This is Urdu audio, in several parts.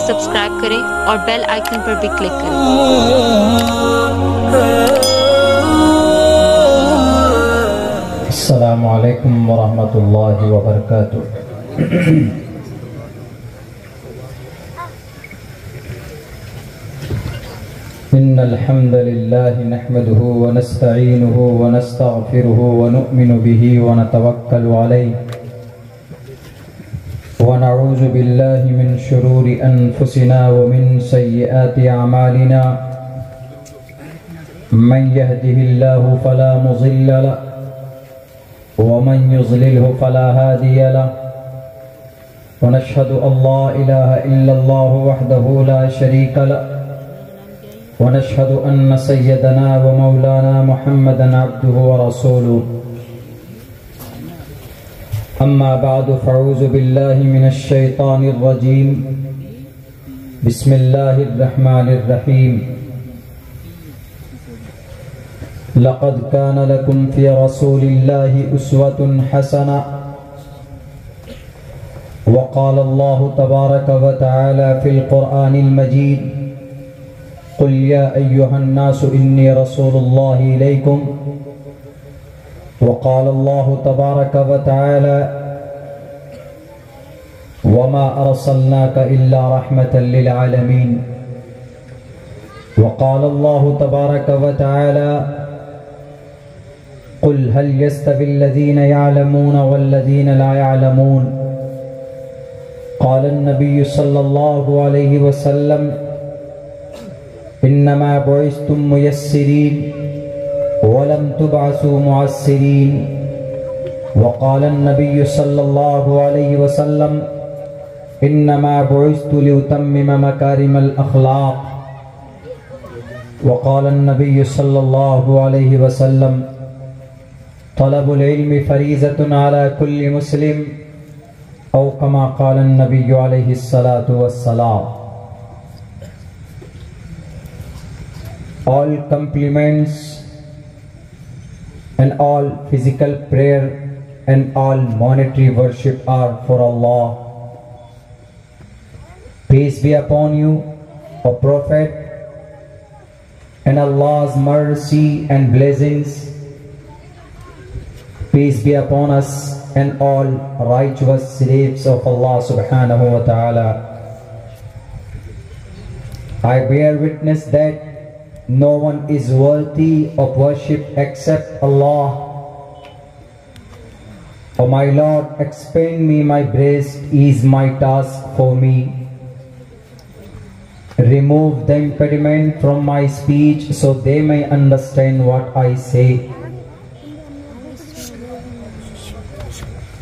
سبسکرائب کریں اور بیل آئیکن پر بھی کلک کریں۔ السلام علیکم ورحمۃ اللہ وبرکاتہ۔ ان الحمد للہ نحمده ونستعینه ونستغفره ونؤمن به ونتوکل علیہ ونعوذ باللہ من شرور انفسنا ومن سیئات اعمالنا من يهده الله فلا مضل له ومن يضلله فلا هادي له ونشهد أن لا إله إلا الله وحده لا شريك له ونشهد أن سيدنا ومولانا محمدا عبده ورسوله أما بعد فأعوذ بالله من الشيطان الرجيم بسم الله الرحمن الرحيم لقد كان لكم في رسول الله أسوة حسنة وقال الله تبارك وتعالى في القرآن المجيد قل يا أيها الناس إني رسول الله إليكم وقال الله تبارك وتعالى وما أرسلناك إلا رحمة للعالمين وقال الله تبارك وتعالى قل هل يستوي الذين يعلمون والذين لا يعلمون قال النبي صلى الله عليه وسلم إنما بعثتم ميسرين ولم تبعثوا معسرين وقال النبي صلى الله عليه وسلم إنما بعثت لأتمم مكارم الأخلاق وقال النبي صلى الله عليه وسلم طلب العلم فریضة على كل مسلم او كما قال النبي عليه الصلاة والسلام۔ All compliments and all physical prayer and all monetary worship are for Allah. Peace be upon you, O Prophet, and Allah's mercy and blessings. Peace be upon us and all righteous slaves of Allah subhanahu wa ta'ala. I bear witness that no one is worthy of worship except Allah. O my Lord, expand me my breast, ease my task for me. Remove the impediment from my speech so they may understand what I say.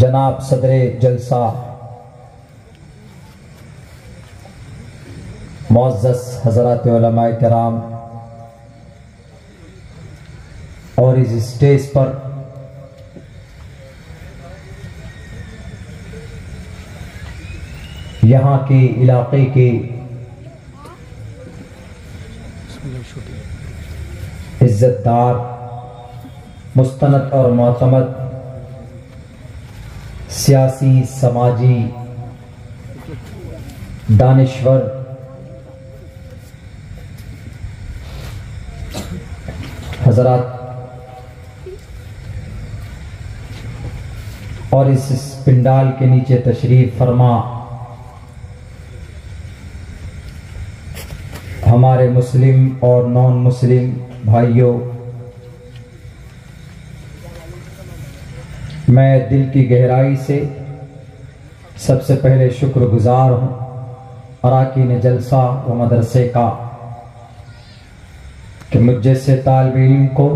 جناب صدر جلسہ معزز حضرات علماء کرام اور اس اسٹیج پر یہاں کے علاقے کے عزت دار، مستند اور معتمد سیاسی، سماجی، دانشور، حضرات اور اس پنڈال کے نیچے تشریف فرما ہمارے مسلم اور نان مسلم بھائیوں، میں دل کی گہرائی سے سب سے پہلے شکر گزار ہوں اراکین جلسہ و مدرسے کا کہ مجھ جیسے طالب علم کو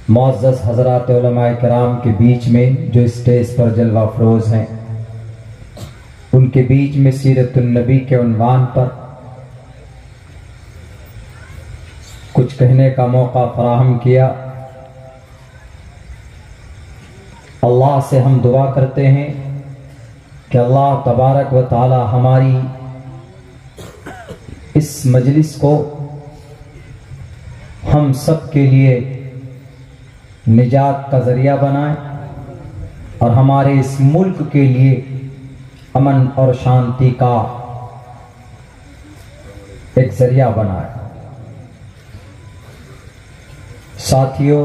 معزز حضرات علماء کرام کے بیچ میں جو اسٹیج پر جلوہ افروز ہیں، ان کے بیچ میں سیرت النبی کے عنوان پر کچھ کہنے کا موقع فراہم کیا۔ اللہ سے ہم دعا کرتے ہیں کہ اللہ تبارک و تعالی ہماری اس مجلس کو ہم سب کے لیے نجات کا ذریعہ بنائے اور ہمارے اس ملک کے لیے امن اور شانتی کا ایک ذریعہ بنائے۔ ساتھیوں،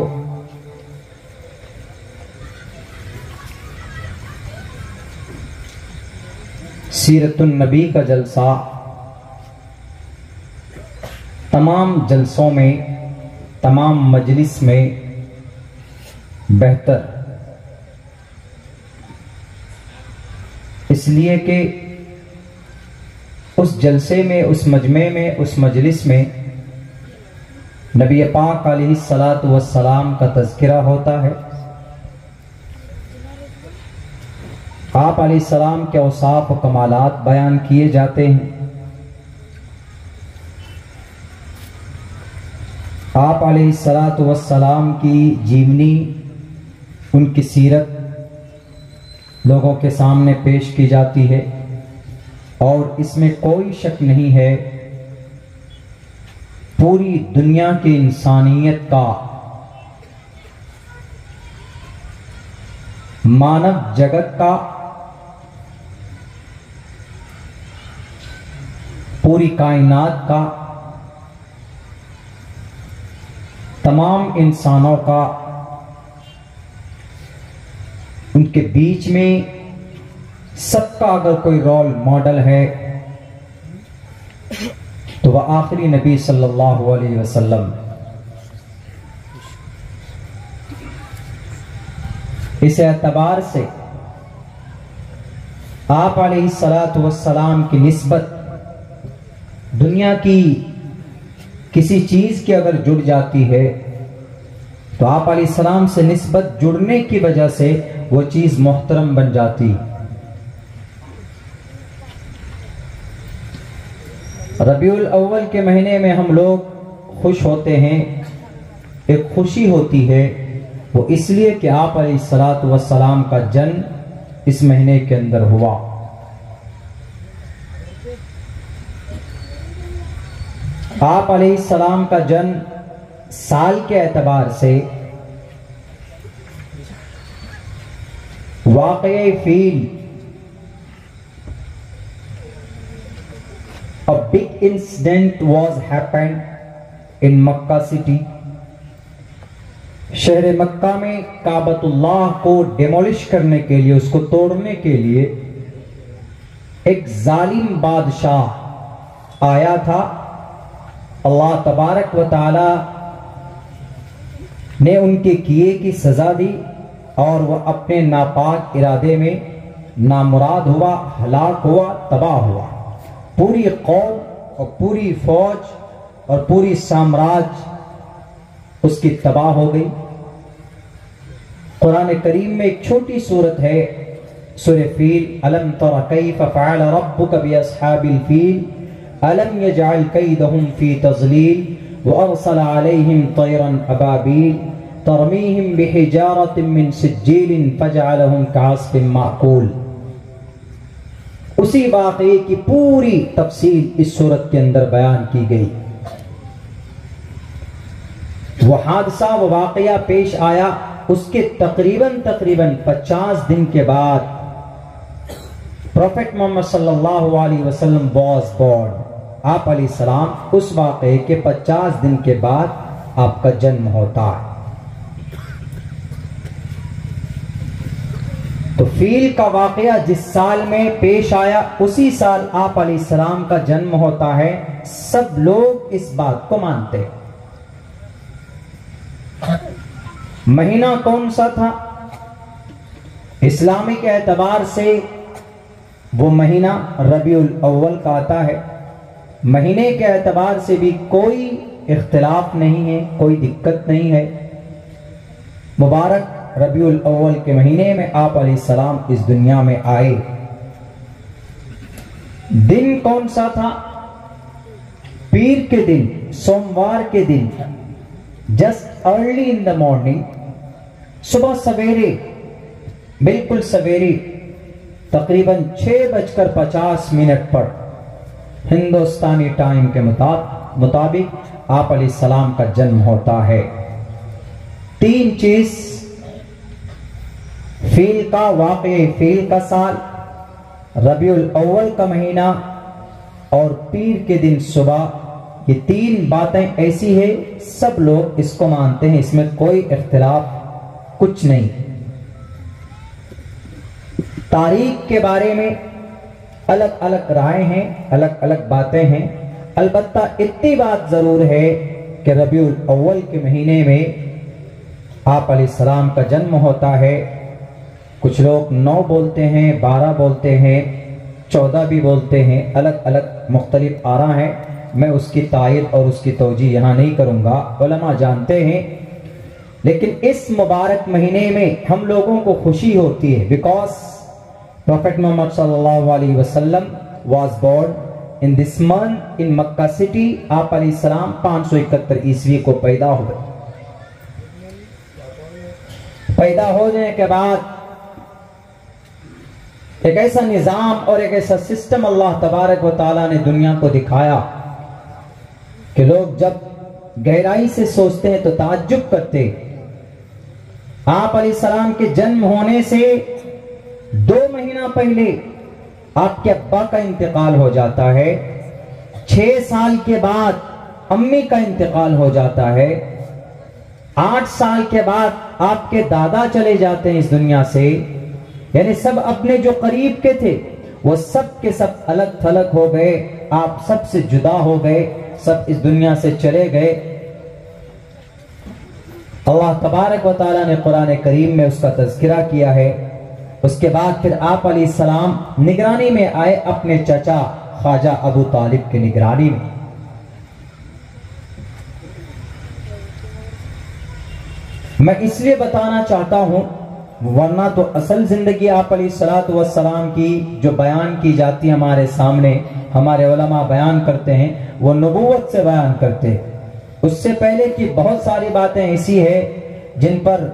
سیرت النبی کا جلسہ تمام جلسوں میں، تمام مجلس میں بہتر، اس لیے کہ اس جلسے میں، اس مجمع میں، اس مجلس میں نبی پاک علیہ الصلاۃ والسلام کا تذکرہ ہوتا ہے، آپ علیہ السلام کے اوصاف و کمالات بیان کیے جاتے ہیں، آپ علیہ الصلاۃ والسلام کی جیونی، ان کی سیرت لوگوں کے سامنے پیش کی جاتی ہے، اور اس میں کوئی شک نہیں ہے پوری دنیا کی انسانیت کا، مانو جگت کا، پوری کائنات کا، تمام انسانوں کا، ان کے بیچ میں سب کا اگر کوئی رول ماڈل ہے تو وہ آخری نبی صلی اللہ علیہ وسلم۔ اس اعتبار سے آپ علیہ الصلاۃ والسلام کی نسبت دنیا کی کسی چیز کی اگر جڑ جاتی ہے تو آپ علیہ السلام سے نسبت جڑنے کی وجہ سے وہ چیز محترم بن جاتی۔ ربیع الاول کے مہینے میں ہم لوگ خوش ہوتے ہیں، ایک خوشی ہوتی ہے، وہ اس لیے کہ آپ علیہ الصلاۃ والسلام کا جنم اس مہینے کے اندر ہوا۔ آپ علیہ السلام کا جنم سال کے اعتبار سے واقعہ فیل، a big incident was happened in Makkah city۔ شہر مکہ میں کعبۃ اللہ کو ڈیمولش کرنے کے لیے، اس کو توڑنے کے لیے ایک ظالم بادشاہ آیا تھا۔ اللہ تبارک و تعالی نے ان کے کیے کی سزا دی اور وہ اپنے ناپاک ارادے میں نامراد ہوا، ہلاک ہوا، تباہ ہوا۔ پوری قوم اور پوری فوج اور پوری سامراج اس کی تباہ ہو گئی۔ قرآن کریم میں ایک چھوٹی صورت ہے، سورہ فیل، الم تر کیف فعل ربک باصحاب الفیل الم یجعل کیدہم فی تضلیل وارسل علیہم طیرا ابابیل ترمیہم بحجارۃ من سجیل فجعلہم کعصف مأکول۔ اسی واقعے کی پوری تفصیل اس سورت کے اندر بیان کی گئی. وہ حادثہ وہ واقعہ پیش آیا، اس کے تقریباً 50 دن کے بعد پروفیٹ محمد صلی اللہ علیہ وسلم واز بورن. آپ علیہ السلام اس واقعے کے 50 دن کے بعد آپ کا جنم ہوتا ہے. تو فیل کا واقعہ جس سال میں پیش آیا اسی سال آپ علیہ السلام کا جنم ہوتا ہے. سب لوگ اس بات کو مانتے. مہینہ کون سا تھا؟ اسلامک اعتبار سے وہ مہینہ ربیع الاول کا آتا ہے. مہینے کے اعتبار سے بھی کوئی اختلاف نہیں ہے، کوئی دقت نہیں ہے. مبارک ربیع الاول کے مہینے میں آپ علیہ السلام اس دنیا میں آئے. دن کون سا تھا؟ پیر کے دن، سوموار کے دن، just early in the morning, صبح سویرے، بالکل سویرے، تقریباً 6:50 پر ہندوستانی ٹائم کے مطابق آپ علیہ السلام کا جنم ہوتا ہے. 3 چیز، فیل کا واقعہ، فیل کا سال، ربیع الاول کا مہینہ اور پیر کے دن صبح، یہ 3 باتیں ایسی ہیں سب لوگ اس کو مانتے ہیں، اس میں کوئی اختلاف کچھ نہیں. تاریخ کے بارے میں الگ الگ رائے ہیں، الگ الگ باتیں ہیں. البتہ اتنی بات ضرور ہے کہ ربیع الاول کے مہینے میں آپ علیہ السلام کا جنم ہوتا ہے. کچھ لوگ 9 بولتے ہیں، 12 بولتے ہیں، 14 بھی بولتے ہیں، الگ الگ مختلف آراء ہیں. میں اس کی تائید اور اس کی توجیہ یہاں نہیں کروں گا، علماء جانتے ہیں. لیکن اس مبارک مہینے میں ہم لوگوں کو خوشی ہوتی ہے بیکاز پروفیٹ محمد صلی اللہ علیہ وسلم was born in this month in Mecca city. آپ علیہ السلام 571 عیسوی کو پیدا ہوئے. پیدا ہونے کے بعد ایک ایسا نظام اور ایک ایسا سسٹم اللہ تبارک و تعالیٰ نے دنیا کو دکھایا کہ لوگ جب گہرائی سے سوچتے ہیں تو تعجب کرتے. آپ علیہ السلام کے جنم ہونے سے 2 مہینہ پہلے آپ کے ابا کا انتقال ہو جاتا ہے. 6 سال کے بعد امی کا انتقال ہو جاتا ہے. 8 سال کے بعد آپ کے دادا چلے جاتے ہیں اس دنیا سے. یعنی سب اپنے جو قریب کے تھے وہ سب کے سب الگ تھلگ ہو گئے. آپ سب سے جدا ہو گئے، سب اس دنیا سے چلے گئے. اللہ تبارک و تعالیٰ نے قرآن کریم میں اس کا تذکرہ کیا ہے. اس کے بعد پھر آپ علیہ السلام نگرانی میں آئے اپنے چچا خواجہ ابو طالب کی نگرانی میں. میں اس لیے بتانا چاہتا ہوں ورنہ تو اصل زندگی آپ علیہ السلام کی جو بیان کی جاتی ہمارے سامنے، ہمارے علماء بیان کرتے ہیں، وہ نبوت سے بیان کرتے. اس سے پہلے کی بہت ساری باتیں ایسی ہیں جن پر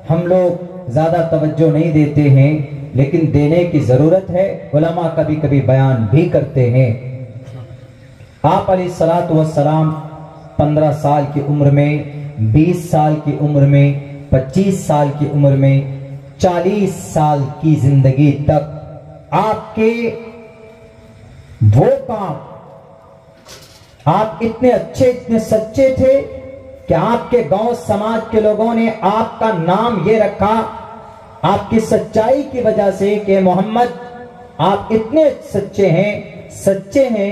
ہم لوگ زیادہ توجہ نہیں دیتے ہیں، لیکن دینے کی ضرورت ہے. علماء کبھی کبھی بیان بھی کرتے ہیں. آپ علیہ السلام 15 سال کی عمر میں، 20 سال کی عمر میں، 25 سال کی عمر میں، 40 سال کی زندگی تک آپ کے وہ کام، آپ اتنے اچھے، اتنے سچے تھے کہ آپ کے گاؤں سماج کے لوگوں نے آپ کا نام یہ رکھا آپ کی سچائی کی وجہ سے کہ محمد آپ اتنے سچے ہیں،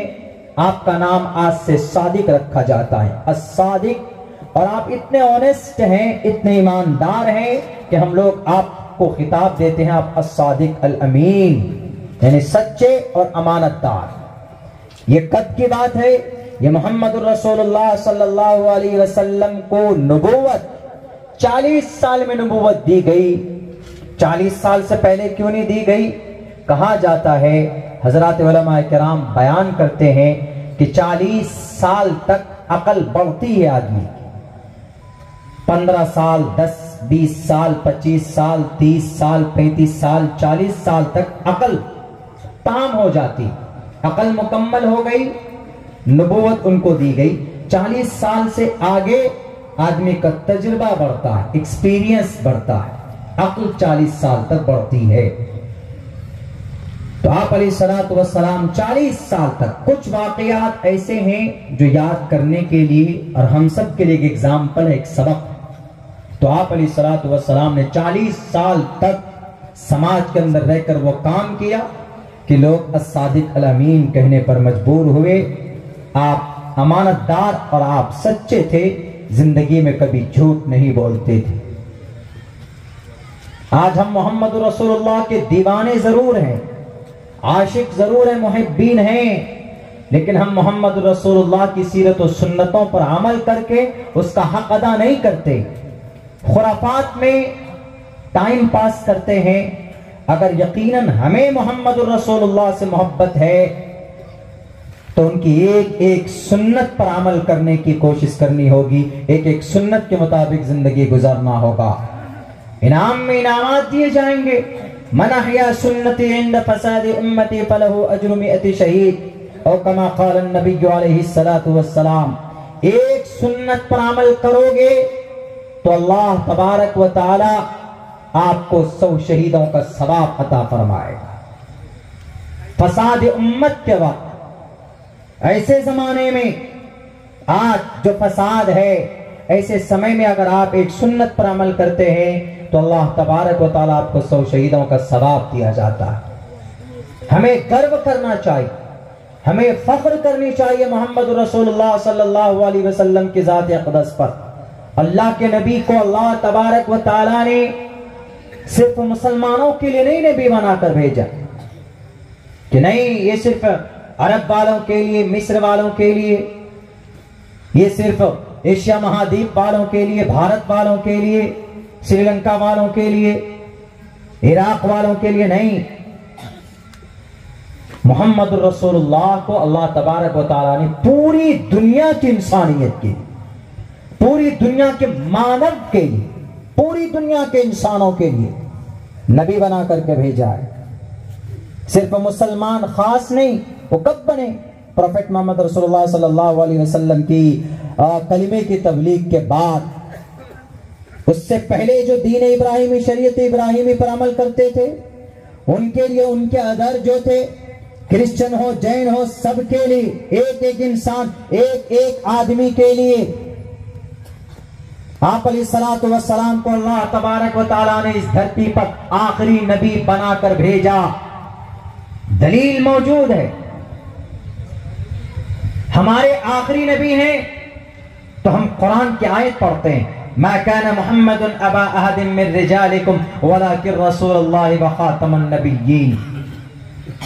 آپ کا نام آج سے صادق رکھا جاتا ہے، الصادق. اور آپ اتنے آنیسٹ ہیں، اتنے ایماندار ہیں کہ ہم لوگ آپ کو خطاب دیتے ہیں آپ الصادق الامین، یعنی سچے اور امانت دار. یہ کب کی بات ہے؟ یہ محمد الرسول اللہ صلی اللہ علیہ وسلم کو نبوت 40 سال میں نبوت دی گئی. 40 سال سے پہلے کیوں نہیں دی گئی؟ کہا جاتا ہے، حضرات علماء کرام بیان کرتے ہیں کہ 40 سال تک عقل بڑھتی ہے آدمی. 15 سال، 10، 20 سال، 25 سال، 30 سال، 35 سال، 40 سال تک عقل تام ہو جاتی، عقل مکمل ہو گئی، نبوت ان کو دی گئی، 40 سال سے آگے آدمی کا تجربہ بڑھتا ہے، ایکسپیرینس بڑھتا ہے، عقل 40 سال تک بڑھتی ہے۔ تو آپ علیہ السلام 40 سال تک، کچھ واقعات ایسے ہیں جو یاد کرنے کے لیے اور ہم سب کے لیے ایک ایگزامپل ہے، ایک سبق۔ تو آپ علیہ السلام نے 40 سال تک سماج کے اندر رہ کر وہ کام کیا کہ لوگ الصادق الامین کہنے پر مجبور ہوئے۔ آپ امانت دار اور آپ سچے تھے، زندگی میں کبھی جھوٹ نہیں بولتے تھے۔ آج ہم محمد رسول اللہ کے دیوانے ضرور ہیں، عاشق ضرور ہیں، محبین ہیں، لیکن ہم محمد رسول اللہ کی سیرت و سنتوں پر عمل کر کے اس کا حق ادا نہیں کرتے، خرافات میں ٹائم پاس کرتے ہیں۔ اگر یقیناً ہمیں محمد رسول اللہ سے محبت ہے تو ان کی ایک ایک سنت پر عمل کرنے کی کوشش کرنی ہوگی، ایک ایک سنت کے مطابق زندگی گزارنا ہوگا۔ انعام میں انعامات دیے جائیں گے۔ من احیا سنتی عند فساد امتی فلہ اجر 100 شہید، اور کما قال النبی علیہ السلام، ایک سنت پر عمل کرو گے تو اللہ تبارک و تعالی آپ کو 100 شہیدوں کا ثواب عطا فرمائے گا۔ فساد امت کے وقت، ایسے زمانے میں آج جو فساد ہے، ایسے سمے میں اگر آپ ایک سنت پر عمل کرتے ہیں تو اللہ تبارک و تعالیٰ آپ کو 100 شہیدوں کا ثواب دیا جاتا ہے۔ ہمیں گرو کرنا چاہیے، ہمیں فخر کرنی چاہیے محمد رسول اللہ صلی اللہ علیہ وسلم کی ذات اقدس پر۔ اللہ کے نبی کو اللہ تبارک و تعالیٰ نے صرف مسلمانوں کے لیے نہیں نبی بنا کر بھیجا کہ نہیں یہ صرف عرب والوں کے لیے، مصر والوں کے لیے، یہ صرف ایشیا مہادیپ والوں کے لیے، بھارت والوں کے لیے، سری لنکا والوں کے لیے، عراق والوں کے لیے نہیں۔ محمد رسول اللہ کو اللہ تبارک و تعالیٰ نے پوری دنیا کی انسانیت کے لیے، پوری دنیا کے مانو کے لیے، پوری دنیا کے انسانوں کے لیے نبی بنا کر کے بھیجا ہے۔ صرف مسلمان خاص نہیں، وہ کب بنے؟ پروفیٹ محمد رسول اللہ صلی اللہ علیہ وسلم کی کلمے کی تبلیغ کے بعد۔ اس سے پہلے جو دین ابراہیمی، شریعت ابراہیمی پر عمل کرتے تھے، ان کے لیے ان کے ادھر جو تھے، کرسچن ہو، جین ہو، سب کے لیے، ایک ایک انسان، ایک ایک آدمی کے لیے آپ علیہ السلام کو اللہ تبارک و تعالیٰ نے اس دھرتی پر آخری نبی بنا کر بھیجا۔ دلیل موجود ہے، ہمارے آخری نبی ہیں تو ہم قرآن کی آیت پڑھتے ہیں، ما كان محمد ابا احد من رجالکم ولکن رسول اللہ وخاتم النبیین،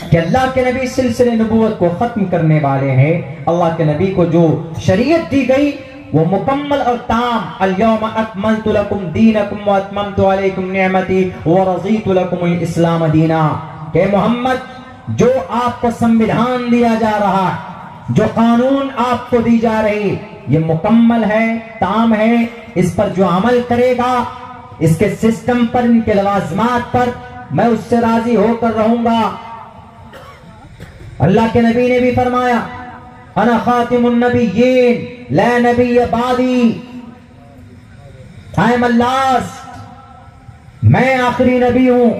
کہ اللہ کے نبی سلسلے نبوت کو ختم کرنے والے ہیں۔ اللہ کے نبی کو جو شریعت دی گئی وہ مکمل اور تام۔ اليوم اکملت لکم دینکم واتممت علیکم نعمتی ورضیت لکم الاسلام دینا، کہ محمد جو آپ کو سنویدھان دیا جا رہا ہے، جو قانون آپ کو دی جا رہی، یہ مکمل ہے، تام ہے، اس پر جو عمل کرے گا، اس کے سسٹم پر، ان کے لوازمات پر، میں اس سے راضی ہو کر رہوں گا۔ اللہ کے نبی نے بھی فرمایا، انا خاتم النبیین لا نبی بعدی، I am last، میں آخری نبی ہوں،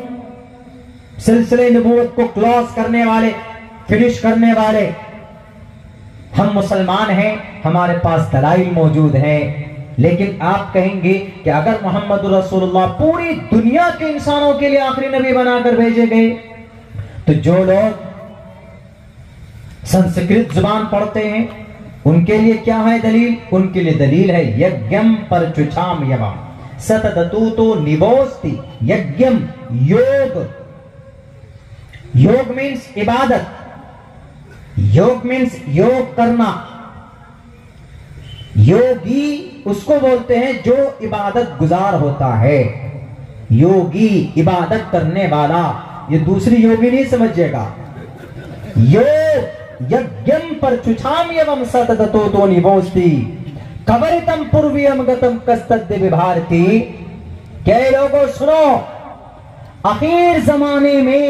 سلسلے نبوت کو کلوز کرنے والے، فنش کرنے والے۔ ہم مسلمان ہیں، ہمارے پاس دلائل موجود ہیں، لیکن آپ کہیں گے کہ اگر محمد رسول اللہ پوری دنیا کے انسانوں کے لیے آخری نبی بنا کر بھیجے گئے، تو جو لوگ سنسکرت زبان پڑھتے ہیں ان کے لیے کیا ہے دلیل؟ ان کے لیے دلیل ہے یجم پرچچام یوم ستدتوتو نبوستی یجم، یوگ، یوگ مینس عبادت، یوگ مینس یوگ کرنا۔ یوگی اس کو بولتے ہیں جو عبادت گزار ہوتا ہے، یوگی عبادت کرنے والا، یہ دوسری یوگی نہیں سمجھے گا۔ یوگ یجم پرچچام یوم ستدتوتو نبوستی کورتم پورویم گتم کستد ببھارتی، کہ لوگوں سنو، اخیر زمانے میں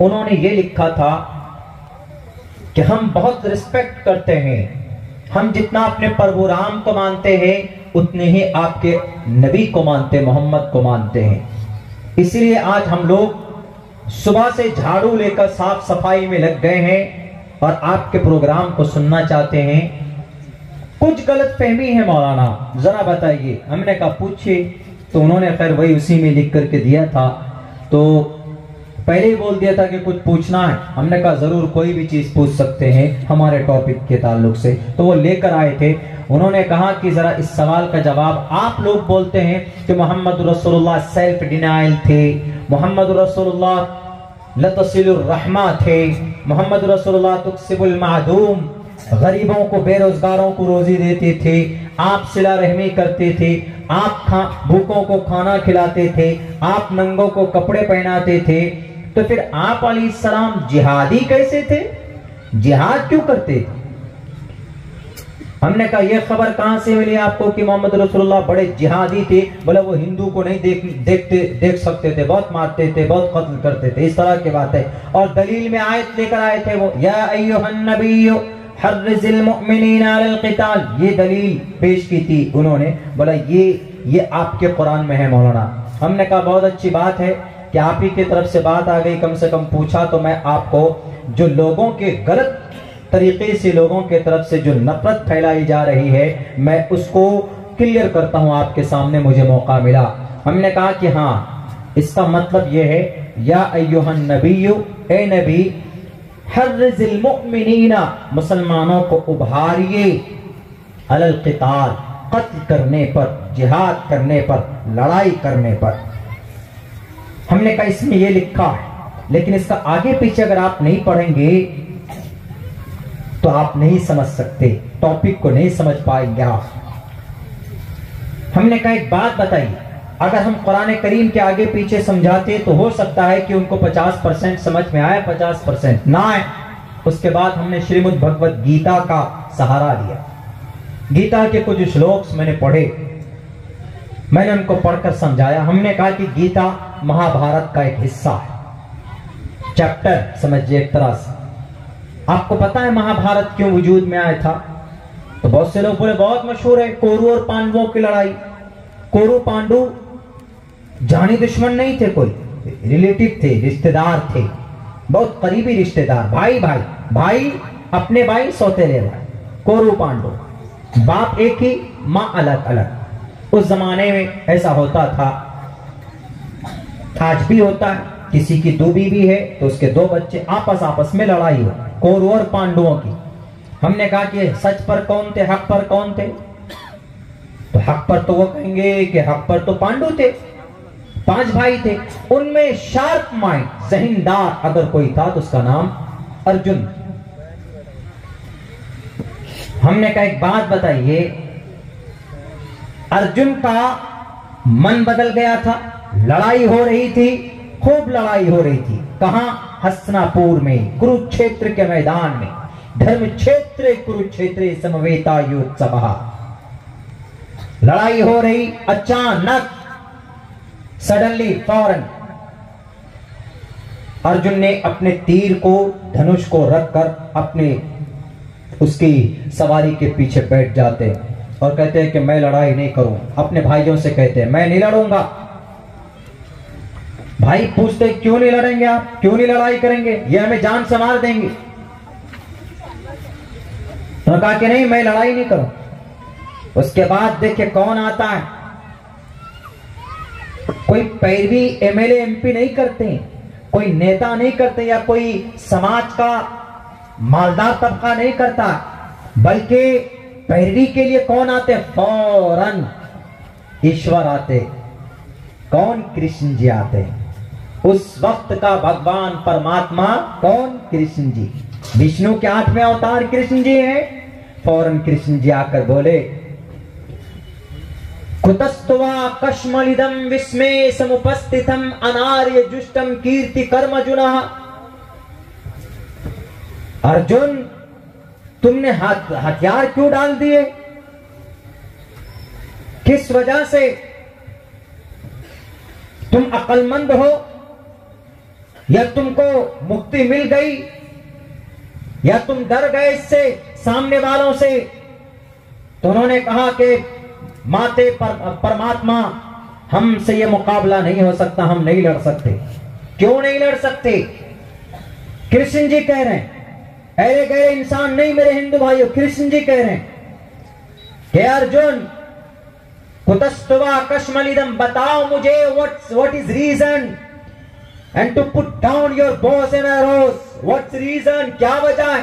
انہوں نے یہ لکھا تھا کہ ہم بہت رسپیکٹ کرتے ہیں، ہم جتنا اپنے پروگرام کو مانتے ہیں اتنے ہی آپ کے نبی کو مانتے، محمد کو مانتے ہیں۔ اسی لیے آج ہم لوگ صبح سے جھاڑو لے کر صاف صفائی میں لگ گئے ہیں اور آپ کے پروگرام کو سننا چاہتے ہیں۔ کچھ غلط فہمی ہے مولانا، ذرا بتائیے۔ ہم نے کہا پوچھئے، تو انہوں نے خیر وہی اسی میں لکھ کر کے دیا تھا، تو پہلے ہی بول دیا تھا کہ کچھ پوچھنا ہے۔ ہم نے کہا ضرور کوئی بھی چیز پوچھ سکتے ہیں ہمارے ٹاپک کے تعلق سے، تو وہ لے کر آئے تھے۔ انہوں نے کہا کہ ذرا اس سوال کا جواب، آپ لوگ بولتے ہیں کہ محمد رسول اللہ سیلف ڈینائل تھے، محمد رسول اللہ لتصل الرحمہ تھے، محمد رسول اللہ تکسب المعدوم، غریبوں کو بے روزگاروں کو روزی دیتے تھے، آپ صلہ رحمی کرتے تھے، آپ بھوکوں کو کھانا کھلاتے تھے، آپ ننگوں کو کپڑے پہناتے تھے، تو پھر آپ علیہ السلام جہادی کیسے تھے؟ جہاد کیوں کرتے تھے؟ ہم نے کہا یہ خبر کہاں سے ملی آپ کو کہ محمد رسول اللہ بڑے جہادی تھے؟ بولا وہ ہندو کو نہیں دیکھ سکتے تھے، بہت مارتے تھے، بہت قتل کرتے تھے، اس طرح کی بات ہے۔ اور دلیل میں آیت لے کر آئے تھے وہ، یا ایھا النبی حرض المؤمنین علی القتال، یہ دلیل پیش کی تھی انہوں نے۔ بولا یہ آپ کے قرآن میں ہے مولانا۔ ہم نے کہا بہت اچھی بات ہے کہ آپ ہی کی طرف سے بات آ گئی، کم سے کم پوچھا تو میں آپ کو جو لوگوں کے غلط طریقے سے لوگوں کے طرف سے جو نفرت پھیلائی جا رہی ہے میں اس کو کلیئر کرتا ہوں آپ کے سامنے، مجھے موقع ملا۔ ہم نے کہا کہ ہاں اس کا مطلب یہ ہے، یا ایھا النبی، اے نبی، حرض المؤمنین، مسلمانوں کو ابھاریے، علی القتال، قتل کرنے پر، جہاد کرنے پر، لڑائی کرنے پر۔ ہم نے کہا اس میں یہ لکھا ہے، لیکن اس کا آگے پیچھے اگر آپ نہیں پڑھیں گے تو آپ نہیں سمجھ سکتے، ٹاپک کو نہیں سمجھ پائیں گے آپ۔ ہم نے کہا ایک بات بتائی، اگر ہم قرآن کریم کے آگے پیچھے سمجھاتے تو ہو سکتا ہے کہ ان کو 50% سمجھ میں آئے، 50% نہ آئے۔ اس کے بعد ہم نے شریمد بھگوت گیتا کا سہارا لیا۔ گیتا کے کچھ شلوکس میں نے پڑھے، میں نے ان کو پڑھ کر سمجھایا۔ ہم نے کہا کہ گیتا مہا بھارت کا ایک حصہ ہے، چیپٹر سمجھئے ایک طرح سے۔ آپ کو پتا ہے مہا بھارت کیوں وجود میں آیا تھا؟ تو بہت سے لوگ بولے بہت مشہور ہے، کورو اور پانڈووں کی لڑائی۔ کورو پانڈو جانی دشمن نہیں تھے، کوئی ریلیٹیو تھے، رشتہ دار تھے، بہت قریبی رشتہ دار، بھائی اپنے بھائی سوتیلے بھائی۔ کورو پانڈو، باپ ایک ہی ماں الگ الگ۔ اس زمانے میں ایسا ہوتا تھا، آج بھی ہوتا ہے، کسی کی دو بیوی ہے تو اس کے دو بچے، آپس میں لڑائی ہو، کورو اور پانڈووں کی۔ ہم نے کہا کہ سچ پر کون تھے، حق پر کون تھے؟ تو حق پر تو وہ کہیں گے کہ حق پر تو پانڈو تھے، 5 بھائی تھے، ان میں شارپ مائنڈ، ذہندار اگر کوئی تھا تو اس کا نام ارجن۔ ہم نے کہا ایک بات بتائیے، ارجن کا من بدل گیا تھا، لڑائی ہو رہی تھی، خوب لڑائی ہو رہی تھی، کہاں؟ ہستنا پور میں، کروچھیتر کے میدان میں، دھرم چھیتر کروچھیتر سمویتا یوتسوہ، لڑائی ہو رہی۔ اچانک سڈنلی، فوراً ارجن نے اپنے تیر کو، دھنش کو رکھ کر اپنے اس کی سواری کے پیچھے بیٹھ جاتے اور کہتے ہیں کہ میں لڑائی نہیں کروں۔ اپنے بھائیوں سے کہتے ہیں میں نہیں لڑوں گا۔ بھائی پوچھتے کیوں نہیں لڑیں گے آپ، کیوں نہیں لڑائی کریں گے، یہ ہمیں جان سے مار دیں گے۔ انہوں نے کہا کہ نہیں میں لڑائی نہیں کروں۔ اس کے بعد دیکھیں کون آتا ہے، کوئی پیروی M L A M P نہیں کرتے، کوئی نیتا نہیں کرتے، یا کوئی سماج کا مالدار طبقہ نہیں کرتا، بلکہ پیروی کے لیے کون آتے؟ فوراً ایشور آتے۔ کون؟ کرشن جی آتے۔ اس وقت کا بھگوان پرماتما کون؟ کرشن جی، وشنو کے 8ویں اوتار کرشن جی ہیں۔ فوراً کرشن جی آ کر بولے کتستوا کشملدم وسمے سمپستتم اناریہ جشتم کیرتی کرم جنہ۔ ارجن تم نے ہتھیار کیوں ڈال دیے؟ کس وجہ سے؟ تم عقل مند ہو، یا تم کو مکتی مل گئی یا تم ڈر گئے اس سے سامنے والوں سے؟ تو انہوں نے کہا کہ ماتے پرماتما ہم سے یہ مقابلہ نہیں ہو سکتا، ہم نہیں لڑ سکتے۔ کیوں نہیں لڑ سکتے؟ کرشن جی کہہ رہے ہیں، ایرے گئے انسان نہیں میرے ہندو بھائیوں، کرشن جی کہہ رہے ہیں کہ ارجن کتستوا کشملیدم، بتاؤ مجھے what is reason and to put down your bows and arrows, what's reason؟ کیا وجہ ہے؟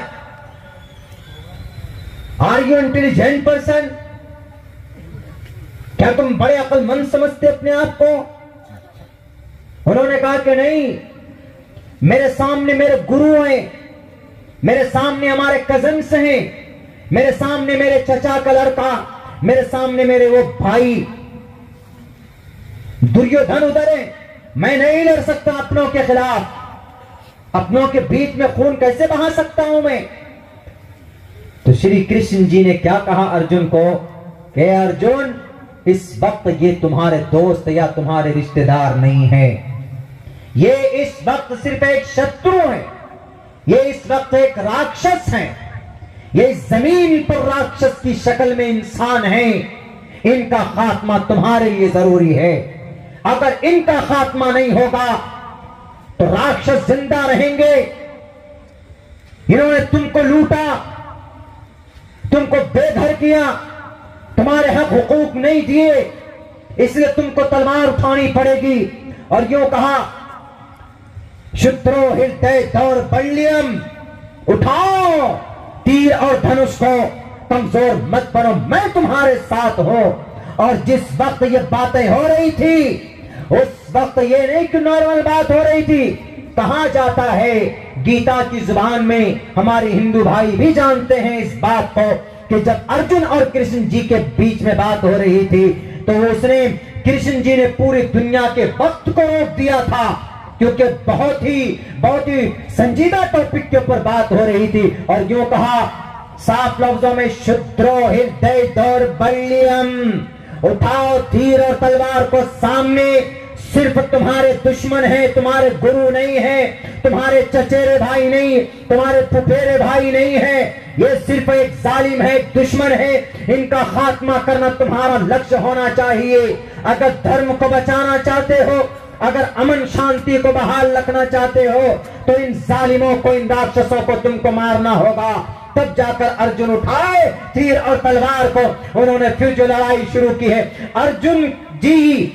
Are you intelligent person؟ کیا تم بڑے عقل مند سمجھتے اپنے آپ کو؟ انہوں نے کہا کہ نہیں، میرے سامنے میرے گرو ہیں، میرے سامنے ہمارے کزنس ہیں، میرے سامنے میرے چچا کا لڑکا، میرے سامنے میرے وہ بھائی دریودھن ادھر ہیں، میں نہیں لڑ سکتا اپنوں کے خلاف، اپنوں کے بیچ میں خون کیسے بہا سکتا ہوں میں؟ تو شری کرشن جی نے کیا کہا ارجن کو کہ ارجن اس وقت یہ تمہارے دوست یا تمہارے رشتہ دار نہیں ہیں، یہ اس وقت صرف ایک شترو ہے، یہ اس وقت ایک راکشس ہے، یہ زمین پر راکشس کی شکل میں انسان ہیں، ان کا خاتمہ تمہارے لیے ضروری ہے۔ اگر ان کا خاتمہ نہیں ہوگا تو راکشس زندہ رہیں گے۔ انہوں نے تم کو لوٹا، تم کو بے گھر کیا، تمہارے حق حقوق نہیں دیے، اس لیے تم کو تلوار اٹھانی پڑے گی۔ اور یوں کہا شترو ہردے دور بلیم، اٹھاؤ تیر اور دھنش کو، کمزور مت بنو، میں تمہارے ساتھ ہوں۔ اور جس وقت یہ باتیں ہو رہی تھی اس وقت یہ نہیں کہ نارمل بات ہو رہی تھی، کہا جاتا ہے گیتا کی زبان میں، ہمارے ہندو بھائی بھی جانتے ہیں اس بات کو، کہ جب ارجن اور کرشن جی کے بیچ میں بات ہو رہی تھی تو اس نے کرشن جی نے پوری دنیا کے وقت کو روک دیا تھا، کیونکہ بہت ہی سنجیدہ ٹاپک کے اوپر بات ہو رہی تھی۔ اور یوں کہا صاف لفظوں میں شترو ہردے دور بلیم، اٹھاؤ تیر اور تلوار کو سامنے، صرف تمہارے دشمن ہیں، تمہارے گرو نہیں ہیں، تمہارے چچیرے بھائی نہیں، تمہارے پھپھیرے بھائی نہیں ہیں، یہ صرف ایک ظالم ہے، ایک دشمن ہے، ان کا خاتمہ کرنا تمہارا لکشیہ ہونا چاہیے۔ اگر دھرم کو بچانا چاہتے ہو، اگر امن شانتی کو بحال رکھنا چاہتے ہو تو ان ظالموں کو، ان راکشسوں کو تم کو مارنا ہوگا۔ تب جا کر ارجن اٹھائے تیر اور تلوار کو، انہوں نے پھر جو لڑائی شروع کی ہے، ارجن جی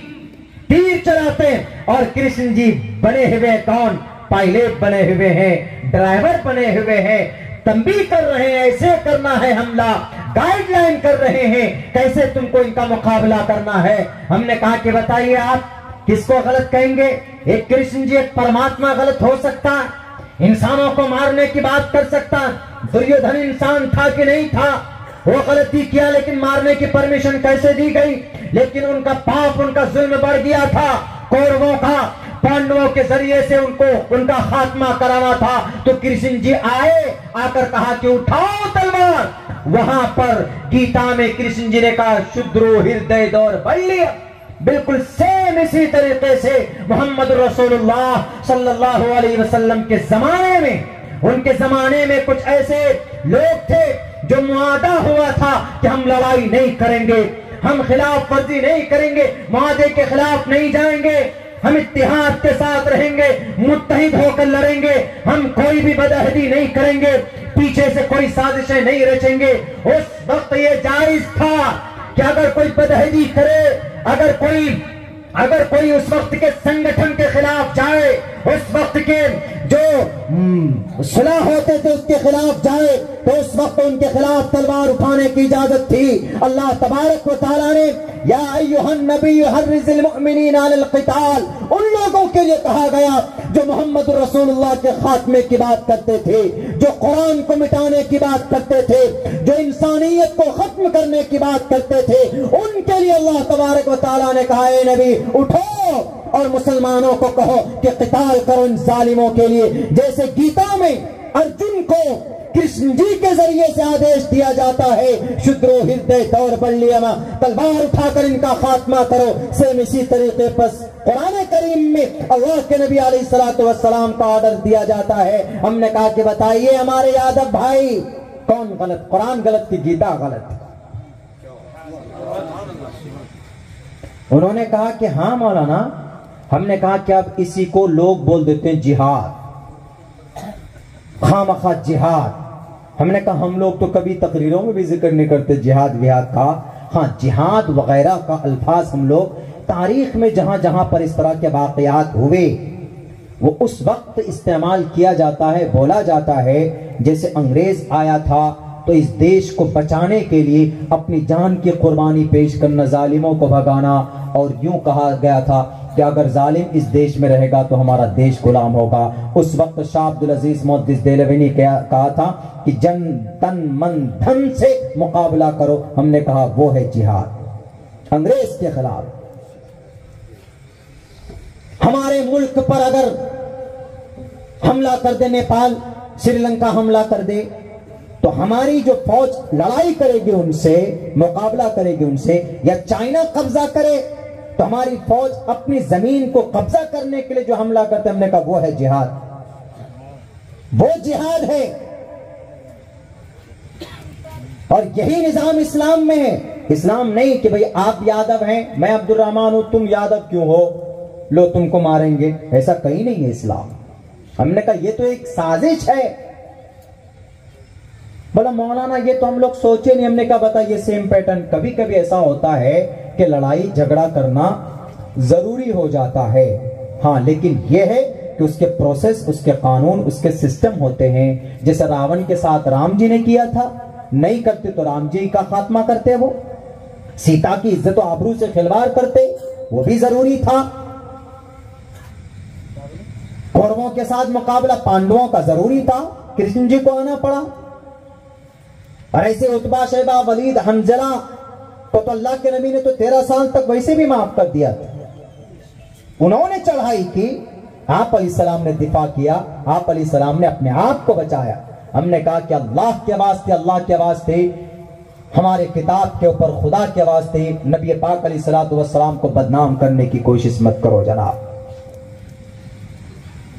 تیر چلاتے ہیں اور کرشن جی بنے ہوئے کون؟ پائلٹ بنے ہوئے ہیں، ڈرائیور بنے ہوئے ہیں، تنبیہ کر رہے ہیں ایسے کرنا ہے حملہ، گائیڈ لائن کر رہے ہیں کیسے تم کو ان کا مقابلہ کرنا ہے۔ ہم نے کہا کہ بتائیے آپ کس کو غلط کہیں گے؟ ایک کرشن جی، ایک پرماتما غلط ہو سکتا، انسانوں کو مارنے کی بات کر سکتا؟ دریودھن انسان تھا کہ نہیں تھا؟ وہ غلطی کیا لیکن مارنے کی پرمیشن کیسے دی گئی؟ لیکن ان کا پاپ، ان کا ظلم بڑھ گیا تھا، کوروں کا، پانڈووں کے ذریعے سے ان کا خاتمہ کرانا تھا۔ تو کرشن جی آئے، آ کر کہا کہ اٹھاؤ تلوار۔ وہاں پر گیتا میں کرشن جی نے کہا شدرو ہردے دور بلیا، بالکل سیم اسی طریقے سے محمد رسول اللہ صلی اللہ علیہ وسلم کے زمانے میں، ان کے زمانے میں کچھ ایسے لوگ تھے جو معاہدہ ہوا تھا کہ ہم لڑائی نہیں کریں گے، ہم خلاف ورزی نہیں کریں گے، معاہدے کے خلاف نہیں جائیں گے، ہم اتحاد کے ساتھ رہیں گے، متحد ہو کر لڑیں گے، ہم کوئی بھی بدعہدی نہیں کریں گے، پیچھے سے کوئی سازشیں نہیں رچیں گے۔ اس وقت یہ جائز تھا کہ اگر کوئی بدعہدی کرے، اگر کوئی اس وقت کے سنگٹھن کے خلاف جائے، اس وقت کے جو صلح ہوتے تھے اس کے خلاف جائے، تو اس وقت ان کے خلاف تلوار اٹھانے کی اجازت تھی۔ اللہ تبارک و تعالیٰ نے یا ایھا النبی حرض المؤمنین علی القتال، ان لوگوں کے لیے کہا گیا جو محمد رسول اللہ کے خاتمے کی بات کرتے تھے، جو قرآن کو مٹانے کی بات کرتے تھے، جو انسانیت کو ختم کرنے کی بات کرتے تھے، ان کے لیے اللہ تبارک و تعالیٰ نے کہا اے نبی اٹھو اور مسلمانوں کو کہو کہ قتال کرو ان ظالموں کے لیے۔ جیسے گیتا میں ارجن کو کرشن جی کے ذریعے سے آدیش دیا جاتا ہے شدرو ہردے دور بلیما، تلوار اٹھا کر ان کا خاتمہ کرو، سیم اسی طریقے پر قرآن کریم میں اللہ کے نبی علیہ السلام کا آرڈر دیا جاتا ہے. ہم نے کہا کہ بتائیے ہمارے یادو بھائی کون غلط؟ قرآن غلط کی گیتا غلط؟ انہوں نے کہا کہ ہاں مولانا. ہم نے کہا کہ اب اسی کو لوگ بول دیتے ہیں جہاد، خامخواہ جہاد. ہم نے کہا ہم لوگ تو کبھی تقریروں میں بھی ذکر نہیں کرتے جہاد وہاد کا. ہاں جہاد وغیرہ کا الفاظ ہم لوگ تاریخ میں جہاں جہاں پر اس طرح کے واقعات ہوئے وہ اس وقت استعمال کیا جاتا ہے، بولا جاتا ہے. جیسے انگریز آیا تھا تو اس دیش کو بچانے کے لیے اپنی جان کی قربانی پیش کرنا، ظالموں کو بھگانا، اور یوں کہا گیا تھا کہ اگر ظالم اس دیش میں رہے گا تو ہمارا دیش غلام ہوگا. اس وقت شاہ عبدالعزیز محدث دہلوی نے کہا تھا کہ جن تن من دھن سے مقابلہ کرو. ہم نے کہا وہ ہے جہاد انگریز کے خلاف. ہمارے ملک پر اگر حملہ کر دے، نیپال سری لنکا حملہ کر دے، تو ہماری جو فوج لڑائی کرے گی ان سے، مقابلہ کرے گی ان سے، یا چائنا قبضہ کرے تو ہماری فوج اپنی زمین کو قبضہ کرنے کے لیے جو حملہ کرتے، ہم نے کہا وہ ہے جہاد. وہ جہاد ہے اور یہی نظام اسلام میں ہے. اسلام نہیں کہ بھئی آپ یادو ہیں، میں عبد الرحمن ہوں، تم یادو کیوں ہو، لو تم کو ماریں گے. ایسا کہیں نہیں ہے اسلام. ہم نے کہا یہ تو ایک سازش ہے. بولا مولانا یہ تو ہم لوگ سوچے نہیں. ہم نے کہا بتا یہ سیم پیٹرن. کبھی کبھی ایسا ہوتا ہے کہ لڑائی جھگڑا کرنا ضروری ہو جاتا ہے، ہاں، لیکن یہ ہے کہ اس کے پروسیس، اس کے قانون، اس کے سسٹم ہوتے ہیں. جیسے راون کے ساتھ رام جی نے کیا تھا، نہیں کرتے تو رام جی کا خاتمہ کرتے، وہ سیتا کی عزت و آبرو سے کھلواڑ کرتے، وہ بھی ضروری تھا. کوروں کے ساتھ مقابلہ پانڈووں کا ضروری تھا، کرشن جی کو آنا پڑا. اور ایسے عتبہ، شیبہ، ولید، حنظلہ تو اللہ کے نبی نے تو 13 سال تک ویسے بھی معاف کر دیا تھا. انہوں نے چڑھائی کی، آپ علیہ السلام نے دفاع کیا، آپ علیہ السلام نے اپنے آپ کو بچایا. ہم نے کہا کہ اللہ کے واسطے، اللہ کے واسطے، ہمارے کتاب کے اوپر، خدا کے واسطے نبی پاک علیہ السلام کو بدنام کرنے کی کوشش مت کرو جناب.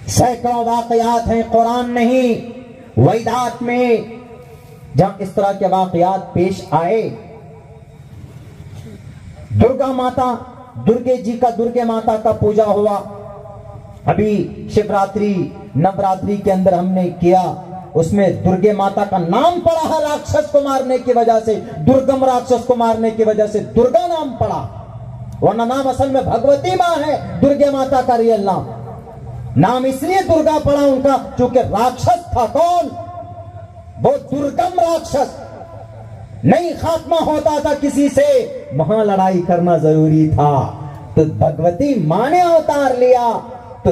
سینکڑوں واقعات ہیں، قرآن نہیں، ویدات میں جہاں اس طرح کے واقعات پیش آئے. درگا ماتا، درگے جی کا، درگے ماتا کا پوجا ہوا. ابھی شیوراتری، نوراتری کے اندر ہم نے کیا، اس میں درگے ماتا کا نام پڑا ہے راکشس کو مارنے کی وجہ سے، درگم راکشس کو مارنے کی وجہ سے درگا نام پڑا، ورنہ نام اصل میں بھگوتی ماں ہے. درگے ماتا کا ریئل نام اس لیے درگا پڑا ان کا چونکہ راکشس تھا. کون؟ وہ درگم راکشس. نہیں خاتمہ ہوتا تھا کسی سے، وہاں لڑائی کرنا ضروری تھا، تو بھگوتی ماں نے اوتار لیا تو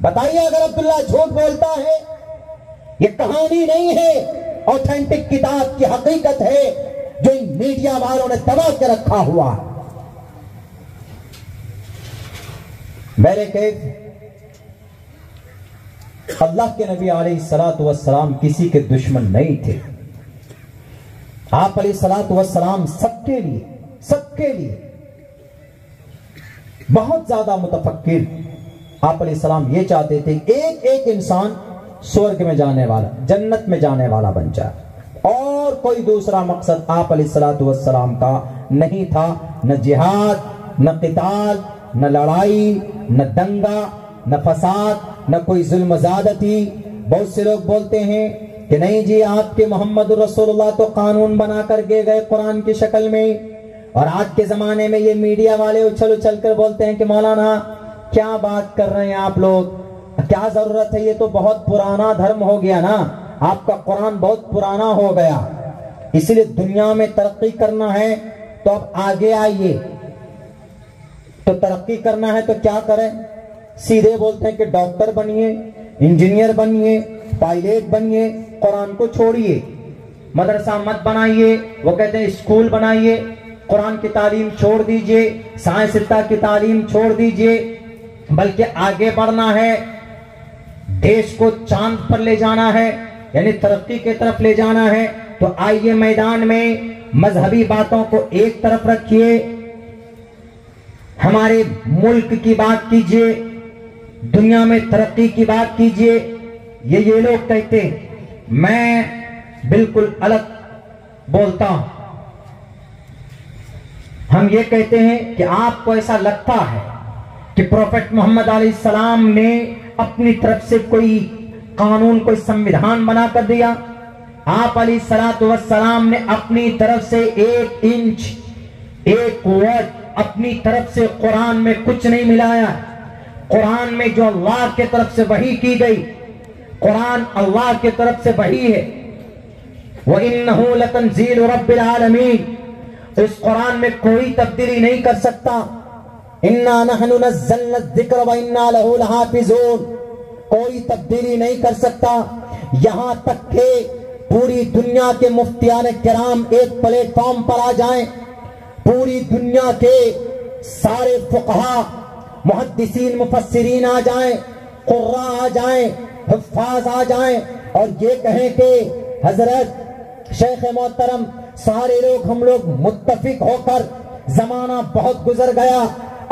بتائیے اگر عبداللہ جھوٹ بولتا ہے، یہ کہانی نہیں ہے، اوتھینٹک کتاب کی حقیقت ہے جو ان میڈیا والوں نے دبا کے رکھا ہوا ہے. میرے کیف اللہ کے نبی علیہ السلام کسی کے دشمن نہیں تھے. آپ علیہ السلام سب کے لیے بہت زیادہ متفکر. آپ علیہ السلام یہ چاہتے تھے ایک ایک انسان سورگ میں جانے والا، جنت میں جانے والا بن جائے، اور کوئی دوسرا مقصد آپ علیہ السلام کا نہیں تھا. نہ جہاد، نہ قتال، نہ لڑائی، نہ دنگا، نہ فساد، نہ کوئی ظلم زیادتی. بہت سے لوگ بولتے ہیں کہ نہیں جی آپ کے محمد رسول اللہ تو قانون بنا کر گئے قرآن کی شکل میں، اور آج کے زمانے میں یہ میڈیا والے اچھل کر بولتے ہیں کہ مولانا کیا بات کر رہے ہیں آپ لوگ، کیا ضرورت ہے، یہ تو بہت پرانا دھرم ہو گیا نا، آپ کا قرآن بہت پرانا ہو گیا، اس لیے دنیا میں ترقی کرنا ہے تو اب آگے آئیے. تو ترقی کرنا ہے تو کیا کریں؟ سیدھے بولتے ہیں کہ ڈاکٹر بنیے، انجینئر بنیے، پائلٹ بنیے، قرآن کو چھوڑیے. مدرسہ مت بنائیے، وہ کہتے ہیں اسکول بنائیے. قرآن کی تعلیم چھوڑ دیجئے، سائنس کی تعلیم چھوڑ دیجئے، بلکہ آگے بڑھنا ہے، دیش کو چاند پر لے جانا ہے، یعنی ترقی کی طرف لے جانا ہے. تو آئیے میدان میں مذہبی باتوں کو ایک طرف رکھیے، ہمارے ملک کی بات کیجئے، دنیا میں ترقی کی بات کیجئے، یہ لوگ کہتے ہیں، میں بالکل الگ بولتا ہوں، ہم یہ کہتے ہیں کہ آپ کو ایسا لگتا ہے کہ پروفیٹ محمد علیہ السلام نے اپنی طرف سے کوئی قانون، کوئی سمویدھان بنا کر دیا؟ آپ علیہ السلام نے اپنی طرف سے 1 انچ 1 ورڈ اپنی طرف سے قرآن میں کچھ نہیں ملایا۔ قرآن میں جو اللہ کے طرف سے وحی کی گئی، قرآن اللہ کے طرف سے وحی ہے۔ وَإِنَّهُ لَتَنزِيلُ رَبِّ الْعَالَمِينَ، اس قرآن میں کوئی تبدیلی نہیں کر سکتا۔ إِنَّا نَحْنُ نَزَّلْنَا الذِّكْرَ وَإِنَّا لَهُ لَحَافِظُونَ، کوئی تبدیلی نہیں کر سکتا۔ یہاں تک کہ پوری دنیا کے مفتیان کرام ایک پلیٹ فارم پر آ جائیں، پوری دنیا کے سارے فقہا، محدثین، مفسرین آ جائیں، قراء آ جائیں، حفاظ آ جائیں اور یہ کہیں کہ حضرت شیخ محترم، سارے لوگ ہم لوگ متفق ہو کر زمانہ بہت گزر گیا،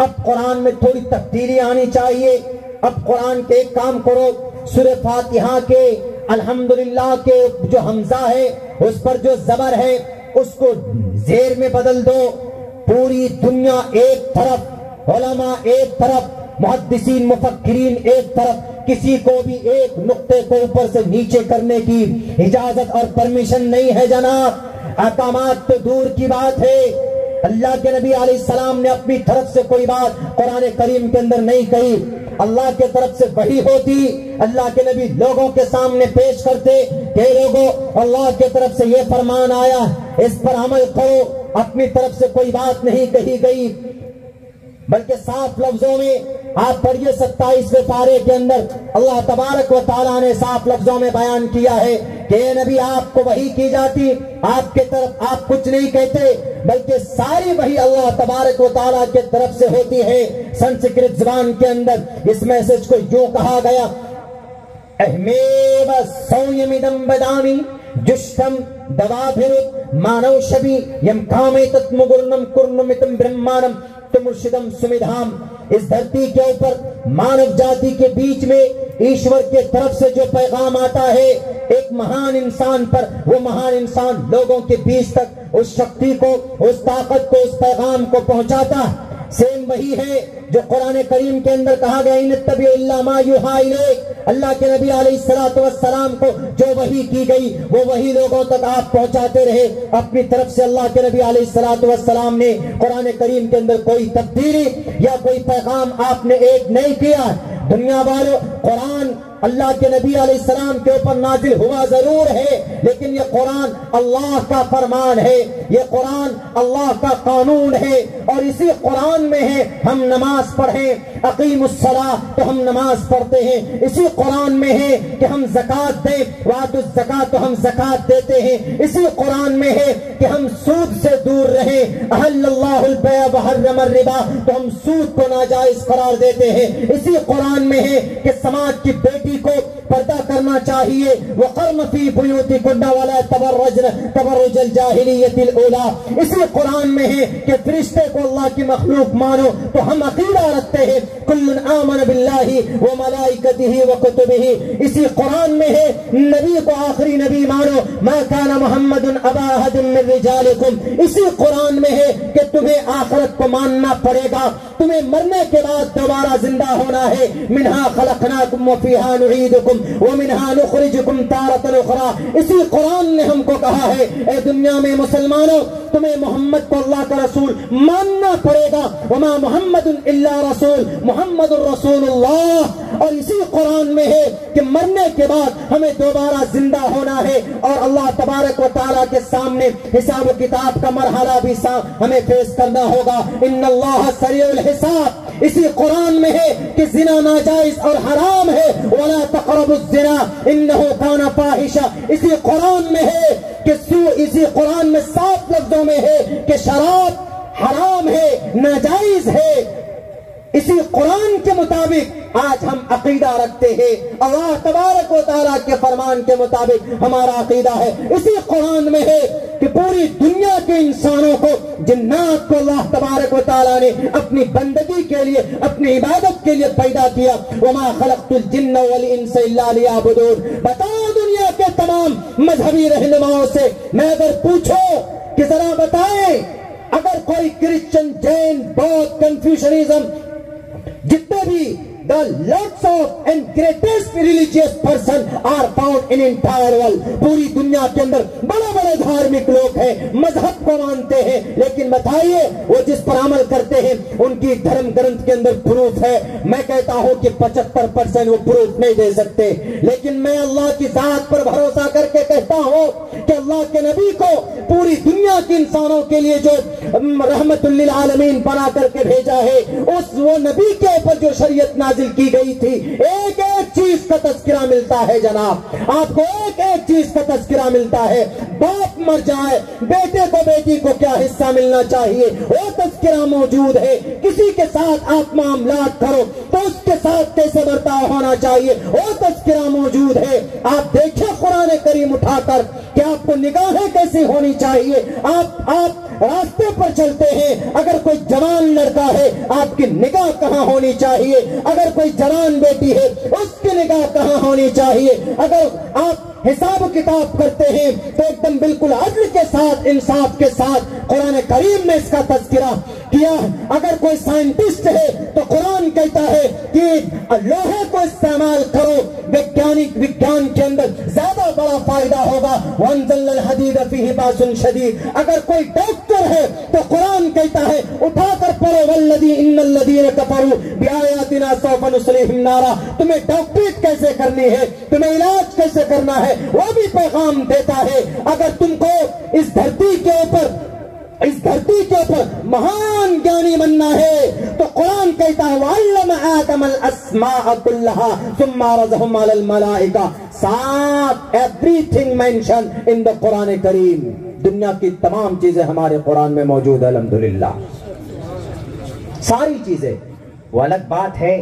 اب قرآن میں تھوڑی تبدیلی آنی چاہیے، اب قرآن کے ایک کام کرو، سورہ فاتحہ کے الحمدللہ کے جو حمزہ ہے اس پر جو زبر ہے اس کو زیر میں بدل دو۔ پوری دنیا ایک طرف، علماء ایک طرف، محدثین مفکرین ایک طرف، کسی کو بھی ایک نقطے کو اوپر سے نیچے کرنے کی اجازت اور پرمیشن نہیں ہے جناب۔ احکامات تو دور کی بات ہے، اللہ کے نبی علیہ السلام نے اپنی طرف سے کوئی بات قرآن کریم کے اندر نہیں کہی، اللہ کے طرف سے وحی ہوتی، اللہ کے نبی لوگوں کے سامنے پیش کرتے کہ لوگوں اللہ کے طرف سے یہ فرمان آیا، اس پر عمل کرو، اپنی طرف سے کوئی بات نہیں کہی گئی، بلکہ صاف لفظوں میں آپ پڑھیے 27ویں پارے کے اندر اللہ تبارک و تعالیٰ نے صاف لفظوں میں بیان کیا ہے کہ اے نبی آپ کو وحی کی جاتی، آپ کے طرف آپ کچھ نہیں کہتے، بلکہ ساری وحی اللہ تبارک و تعالیٰ کے طرف سے ہوتی ہے۔ سنسکرت زبان کے اندر اس میسج کو یوں کہا گیا، احمیو سویمدم بدامی جشتم دوابھرت مانو شبی یم کامیتت مگرنم کرنمتم برہمانم تمرشدم سمدھام۔ اس دھرتی کے اوپر مانو جاتی کے بیچ میں ایشور کے طرف سے جو پیغام آتا ہے ایک مہان انسان پر، وہ مہان انسان لوگوں کے بیچ تک اس شکتی کو، اس طاقت کو، اس پیغام کو پہنچاتا۔ سیم وہی ہے جو قرآن کریم کے اندر کہا گیا ان اتبعوا الا ما یوحی الیک، اللہ کے نبی علیہ السلام کو جو وحی کی گئی وہ وحی لوگوں تک آپ پہنچاتے رہے۔ اپنی طرف سے اللہ کے نبی علیہ السلام نے قرآن کریم کے اندر کوئی تبدیلی یا کوئی پیغام آپ نے ایڈ نہیں کیا۔ دنیا والوں، قرآن اللہ کے نبی علیہ السلام کے اوپر نازل ہوا ضرور ہے، لیکن یہ قرآن اللہ کا فرمان ہے، یہ قرآن اللہ کا قانون ہے، اور اسی قرآن میں ہے ہم نماز پڑھیں، اقیم الصلاۃ تو ہم نماز پڑھتے ہیں، اسی قرآن میں ہے کہ ہم زکوٰۃ دیں، وآتوا الزکاۃ تو ہم زکوٰۃ دیتے ہیں، اسی قرآن میں ہے کہ ہم سود سے دور رہیں، احل اللہ البیع وحرم الربا تو ہم سود کو ناجائز قرار دیتے ہیں، اسی قرآن میں ہے کہ سماج کی بیٹی کو پردہ کرنا چاہیے، وقرن فی بیوتکن ولا تبرجن تبرج الجاہلیۃ الاولی، اسی قرآن میں ہے کہ فرشتے کو اللہ کی مخلوق مانو تو ہم عقیدہ رکھتے ہیں کل آمن باللہ وملائکتہ وکتبہ، اسی قرآن میں ہے نبی کو آخری نبی مانو، ما کان محمد ابا احد من رجالکم، اسی قرآن میں ہے کہ تمہیں آخرت کو ماننا پڑے گا، تمہیں مرنے کے بعد دوبارہ زندہ ہونا ہے، منہا خلقناکم وفیہا نعیدکم ومنہا نخرجکم تارۃ اخری، اسی قرآن نے ہم کو کہا ہے اے دنیا میں مسلمانوں تمہیں محمد کو اللہ کا رسول ماننا پڑے گا، وما محمد الا رسول محمد الرسول اللہ، اور اسی قرآن میں ہے کہ مرنے کے بعد ہمیں دوبارہ زندہ ہونا ہے اور اللہ تبارک و تعالیٰ کے سامنے حساب و کتاب کا مرحلہ بھی ہمیں فیس کرنا ہوگا، ان اللہ سریع الحساب، اسی قرآن میں ہے کہ زنا ناجائز اور حرام ہے، ولا تقربوا الزنا انہ کان فاحشہ، اسی قرآن میں ہے کہ اسی قرآن میں صاف لفظوں میں ہے کہ شراب حرام ہے، ناجائز ہے، اسی قرآن کے مطابق آج ہم عقیدہ رکھتے ہیں، اللہ تبارک و تعالیٰ کے فرمان کے مطابق ہمارا عقیدہ ہے۔ اسی قرآن میں ہے کہ پوری دنیا کے انسانوں کو، جنات کو اللہ تبارک و تعالیٰ نے اپنی بندگی کے لیے، اپنی عبادت کے لیے پیدا کیا۔ وما خلقت الجن والانس الا لیعبدون۔ بتاؤ دنیا کے تمام مذہبی رہنماؤں سے، میں اگر پوچھو کہ ذرا بتائیں، اگر کوئی کرسچن، جین، بودھ، کنفیوشنزم، جتنے بھی the lots of and greatest religious person are found in entire world، پوری دنیا کے اندر بڑے بڑے دھارمک لوگ ہیں، مذہب کو مانتے ہیں، لیکن بتائیے وہ جس پر عمل کرتے ہیں ان کی دھرم گرنتھ کے اندر پروف ہے؟ میں کہتا ہوں کہ 75% وہ پروف نہیں دے سکتے، لیکن میں اللہ کی ذات پر بھروسہ کر کے کہتا ہوں کہ اللہ کے نبی کو پوری دنیا کے انسانوں کے لیے جو رحمت للعالمین بنا کر کے بھیجا ہے، اس وہ نبی کے اوپر جو شریعت نازل کی گئی تھی، ایک ایک چیز کا تذکرہ ملتا ہے جناب، آپ کو ایک ایک چیز کا تذکرہ ملتا ہے۔ باپ مر جائے، بیٹے کو بیٹی کو کیا حصہ ملنا چاہیے، وہ تذکرہ موجود ہے۔ کسی کے ساتھ آپ معاملات کرو تو اس کے ساتھ کیسے برتاؤ ہونا چاہیے، وہ تذکرہ موجود ہے۔ آپ دیکھیں قرآن کریم اٹھا کر کہ آپ کو نگاہیں کیسی ہونی چاہیے۔ آپ راستے پر چلتے ہیں، اگر کوئی جوان لڑکا ہے آپ کی نگاہ کہاں ہونی چاہیے، اگر کوئی جوان بیٹی ہے اس کی نگاہ کہاں ہونی چاہیے، اگر آپ حساب و کتاب کرتے ہیں تو ایک دم بالکل عدل کے ساتھ، انصاف کے ساتھ قرآن کریم نے اس کا تذکرہ کیا۔ اگر کوئی سائنٹسٹ ہے تو قرآن کہتا ہے کہ لوہے کو استعمال کرو، وگیان کے اندر زیادہ بڑا فائدہ ہوگا۔ وَأَنزَلْنَا الْحَدِيدَ فِيهِ بَأْسٌ شَدِيدٌ۔ اگر کوئی ڈاکٹر ہے تو قرآن کہتا ہے اٹھا کر پڑھو إِنَّ الَّذِينَ كَفَرُوا بِآيَاتِنَا سَوْفَ نُصْلِيهِمْ نَارًا۔ تمہیں ڈاکٹریٹ کیسے کرنی ہے، تمہیں علاج کیسے کرنا ہے، وہ بھی پیغام دیتا ہے۔ اگر تم کو اس دھرتی کے اوپر مہان گیانی بننا ہے تو قرآن کہتا ہے وَعَلَّمَ آدَمَ الْأَسْمَاءَ كُلَّهَا ثُمَّ عَرَضَهُمْ عَلَى الْمَلَائِكَةِ۔ سات everything mentioned in the قرآن کریم، دنیا کی تمام چیزیں ہمارے قرآن میں موجود ہے الحمدللہ، ساری چیزیں۔ وہ الگ بات ہے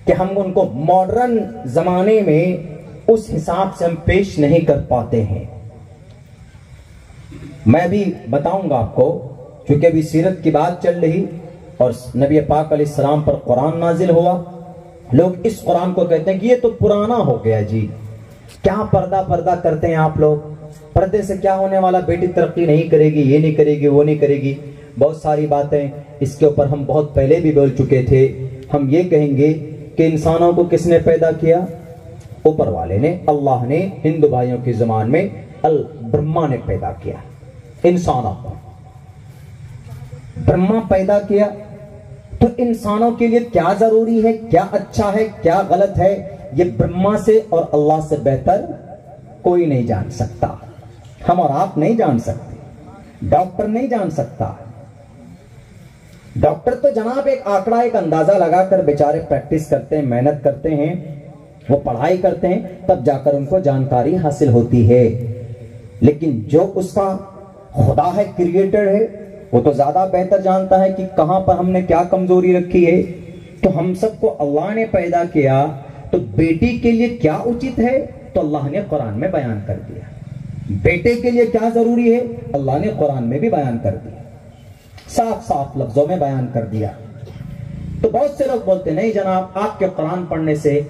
کہ ہم ان کو ماڈرن زمانے میں اس حساب سے ہم پیش نہیں کر پاتے ہیں۔ میں بھی بتاؤں گا آپ کو، چونکہ ابھی سیرت کی بات چل رہی اور نبی پاک علیہ السلام پر قرآن نازل ہوا، لوگ اس قرآن کو کہتے ہیں کہ یہ تو پرانا ہو گیا جی، کیا پردہ کرتے ہیں آپ لوگ، پردے سے کیا ہونے والا، بیٹی ترقی نہیں کرے گی، یہ نہیں کرے گی، وہ نہیں کرے گی، بہت ساری باتیں اس کے اوپر ہم بہت پہلے بھی بول چکے تھے۔ ہم یہ کہیں گے کہ انسانوں کو کس نے پیدا کیا؟ اوپر والے نے، اللہ نے ہندو بھائیوں کی زبان میں برہما نے پیدا کیا انسانوں کو، برہما پیدا کیا۔ تو انسانوں کے لیے کیا ضروری ہے، کیا اچھا ہے، کیا غلط ہے، یہ برہما سے اور اللہ سے بہتر کوئی نہیں جان سکتا، ہم اور آپ نہیں جان سکتے، ڈاکٹر نہیں جان سکتا۔ ڈاکٹر تو جناب ایک آنکڑا، ایک اندازہ لگا کر بیچارے پریکٹس کرتے ہیں، محنت کرتے ہیں، وہ پڑھائی کرتے ہیں، تب جا کر ان کو جانکاری حاصل ہوتی ہے۔ لیکن جو اس کا خدا ہے، کریٹر ہے، وہ تو زیادہ بہتر جانتا ہے کہ کہاں پر ہم نے کیا کمزوری رکھی ہے۔ تو ہم سب کو اللہ نے پیدا کیا، تو بیٹی کے لیے کیا اچت ہے تو اللہ نے قرآن میں بیان کر دیا، بیٹے کے لیے کیا ضروری ہے اللہ نے قرآن میں بھی بیان کر دیا، صاف صاف لفظوں میں بیان کر دیا۔ تو بہت سے لوگ بولتے نہیں جناب آپ کے قرآن پڑھنے سے،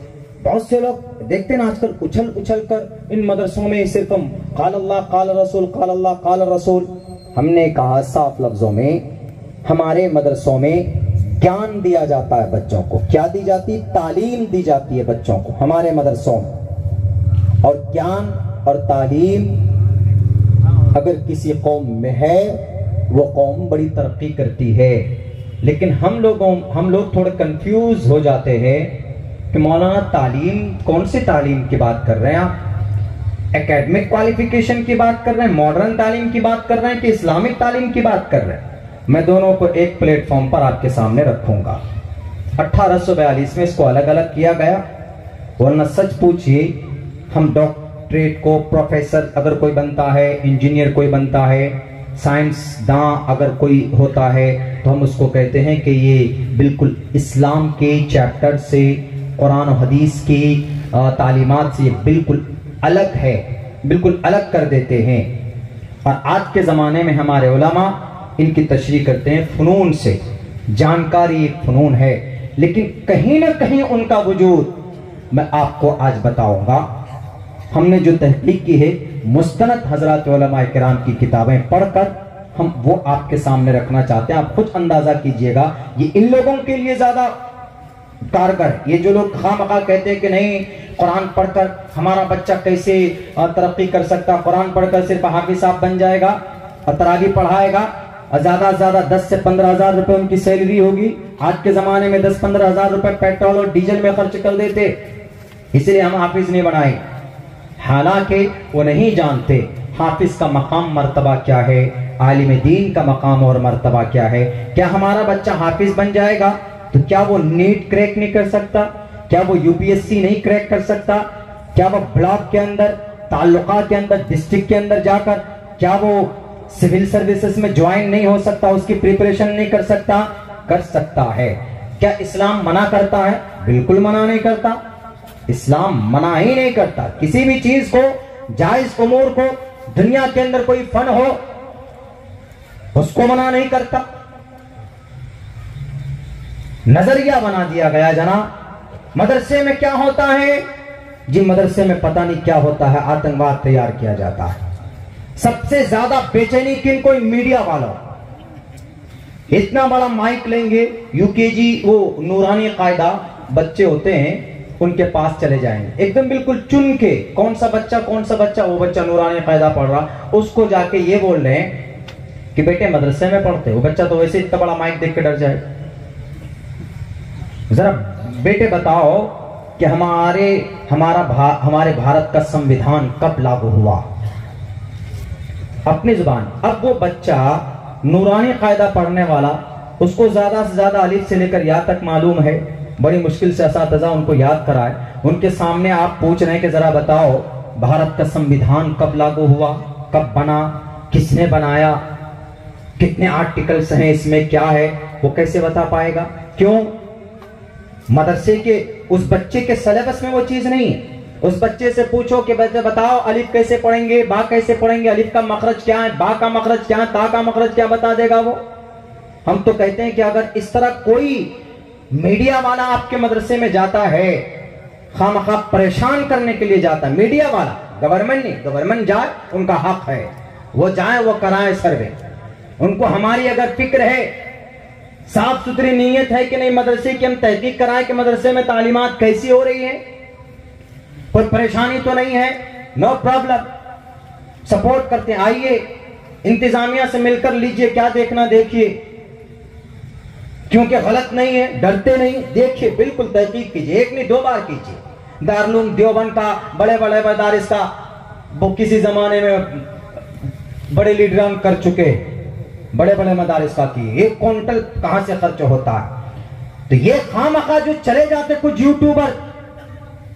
بہت سے لوگ دیکھتے ہیں آج کل اچھل کر ان مدرسوں میں صرف قال اللہ قال رسول، قال اللہ قال رسول۔ ہم نے کہا صاف لفظوں میں ہمارے مدرسوں میں گیان دیا جاتا ہے بچوں کو، کیا دی جاتی؟ تعلیم دی جاتی ہے بچوں کو ہمارے مدرسوں میں۔ اور گیان اور تعلیم اگر کسی قوم میں ہے وہ قوم بڑی ترقی کرتی ہے، لیکن ہم لوگ تھوڑے کنفیوز ہو جاتے ہیں کہ مولانا تعلیم کون سی تعلیم کی بات کر رہے ہیں آپ؟ اکیڈمک کوالیفیکیشن کی بات کر رہے ہیں، ماڈرن تعلیم کی بات کر رہے ہیں کہ اسلامک تعلیم کی بات کر رہے ہیں؟ میں دونوں کو ایک پلیٹ فارم پر آپ کے سامنے رکھوں گا۔ 1842 میں اس کو الگ الگ کیا گیا، ورنہ سچ پوچھئے ہم ڈاکٹریٹ کو، پروفیسر اگر کوئی بنتا ہے، انجینئر کوئی بنتا ہے، سائنسداں اگر کوئی ہوتا ہے تو ہم اس کو کہتے ہیں کہ یہ بالکل اسلام کے چیپٹر سے، قرآن و حدیث کی تعلیمات سے یہ بالکل الگ ہے، بالکل الگ کر دیتے ہیں۔ اور آج کے زمانے میں ہمارے علماء ان کی تشریح کرتے ہیں فنون سے، جانکاری ایک فنون ہے، لیکن کہیں نہ کہیں ان کا وجود میں آپ کو آج بتاؤں گا۔ ہم نے جو تحقیق کی ہے مستند حضرات علماء کرام کی کتابیں پڑھ کر ہم وہ آپ کے سامنے رکھنا چاہتے ہیں۔ آپ خود اندازہ کیجئے گا یہ ان لوگوں کے لیے زیادہ کارگر، یہ جو لوگ خواہ مخواہ کہتے ہیں کہ نہیں قرآن پڑھ کر ہمارا بچہ کیسے ترقی کر سکتا، قرآن پڑھ کر صرف حافظ صاحب بن جائے گا اور تراویح پڑھائے گا اور زیادہ سے زیادہ 10 سے 15 ہزار روپے ان کی سیلری ہوگی۔ آج کے زمانے میں 10-15 ہزار روپے پیٹرول اور ڈیزل میں خرچ کر دیتے، اس لیے ہم حافظ نہیں بنائے۔ حالانکہ وہ نہیں جانتے حافظ کا مقام مرتبہ کیا ہے، عالم دین کا مقام اور مرتبہ کیا ہے۔ کیا ہمارا بچہ حافظ بن جائے گا تو کیا وہ نیٹ کریک نہیں کر سکتا؟ کیا وہ UPSC نہیں کریک کر سکتا؟ کیا وہ بلاک کے اندر، تعلقات کے اندر، ڈسٹرکٹ کے اندر جا کر کیا وہ سول سروسز میں جوائن نہیں ہو سکتا، اس کی پریپریشن نہیں کر سکتا؟ کر سکتا ہے۔ کیا اسلام منع کرتا ہے؟ بالکل منع نہیں کرتا، اسلام منع ہی نہیں کرتا کسی بھی چیز کو، جائز امور کو، دنیا کے اندر کوئی فن ہو اس کو منع نہیں کرتا۔ نظریہ بنا دیا گیا جناب، مدرسے میں کیا ہوتا ہے جی؟ مدرسے میں پتہ نہیں کیا ہوتا ہے، آتنکواد تیار کیا جاتا ہے۔ سب سے زیادہ بے چینی کن کو؟ میڈیا والا۔ اتنا بڑا مائک لیں گے، UKG وہ نورانی قاعدہ بچے ہوتے ہیں ان کے پاس چلے جائیں گے، ایک دم بالکل چن کے کون سا بچہ وہ بچہ نورانی قاعدہ پڑھ رہا، اس کو جا کے یہ بول رہے ہیں کہ بیٹے مدرسے میں پڑھتے، وہ بچہ تو ویسے اتنا بڑا مائک دیکھ کے ڈر جائے۔ ذرا بیٹے بتاؤ کہ ہمارے بھارت کا سمویدھان کب لاگو ہوا؟ اپنی زبان۔ اب وہ بچہ نورانی قاعدہ پڑھنے والا، اس کو زیادہ سے زیادہ الف سے لے کر یا تک معلوم ہے، بڑی مشکل سے اساتذہ ان کو یاد کرائے، ان کے سامنے آپ پوچھ رہے ہیں کہ ذرا بتاؤ بھارت کا سمویدھان کب لاگو ہوا، کب بنا، کس نے بنایا، کتنے آرٹیکلز ہیں اس میں، کیا ہے، وہ کیسے بتا پائے گا؟ کیوں؟ مدرسے کے اس بچے کے سلیبس میں وہ چیز نہیں ہے۔ اس بچے سے پوچھو کہ بچے بتاؤ الف کیسے پڑھیں گے، با کیسے پڑھیں گے، الف کا مخرج کیا ہے، با کا مخرج کیا ہے، تا کا مخرج کیا، بتا دے گا وہ؟ ہم تو کہتے ہیں کہ اگر اس طرح کوئی میڈیا والا آپ کے مدرسے میں جاتا ہے، خواہ مخواہ پریشان کرنے کے لیے جاتا ہے، میڈیا والا، گورنمنٹ نہیں، گورنمنٹ جائے ان کا حق ہے، وہ جائیں وہ کرائیں سروے، ان کو ہماری اگر فکر ہے، صاف ستھری نیت ہے کہ نہیں مدرسے کی ہم تحقیق کرائیں کہ مدرسے میں تعلیمات کیسی ہو رہی ہیں، کوئی پریشانی تو نہیں ہے، نو پرابلم، سپورٹ کرتے ہیں، آئیے انتظامیہ سے مل کر لیجئے، کیا دیکھنا دیکھیے، کیونکہ غلط نہیں ہے، ڈرتے نہیں، دیکھیے بالکل تحقیق کیجئے، ایک نہیں 2 بار کیجئے۔ دارالعلوم دیوبند کا، بڑے بڑے مدارس کا، وہ کسی زمانے میں بڑے لیڈران کر چکے، بڑے بڑے مدارس کا کی، 1 کوئنٹل کہاں سے خرچ ہوتا ہے؟ تو یہ خواہ مخواہ جو چلے جاتے کچھ یوٹیوبر،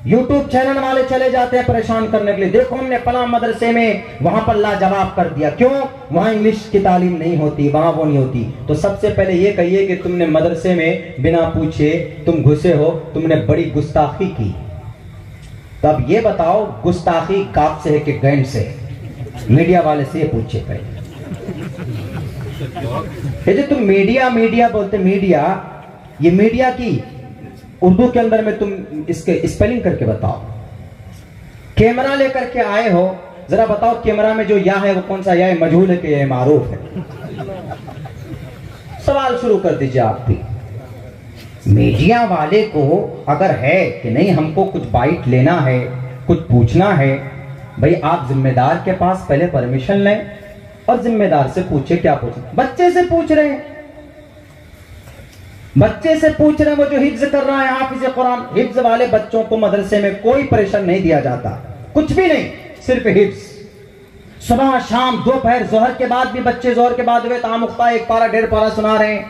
یوٹیوب چینل والے چلے جاتے ہیں پریشان کرنے کے لیے، دیکھو ہم نے فلاں مدرسے میں وہاں پر لاجواب کر دیا، کیوں؟ وہاں انگلش کی تعلیم نہیں ہوتی، وہاں وہ نہیں ہوتی۔ تو سب سے پہلے یہ کہیے کہ تم نے مدرسے میں بنا پوچھے تم گھسے ہو، تم نے بڑی گستاخی کی۔ تو اب یہ بتاؤ گستاخی کاف سے ہے کہ گینڈ سے؟ میڈیا والے سے یہ پوچھے پہلے۔ یہ جو تم میڈیا بولتے، میڈیا، یہ میڈیا کی اردو کے اندر میں تم اس کے اسپیلنگ کر کے بتاؤ۔ کیمرہ لے کر کے آئے ہو، ذرا بتاؤ کیمرہ میں جو یا ہے وہ کون سا یا ہے، مجہول ہے کہ یہ معروف ہے؟ سوال شروع کر دیجئے آپ بھی۔ میڈیا والے کو اگر ہے کہ نہیں ہم کو کچھ بائٹ لینا ہے، کچھ پوچھنا ہے، بھئی آپ ذمہ دار کے پاس پہلے پرمیشن لیں اور ذمہ دار سے پوچھے، کیا پوچھیں؟ بچے سے پوچھ رہے ہیں، بچے سے پوچھ رہے ہیں، وہ جو حفظ کر رہا ہے حافظ قرآن، حفظ والے بچوں کو مدرسے میں کوئی پریشن نہیں دیا جاتا، کچھ بھی نہیں، صرف حفظ۔ صبح شام دوپہر ظہر کے بعد بھی بچے ظہر کے بعد ہوئے تامختہ 1 پارہ 1.5 پارہ سنا رہے ہیں،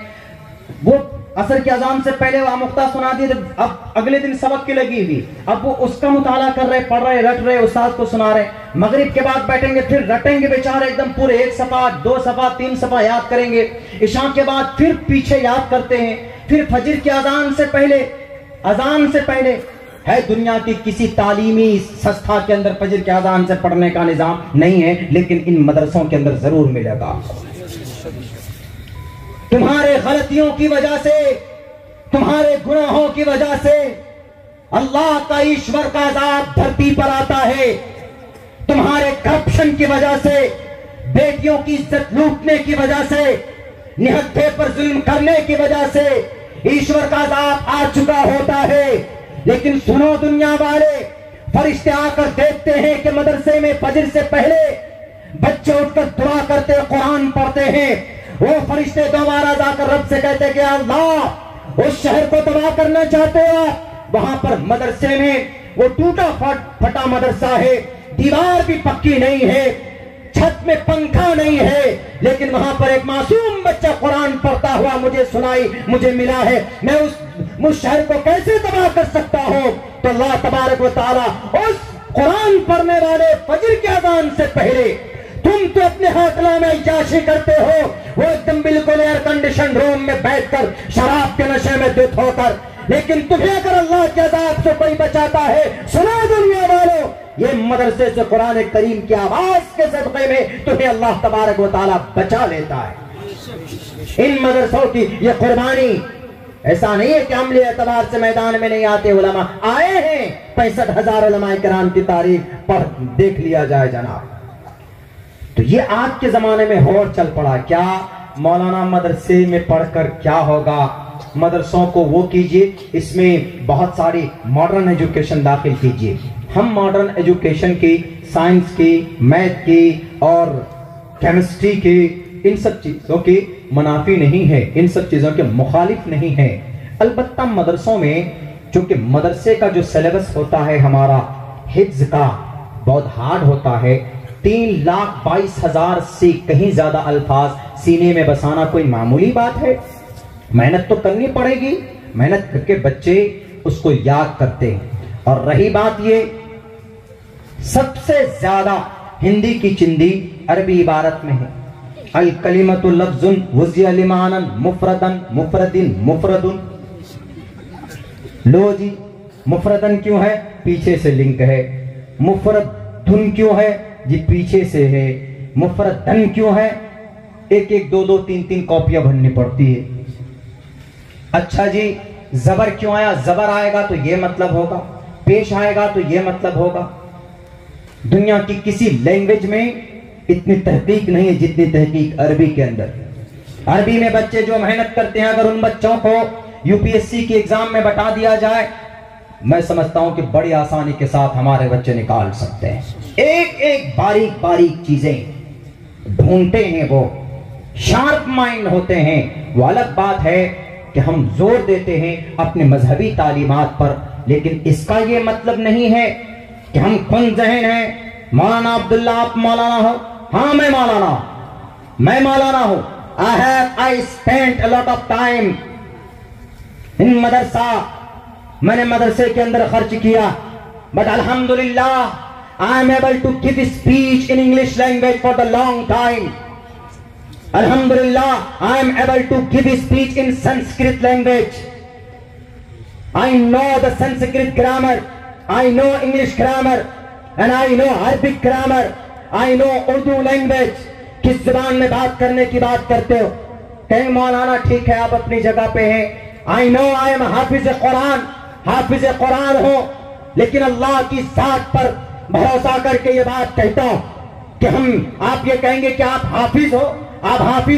وہ عصر کی اذان سے پہلے وہ آموختہ سنا دی، اب اگلے دن سبق کی لگی ہوئی، اب وہ اس کا مطالعہ کر رہے، پڑھ رہے، رٹ رہے، استاد کو سنا رہے. مغرب کے بعد بیٹھیں گے، پھر رٹیں گے بیچارے ایک دم پورے 1 صفحہ 2 صفحہ 3 صفحہ یاد کریں گے. عشاء کے بعد پھر پیچھے یاد کرتے ہیں. پھر فجر کی اذان سے پہلے ہے دنیا کی کسی تعلیمی سنستھا کے اندر فجر کی اذان سے پڑھنے کا نظام نہیں ہے، لیکن ان مدرسوں کے اندر ضرور ملے گا. تمہارے غلطیوں کی وجہ سے، تمہارے گناہوں کی وجہ سے اللہ کا ایشور کا عذاب دھرتی پر آتا ہے. تمہارے کرپشن کی وجہ سے، بیٹیوں کی عزت لوٹنے کی وجہ سے، نہتھے پر ظلم کرنے کی وجہ سے ایشور کا عذاب آ چکا ہوتا ہے. لیکن سنو دنیا والے، فرشتے آ کر دیکھتے ہیں کہ مدرسے میں فجر سے پہلے بچے اٹھ کر دعا کرتے، قرآن پڑھتے ہیں. وہ فرشتے دوبارہ جا کر رب سے کہتے کہ اللہ اس شہر کو تباہ کرنا چاہتے ہو. وہاں پر مدرسے میں وہ ٹوٹا پھٹا مدرسہ ہے، دیوار بھی پکی نہیں ہے، چھت میں پنکھا نہیں ہے، لیکن وہاں پر ایک معصوم بچہ قرآن پڑھتا ہوا مجھے ملا ہے. میں اس شہر کو کیسے تباہ کر سکتا ہوں؟ تو اللہ تبارک و تعالیٰ اس قرآن پڑھنے والے فجر کی اذان سے پہلے، تم تو اپنے حوصلہ میں عیاشی کرتے ہو، وہ ایک دم بالکل ایئر کنڈیشن روم میں بیٹھ کر شراب کے نشے میں دھت ہو کر، لیکن تمہیں اگر اللہ کے عذاب سے کوئی بچاتا ہے، سنا دنیا والوں، یہ مدرسے سے قرآن کریم کی آواز کے صدقے میں تمہیں اللہ تبارک و تعالیٰ بچا لیتا ہے. ان مدرسوں کی یہ قربانی ایسا نہیں ہے کہ عملی اعتبار سے میدان میں نہیں آتے. علماء آئے ہیں، 65,000 علماء کرام کی تاریخ پڑھ دیکھ لیا جائے جناب. تو یہ آج کے زمانے میں ہور چل پڑا. کیا مولانا مدرسے میں پڑھ کر کیا ہوگا؟ مدرسوں کو وہ کیجئے، اس میں بہت ساری ماڈرن ایجوکیشن داخل کیجئے. ہم ماڈرن ایجوکیشن کی، سائنس کی، میتھ کی اور کیمسٹری کی، ان سب چیزوں کی منافی نہیں ہے، ان سب چیزوں کے مخالف نہیں ہے. البتہ مدرسوں میں چونکہ مدرسے کا جو سلیبس ہوتا ہے ہمارا حفظ کا بہت ہارڈ ہوتا ہے. 3,22,000 سے کہیں زیادہ الفاظ سینے میں بسانا کوئی معمولی بات ہے؟ محنت تو کرنی پڑے گی. محنت کر کے بچے اس کو یاد کرتے ہیں. اور رہی بات یہ، سب سے زیادہ ہندی کی چندی عربی عبارت میں ہے. الکلمۃ لفظ وضع لمعنی مفردن مفردن مفردن. لو جی، مفردن کیوں ہے؟ پیچھے سے لنک ہے. مفردن کیوں ہے؟ جی پیچھے سے ہے. مفردن کیوں ہے؟ 1-1 2-2 3-3 کاپیاں بھرنی پڑتی ہے. اچھا جی، زبر کیوں آیا؟ زبر آئے گا تو یہ مطلب ہوگا، پیش آئے گا تو یہ مطلب ہوگا. دنیا کی کسی لینگویج میں اتنی تحقیق نہیں ہے جتنی تحقیق عربی کے اندر. عربی میں بچے جو محنت کرتے ہیں، اگر ان بچوں کو UPSC کی ایگزام میں بتا دیا جائے، میں سمجھتا ہوں کہ بڑی آسانی کے ساتھ ہمارے بچے نکال سکتے ہیں. ایک باریک باریک چیزیں ڈھونڈتے ہیں، وہ شارپ مائنڈ ہوتے ہیں. وہ الگ بات ہے کہ ہم زور دیتے ہیں اپنے مذہبی تعلیمات پر، لیکن اس کا یہ مطلب نہیں ہے کہ ہم کن ذہن ہیں. مولانا عبداللہ آپ مولانا ہو؟ ہاں میں مولانا ہوں. I spent a lot of time in مدرسہ، میں نے مدرسے کے اندر خرچ کیا. But alhamdulillah I am able to give speech in English language for the long time. Alhamdulillah I am able to give speech in Sanskrit language. I know the Sanskrit grammar, I know English grammar, and I know Arabic grammar, I know Urdu language. کس زبان میں بات کرنے کی بات کرتے ہو؟ کہیں مولانا ٹھیک ہے آپ اپنی جگہ پہ ہیں. I know I am حافظ قرآن ہو، لیکن اللہ کی ذات پر بھروسہ کر کے یہ بات کہتا ہوں کہ آپ یہ کہیں گے کہ آپ حافظ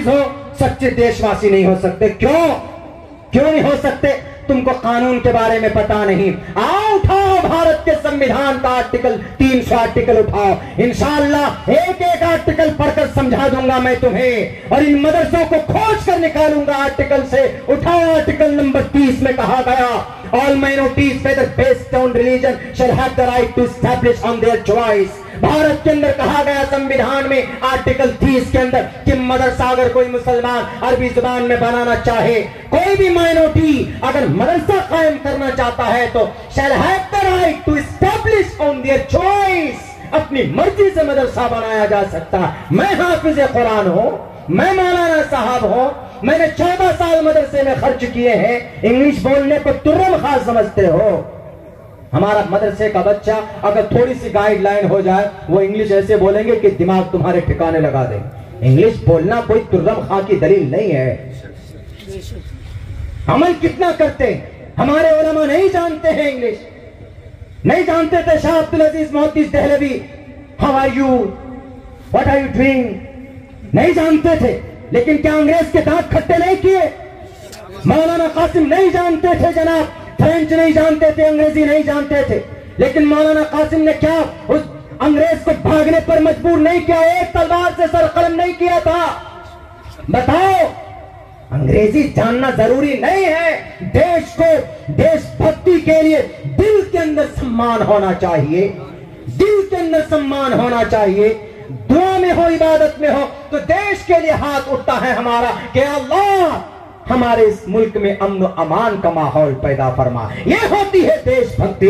ہو، سچے دیش واسی نہیں ہو سکتے. کیوں نہیں ہو سکتے؟ تم کو قانون کے بارے میں پتا نہیں. اٹھاؤ بھارت کے سنویدھان کا آرٹیکل 300 آرٹیکل اٹھاؤ، انشاءاللہ ایک ایک آرٹیکل پڑھ کر سمجھا دوں گا میں تمہیں، اور ان مدرسوں کو کھوج کر نکالوں گا آرٹیکل سے۔ اٹھاؤ آرٹیکل نمبر 30 میں کہا گیا all minorities whether based on religion shall have the right to establish on their choice۔ Bharat کے اندر کہا گیا سنویدھان میں آرٹیکل 30 کے اندر کہ مدرسہ اگر کوئی مسلمان عربی زبان میں بنانا چاہے، کوئی بھی مائنورٹی اگر مدرسہ قائم کرنا چاہتا ہے تو shall have the right to establish on their choice، اپنی مرضی سے مدرسہ بنایا جا سکتا۔ میں حافظ قرآن ہوں، میں مولانا صاحب ہوں، میں نے 14 سال مدرسے میں خرچ کیے ہیں، انگلش بولنے کو ترم خاص سمجھتے ہو۔ ہمارا مدرسے کا بچہ اگر تھوڑی سی گائیڈ لائن ہو جائے وہ انگلش ایسے بولیں گے کہ دماغ تمہارے ٹھکانے لگا دیں۔ انگلش بولنا کوئی ترم خاں کی دلیل نہیں ہے۔ عمل کتنا کرتے ہیں، ہمارے علماء نہیں جانتے ہیں انگلش، نہیں جانتے تھے Shah Abdul Aziz Muhaddith Dehlavi how are you, what are you doing, نہیں جانتے تھے، لیکن کیا انگریز کے دانت کھٹے نہیں کیے؟ مولانا قاسم نہیں جانتے تھے جناب، فرینچ نہیں جانتے تھے، انگریزی نہیں جانتے تھے، لیکن مولانا قاسم نے کیا اس انگریز کو بھاگنے پر مجبور نہیں کیا، ایک تلوار سے سر قلم نہیں کیا تھا۔ بتاؤ، انگریزی جاننا ضروری نہیں ہے، دیش کو دیش بھکتی کے لیے دل کے اندر سمان ہونا چاہیے، دل کے اندر سمان ہونا چاہیے، دعا میں ہو عبادت میں ہو تو دیش کے لیے ہاتھ اٹھتا ہے ہمارا کہ اللہ ہمارے اس ملک میں امن و امان کا ماحول پیدا فرما۔ یہ ہوتی ہے دیش بھکتی،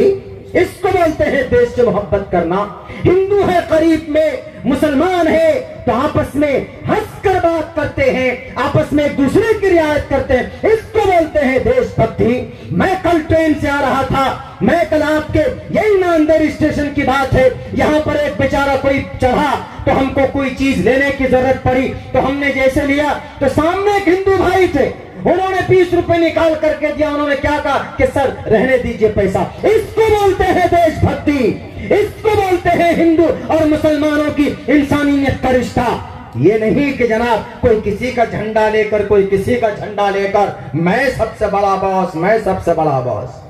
اس کو بولتے ہیں دیش سے محبت کرنا۔ ہندو ہے قریب میں، مسلمان ہے تو آپس میں ہنس کر بات کرتے ہیں، آپس میں ایک دوسرے کی رعایت کرتے ہیں، اس کو بولتے ہیں دیش بھکتی۔ میں کل ٹرین سے آ رہا تھا، میں کل آپ کے یہی ناندیڑ اسٹیشن کی بات ہے، یہاں پر ایک بیچارہ کوئی چڑھا تو ہم کو کوئی چیز لینے کی ضرورت پڑی تو ہم نے جیسے لیا تو سامنے ایک ہندو بھائی تھے، انہوں نے 20 روپے نکال کر کے دیا، انہوں نے کیا کہا کہ سر رہنے دیجئے پیسہ۔ اس کو بولتے ہیں دیش بھکتی، اس کو بولتے ہیں ہندو اور مسلمانوں کی انسانیت کا رشتہ۔ یہ نہیں کہ جناب کوئی کسی کا جھنڈا لے کر، کوئی کسی کا جھنڈا لے کر میں سب سے بڑا باس، میں سب سے بڑا باس،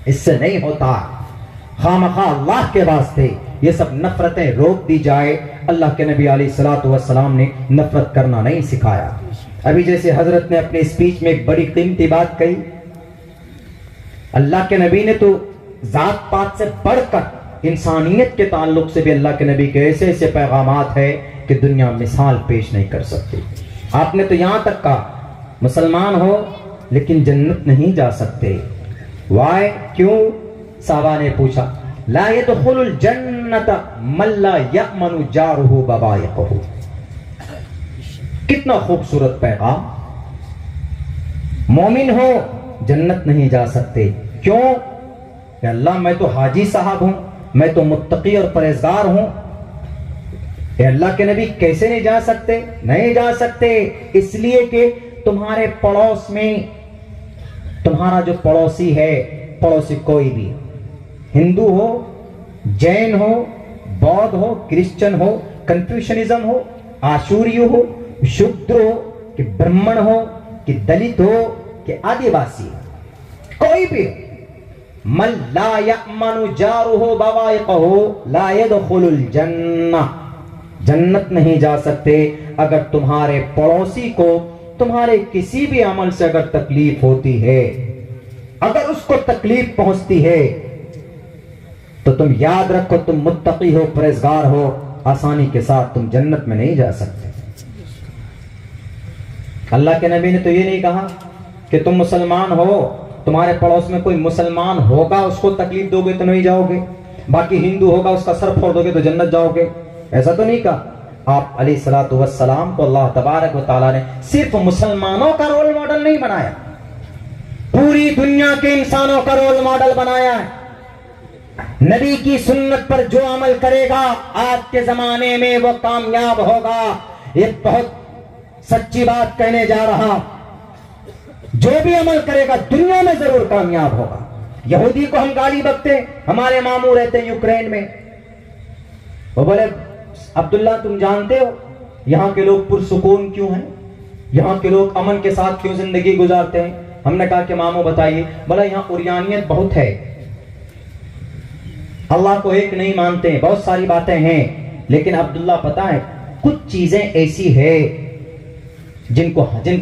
اس سے نہیں ہوتا۔ خامخواہ اللہ کے واسطے یہ سب نفرتیں روک دی جائے۔ اللہ کے نبی علیہ الصلوۃ والسلام نے نفرت کرنا نہیں سکھایا۔ ابھی جیسے حضرت نے اپنے اسپیچ میں ایک بڑی قیمتی بات کہی، اللہ کے نبی نے تو ذات پات سے بڑھ کر انسانیت کے تعلق سے بھی اللہ کے نبی کے ایسے ایسے پیغامات ہے کہ دنیا مثال پیش نہیں کر سکتی۔ آپ نے تو یہاں تک کہا مسلمان ہو لیکن جنت نہیں جا سکتے۔ وائے کیوں؟ صحابہ نے پوچھا لا يدخل الجنت من لا یأمن جارہ بوائقہ۔ کتنا خوبصورت پیغام۔ مومن ہو جنت نہیں جا سکتے، کیوں؟ کہ اللہ میں تو حاجی صاحب ہوں، میں تو متقی اور پرہیزگار ہوں۔ اے اللہ کے نبی کیسے نہیں جا سکتے؟ نہیں جا سکتے اس لیے کہ تمہارے پڑوس میں تمہارا جو پڑوسی ہے، پڑوسی کوئی بھی، ہندو ہو، جین ہو، بودھ ہو، کرسچن ہو، کنفیوشنزم ہو، آشوریو ہو، شودر ہو کہ برہمن ہو کہ دلت ہو کہ آدیواسی، کوئی بھی من لا یأمن جارہ بوائقہ لا يدخل الجنہ، جنت نہیں جا سکتے۔ اگر تمہارے پڑوسی کو تمہارے کسی بھی عمل سے اگر تکلیف ہوتی ہے، اگر اس کو تکلیف پہنچتی ہے تو تم یاد رکھو تم متقی ہو، پرہیزگار ہو، آسانی کے ساتھ تم جنت میں نہیں جا سکتے۔ اللہ کے نبی نے تو یہ نہیں کہا کہ تم مسلمان ہو، تمہارے پڑوس میں کوئی مسلمان ہوگا اس کو تکلیف دو گے تو نہیں جاؤ گے، باقی ہندو ہوگا اس کا سر پھوڑ دو گے تو جنت جاؤ گے، ایسا تو نہیں کہا۔ آپ علیہ الصلوۃ والسلام کو اللہ تبارک و تعالیٰ نے صرف مسلمانوں کا رول ماڈل نہیں بنایا، پوری دنیا کے انسانوں کا رول ماڈل بنایا ہے۔ نبی کی سنت پر جو عمل کرے گا آج کے زمانے میں وہ کامیاب ہوگا۔ یہ بہت سچی بات کہنے جا رہا، جو بھی عمل کرے گا دنیا میں ضرور کامیاب ہوگا۔ یہودی کو ہم گالی بکتے، ہمارے ماموں رہتے ہیں یوکرین میں، وہ بولے عبداللہ تم جانتے ہو یہاں کے لوگ پرسکون کیوں ہیں، یہاں کے لوگ امن کے ساتھ کیوں زندگی گزارتے ہیں؟ ہم نے کہا کہ ماموں بتائیے۔ بولا یہاں اوریانیت بہت ہے، اللہ کو ایک نہیں مانتے ہیں, بہت ساری باتیں ہیں, لیکن عبداللہ پتہ ہے کچھ چیزیں ایسی ہے جن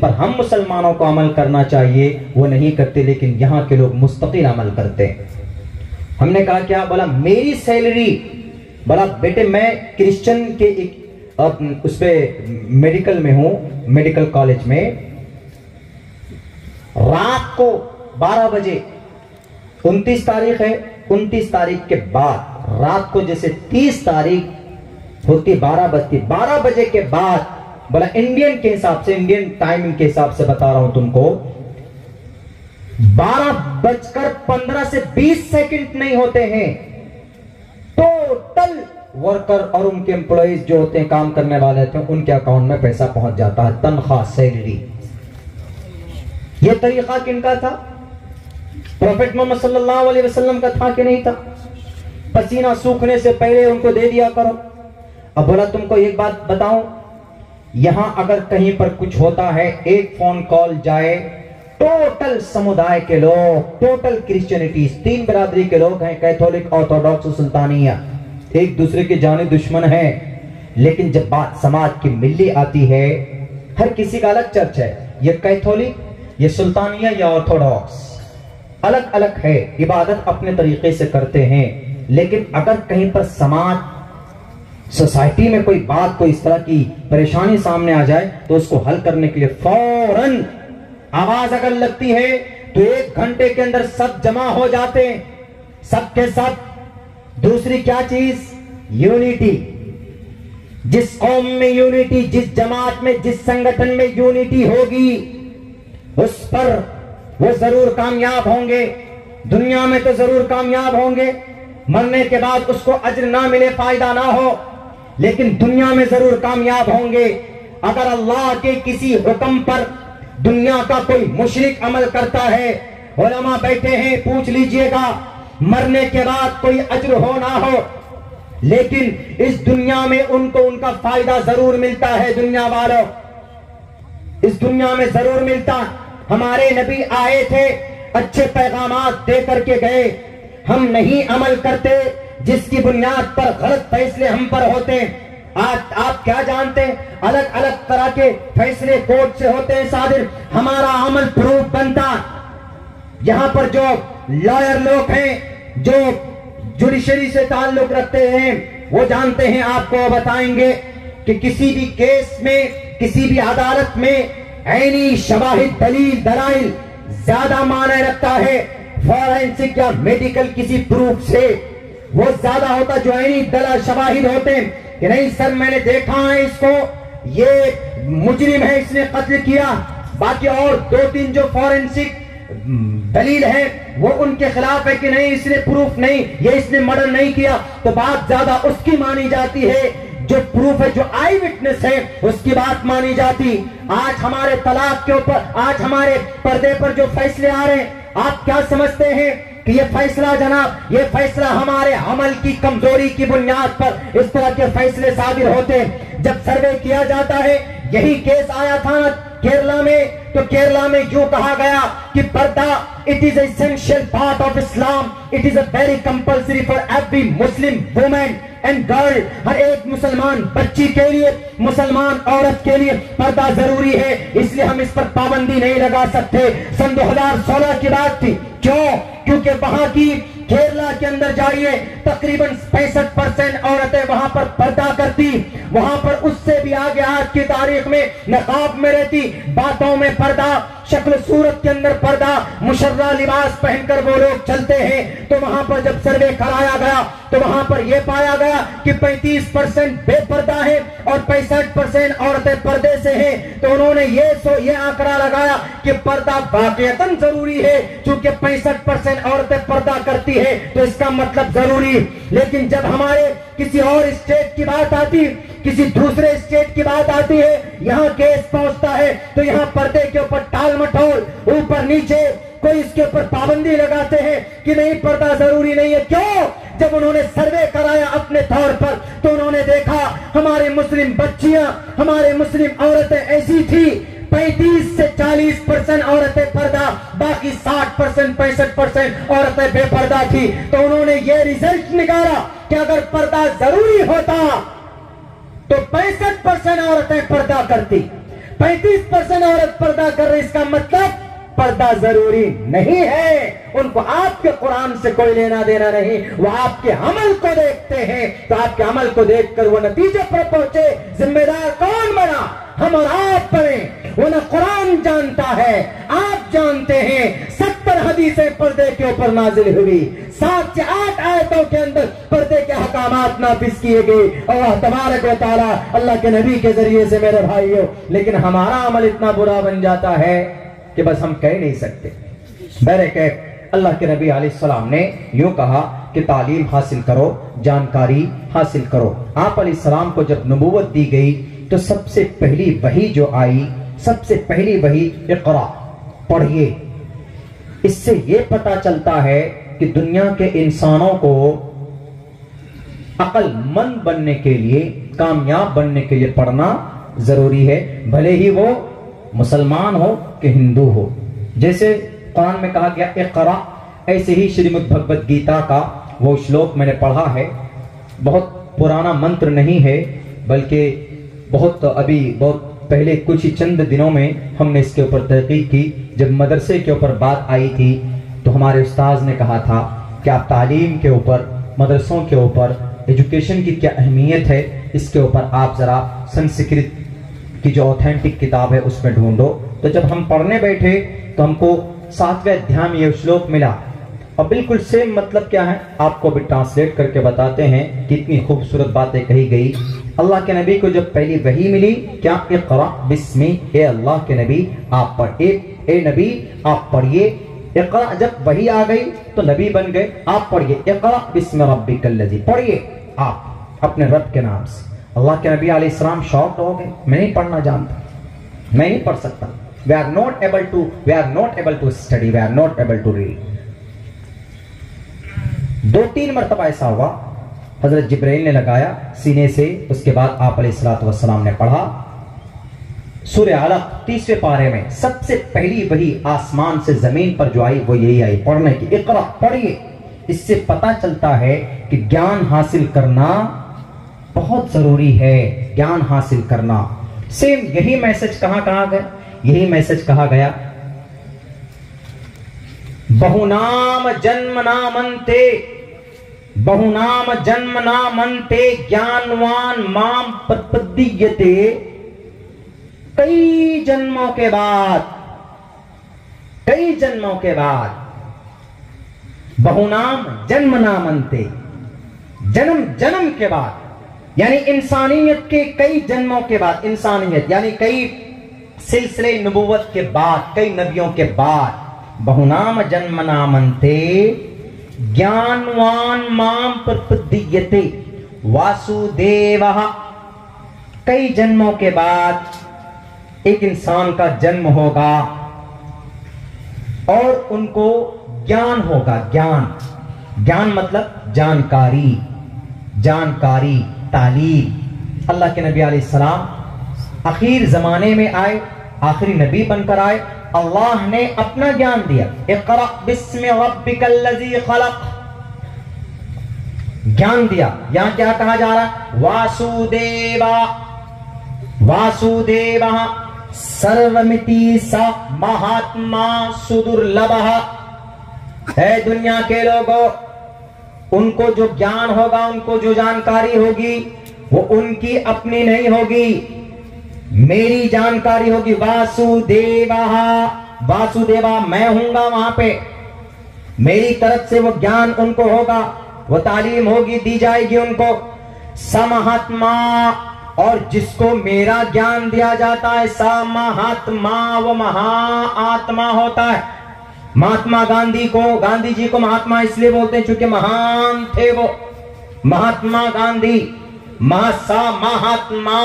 پر ہم مسلمانوں کو عمل کرنا چاہیے وہ نہیں کرتے, لیکن یہاں کے لوگ مستقل عمل کرتے ہیں. ہم نے کہا کیا؟ بولا میری سیلری, بولا بیٹے میں کرسچن کے ایک اس پہ میڈیکل میں ہوں, میڈیکل کالج میں, رات کو 12 بجے 29 تاریخ ہے, 29 تاریخ کے بعد رات کو جیسے 30 تاریخ ہوتی 12 بجتی, 12 بجے کے بعد, بولا انڈین کے حساب سے, انڈین ٹائمنگ کے حساب سے بتا رہا ہوں تم کو, 12:15 سے 20 سیکنڈ نہیں ہوتے ہیں, ٹوٹل ورکر اور ان کے امپلائیز جو ہوتے ہیں, کام کرنے والے ہوتے ہیں, ان کے اکاؤنٹ میں پیسہ پہنچ جاتا ہے, تنخواہ, سیلری. یہ طریقہ کن کا تھا؟ پروفیٹ محمد صلی اللہ علیہ وسلم کا تھا کہ نہیں تھا؟ پسینہ سوکھنے سے پہلے ان کو دے دیا کرو. اب بولا تم کو ایک بات بتاؤں, یہاں اگر کہیں پر کچھ ہوتا ہے, ایک فون کال جائے, ٹوٹل سمودائے کے لوگ, ٹوٹل کرسچینٹیز, 3 برادری کے لوگ ہیں, کیتھولک, آرتھوڈاکس اور سلطانیہ, ایک دوسرے کے جانی دشمن ہیں, لیکن جب بات سماج کی ملی آتی ہے, ہر کسی کا الگ چرچ ہے, یہ کیتھولک, یہ سلطانیہ, یا آرتھوڈاکس, الگ الگ ہے, عبادت اپنے طریقے سے کرتے ہیں, لیکن اگر کہیں پر سماج, سوسائٹی میں کوئی بات, کوئی اس طرح کی پریشانی سامنے آ جائے, تو اس کو حل کرنے کے لیے فوراً آواز اگر لگتی ہے تو 1 گھنٹے کے اندر سب جمع ہو جاتے ہیں, سب کے سب. دوسری کیا چیز؟ یونیٹی. جس قوم میں یونیٹی, جس جماعت میں, جس سنگٹھن میں یونیٹی ہوگی, اس پر وہ ضرور کامیاب ہوں گے. دنیا میں تو ضرور کامیاب ہوں گے, مرنے کے بعد اس کو اجر نہ ملے, فائدہ نہ ہو, لیکن دنیا میں ضرور کامیاب ہوں گے. اگر اللہ کے کسی حکم پر دنیا کا کوئی مشرک عمل کرتا ہے, علماء بیٹھے ہیں, پوچھ لیجئے گا, مرنے کے بعد کوئی اجر ہو نہ ہو, لیکن اس دنیا میں ان کو ان کا فائدہ ضرور ملتا ہے. دنیا والوں, اس دنیا میں ضرور ملتا. ہمارے نبی آئے تھے, اچھے پیغامات دے کر کے گئے, ہم نہیں عمل کرتے, جس کی بنیاد پر غلط فیصلے ہم پر ہوتے ہیں. آج آپ کیا جانتے ہیں, الگ الگ طرح کے فیصلے کورٹ سے ہوتے ہیں صادر, ہمارا عمل پروف بنتا. یہاں پر جو لائر لوگ ہیں, جو جوڈیشری سے تعلق رکھتے ہیں, وہ جانتے ہیں, آپ کو بتائیں گے کہ کسی بھی کیس میں, کسی بھی عدالت میں عینی شواہد, دلیل, دلائل زیادہ معنی رکھتا ہے فورینسک یا میڈیکل کسی پروف سے. وہ زیادہ ہوتا جو عینی دلائل شواہد ہوتے ہیں کہ نہیں سر میں نے دیکھا ہے اس کو, یہ مجرم ہے, اس نے قتل کیا. باقی اور 2-3 جو فورینسک دلیل ہے وہ ان کے خلاف ہے کہ نہیں اس نے پروف نہیں, یہ اس نے مرڈر نہیں کیا, تو بات زیادہ اس کی مانی جاتی ہے. جو پروف ہے, جو آئی وٹنس ہے, اس کی بات مانی جاتی. آج ہمارے طلاق کے اوپر, آج ہمارے پردے پر جو فیصلے آ رہے ہیں, آپ کیا سمجھتے ہیں کہ یہ فیصلہ جناب, یہ فیصلہ ہمارے عمل کی کمزوری کی بنیاد پر اس طرح کے فیصلے صادر ہوتے ہیں. جب سروے کیا جاتا ہے, یہی کیس آیا تھا کیرلا میں, تو کیرلا میں یوں کہا گیا کہ پردہ it is an essential part of Islam, it is a very compulsory for every Muslim woman and girl. ہر ایک مسلمان بچی کے لیے, مسلمان عورت کے لیے پردہ ضروری ہے, اس لیے ہم اس پر پابندی نہیں لگا سکتے. سن 2016 کی بات تھی. کیوں؟ کیونکہ وہاں کی کیرلا کے اندر جائیے, تقریباً 65% عورتیں وہاں پر پردہ کرتی, وہاں پر اس سے بھی آگے آج کی تاریخ میں نقاب میں رہتی, باتوں میں پردہ, شکل صورت کے اندر پردہ, مشرہ لباس پہن کر وہ لوگ چلتے ہیں. تو وہاں پر جب سروے کرایا گیا تو وہاں پر یہ پایا گیا کہ 35% بے پردہ ہے اور 65% عورتیں پردے سے ہیں. تو انہوں نے یہ آنکڑا لگایا کہ پردہ واقعتاً ضروری ہے, چونکہ 65% عورتیں پردہ کرتی ہے تو اس کا مطلب ضروری. لیکن جب ہمارے کسی اور اسٹیٹ کی بات آتی, کسی دوسرے اسٹیٹ کی بات آتی ہے, یہاں کیس پہنچتا ہے تو یہاں پردے کے اوپر ٹال مٹول, اوپر نیچے, کوئی اس کے اوپر پابندی لگاتے ہیں کہ نہیں پردہ ضروری نہیں ہے. کیوں؟ جب انہوں نے سروے کرایا اپنے طور پر تو انہوں نے دیکھا ہمارے مسلم بچیاں, ہمارے مسلم عورتیں ایسی تھی 35 سے 40% عورتیں پردہ، باقی 60% 65% عورتیں بے پردہ تھی. تو انہوں نے یہ ریزلٹ نکالا کہ اگر پردہ ضروری ہوتا تو 65% عورتیں پردہ کرتی. 35% عورت پردہ کر رہی، اس کا مطلب پردہ ضروری نہیں ہے. ان کو آپ کے قرآن سے کوئی لینا دینا نہیں، وہ آپ کے عمل کو دیکھتے ہیں. تو آپ کے عمل کو دیکھ کر وہ نتیجے پر پہنچے. ذمہ دار کون بنا؟ ہم اور آپ پڑھیں. وہ نہ قرآن جانتا ہے، آپ جانتے ہیں. 70 حدیثیں پردے کے اوپر نازل ہوئی، 7 سے 8 آیتوں کے اندر پردے کے احکامات نافذ کیے گئے اللہ تبارک و تعالی اللہ کے نبی کے ذریعے سے. میرے بھائیو، لیکن ہمارا عمل اتنا برا بن جاتا ہے کہ بس ہم کہہ نہیں سکتے. بہرکیف اللہ کے نبی علیہ السلام نے یوں کہا کہ تعلیم حاصل کرو، جانکاری حاصل کرو. آپ علیہ السلام کو جب نبوت دی گئی تو سب سے پہلی وحی جو آئی، سب سے پہلی وحی اقرا، پڑھیے. اس سے یہ پتا چلتا ہے کہ دنیا کے انسانوں کو عقل مند بننے کے لیے، کامیاب بننے کے لیے پڑھنا ضروری ہے، بھلے ہی وہ مسلمان ہو کہ ہندو ہو. جیسے قرآن میں کہا گیا اقرا، ایسے ہی شریمد بھگوت گیتا کا وہ شلوک میں نے پڑھا ہے. بہت پرانا منتر نہیں ہے، بلکہ بہت پہلے کچھ ہی چند دنوں میں ہم نے اس کے اوپر تحقیق کی. جب مدرسے کے اوپر بات آئی تھی تو ہمارے استاذ نے کہا تھا کہ آپ تعلیم کے اوپر، مدرسوں کے اوپر، ایجوکیشن کی کیا اہمیت ہے، اس کے اوپر آپ ذرا سنسکرت کی جو اوتھینٹک کتاب ہے اس میں ڈھونڈو. تو جب ہم پڑھنے بیٹھے تو ہم کو 7ویں ادھیائے میں یہ شلوک ملا، اور بالکل سیم مطلب کیا ہے آپ کو بھی ٹرانسلیٹ کر کے بتاتے ہیں. کتنی خوبصورت باتیں کہی گئی. اللہ کے نبی کو جب پہلی وحی ملی، کیا اقرا بسمی، اے اللہ کے نبی آپ پڑھیے، اے نبی آپ پڑھیے. اقرا جب وحی آ گئی تو نبی بن گئے. آپ پڑھیے اقرا بسم ربک الذی، پڑھیے آپ اپنے رب کے نام سے. اللہ کے نبی علیہ السلام شاکڈ ہو گئے، میں نہیں پڑھنا جانتا، میں نہیں پڑھ سکتا. we are not able to study, we are not able to read. 2-3 مرتبہ ایسا ہوا، حضرت جبرائیل نے لگایا سینے سے. اس کے بعد آپ علیہ السلام نے پڑھا. سورہ علق 30ویں پارے میں سب سے پہلی وحی آسمان سے زمین پر جو آئی وہ یہی آئی، پڑھنے کی. اقرا، پڑھیے. اس سے پتا چلتا ہے کہ گیان حاصل کرنا بہت ضروری ہے. گیان حاصل کرنا. سیم یہی میسج کہاں کہا گیا؟ یہی میسج کہا گیا بہونام جنم نامنتے، بہونام جنم نامنتے گیانوان مام پرپدیتے. کئی جنموں کے بعد، کئی جنموں کے بعد، بہونام جنم نامنتے، جنم جنم کے بعد، یعنی انسانیت کے کئی جنموں کے بعد، انسانیت یعنی کئی سلسلے نبوت کے بعد، کئی نبیوں کے بعد، بہونام جنم نامنتے گیانوان مام پرپدیتے واسودیوہ. کئی جنموں کے بعد ایک انسان کا جنم ہوگا اور ان کو گیان ہوگا. گیان، گیان مطلب جانکاری، جانکاری، تعلیم. اللہ کے نبی علیہ السلام آخر زمانے میں آئے، آخری نبی بن کر آئے. اللہ نے اپنا گیان دیا. اقرأ بسم ربک الذی خلق، گیان دیا. یہاں کیا کہا جا رہا ہے؟ واسودیوا، واسودیوا سرومتی سا مہاتما سدرلبھا. اے دنیا کے لوگوں، ان کو جو گیان ہوگا، ان کو جو جانکاری ہوگی، وہ ان کی اپنی نہیں ہوگی، میری جانکاری ہوگی. واسودیوا، واسودیوا میں ہوں گا وہاں پہ، میری طرف سے وہ گیان ان کو ہوگا، وہ تعلیم ہوگی، دی جائے گی ان کو. سمہاتما، اور جس کو میرا گیان دیا جاتا ہے، سمہاتما وہ مہا آتما ہوتا ہے. مہاتما گاندھی کو، گاندھی جی کو مہاتما اس لیے بولتے ہیں چونکہ مہان تھے وہ. مہاتما گاندھی، سا مہاتما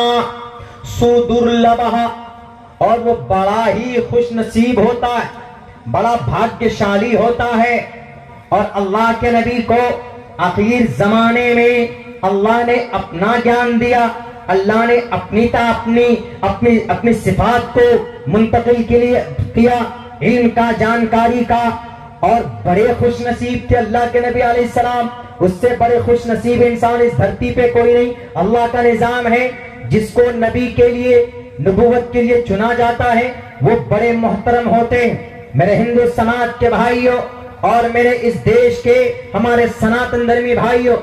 سدرلبھا، اور وہ بڑا ہی خوش نصیب ہوتا ہے، بڑا بھاگیشالی ہوتا ہے. اور اللہ کے نبی کو آخر زمانے میں اللہ نے اپنا گیان دیا. اللہ نے اپنی صفات کو منتقل کے لیے کیا، علم کا، جانکاری کا، اور بڑے خوش نصیب تھے اللہ کے نبی علیہ السلام، اس سے بڑے خوش نصیب انسان اس دھرتی پہ کوئی نہیں۔ اللہ کا نظام ہے جس کو نبی کے لیے، نبوت کے لیے چنا جاتا ہے وہ بڑے محترم ہوتے ہیں۔ میرے ہندو سماج کے بھائیوں اور میرے اس دیش کے ہمارے سناتن دھرمی بھائیوں،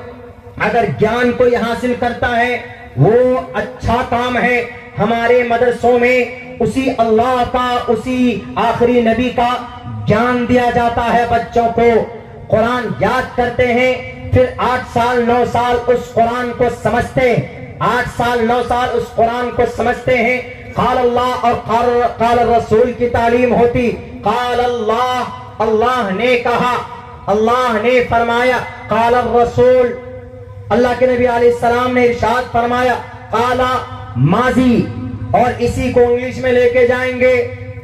اگر گیان کوئی حاصل کرتا ہے وہ اچھا کام ہے۔ ہمارے مدرسوں میں اسی اللہ کا، اسی آخری نبی کا گیان دیا جاتا ہے، بچوں کو قرآن یاد کرتے ہیں، پھر 8 سال 9 سال اس قرآن کو سمجھتے ہیں، 8 سال 9 سال اس قرآن کو سمجھتے ہیں۔ قال اللہ اور قال الرسول کی تعلیم ہوتی، قال اللہ، اللہ نے کہا، اللہ نے فرمایا، قال الرسول، اللہ کے نبی علیہ السلام نے ارشاد فرمایا، قال ماضی، اور اسی کو انگلش میں لے کے جائیں گے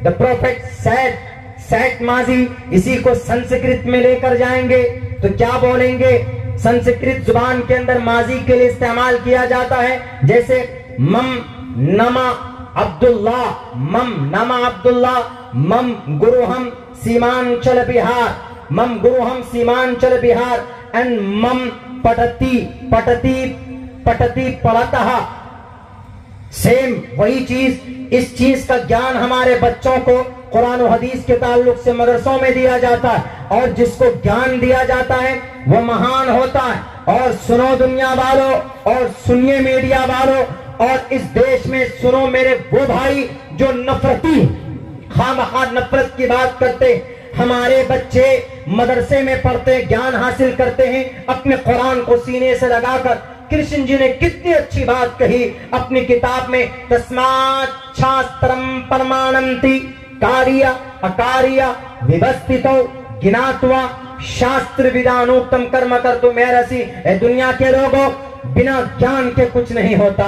the prophet said ماضی، اسی کو سنسکرت میں لے کر جائیں گے تو کیا بولیں گے؟ سنسکرت زبان کے اندر ماضی کے لیے استعمال کیا جاتا ہے، جیسے مم نما عبداللہ، مم نما عبداللہ، مم گروہم سیمانچل بہار، مم گروہم سیمانچل بہار، and مم پٹتی پڑھتا، سیم وہی چیز۔ اس چیز کا گیان ہمارے بچوں کو قرآن و حدیث کے تعلق سے مدرسوں میں دیا جاتا ہے، اور جس کو گیان دیا جاتا ہے وہ مہان ہوتا ہے۔ اور سنو دنیا والوں، اور سنیے میڈیا والوں، اور اس دیش میں سنو میرے وہ بھائی جو نفرتی، خواہ نفرت کی بات کرتے، ہمارے بچے مدرسے میں پڑھتے، گیان حاصل کرتے ہیں اپنے قرآن کو سینے سے لگا کر۔ کرشن جی نے کتنی اچھی بات کہی اپنی کتاب میں، تسمات شاسترم پرماننتی کاریا اکاریا ویوستھتو گناتوا شاستر ودانوکتم کرم کرتو میرسی۔ اے دنیا کے لوگوں، بنا گیان کے کچھ نہیں ہوتا۔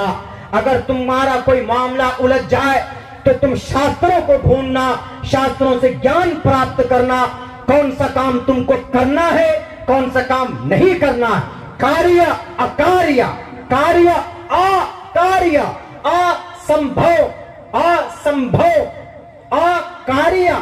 اگر تمہارا کوئی معاملہ الجھ جائے تو تم شاستروں کو ڈھونڈنا، شاستروں سے گیان پراپت کرنا، کون سا کام تم کو کرنا ہے، کون سا کام نہیں کرنا ہے۔ کاریا اکاریا، کاریا آکاریا، اسمبھو آکاریا،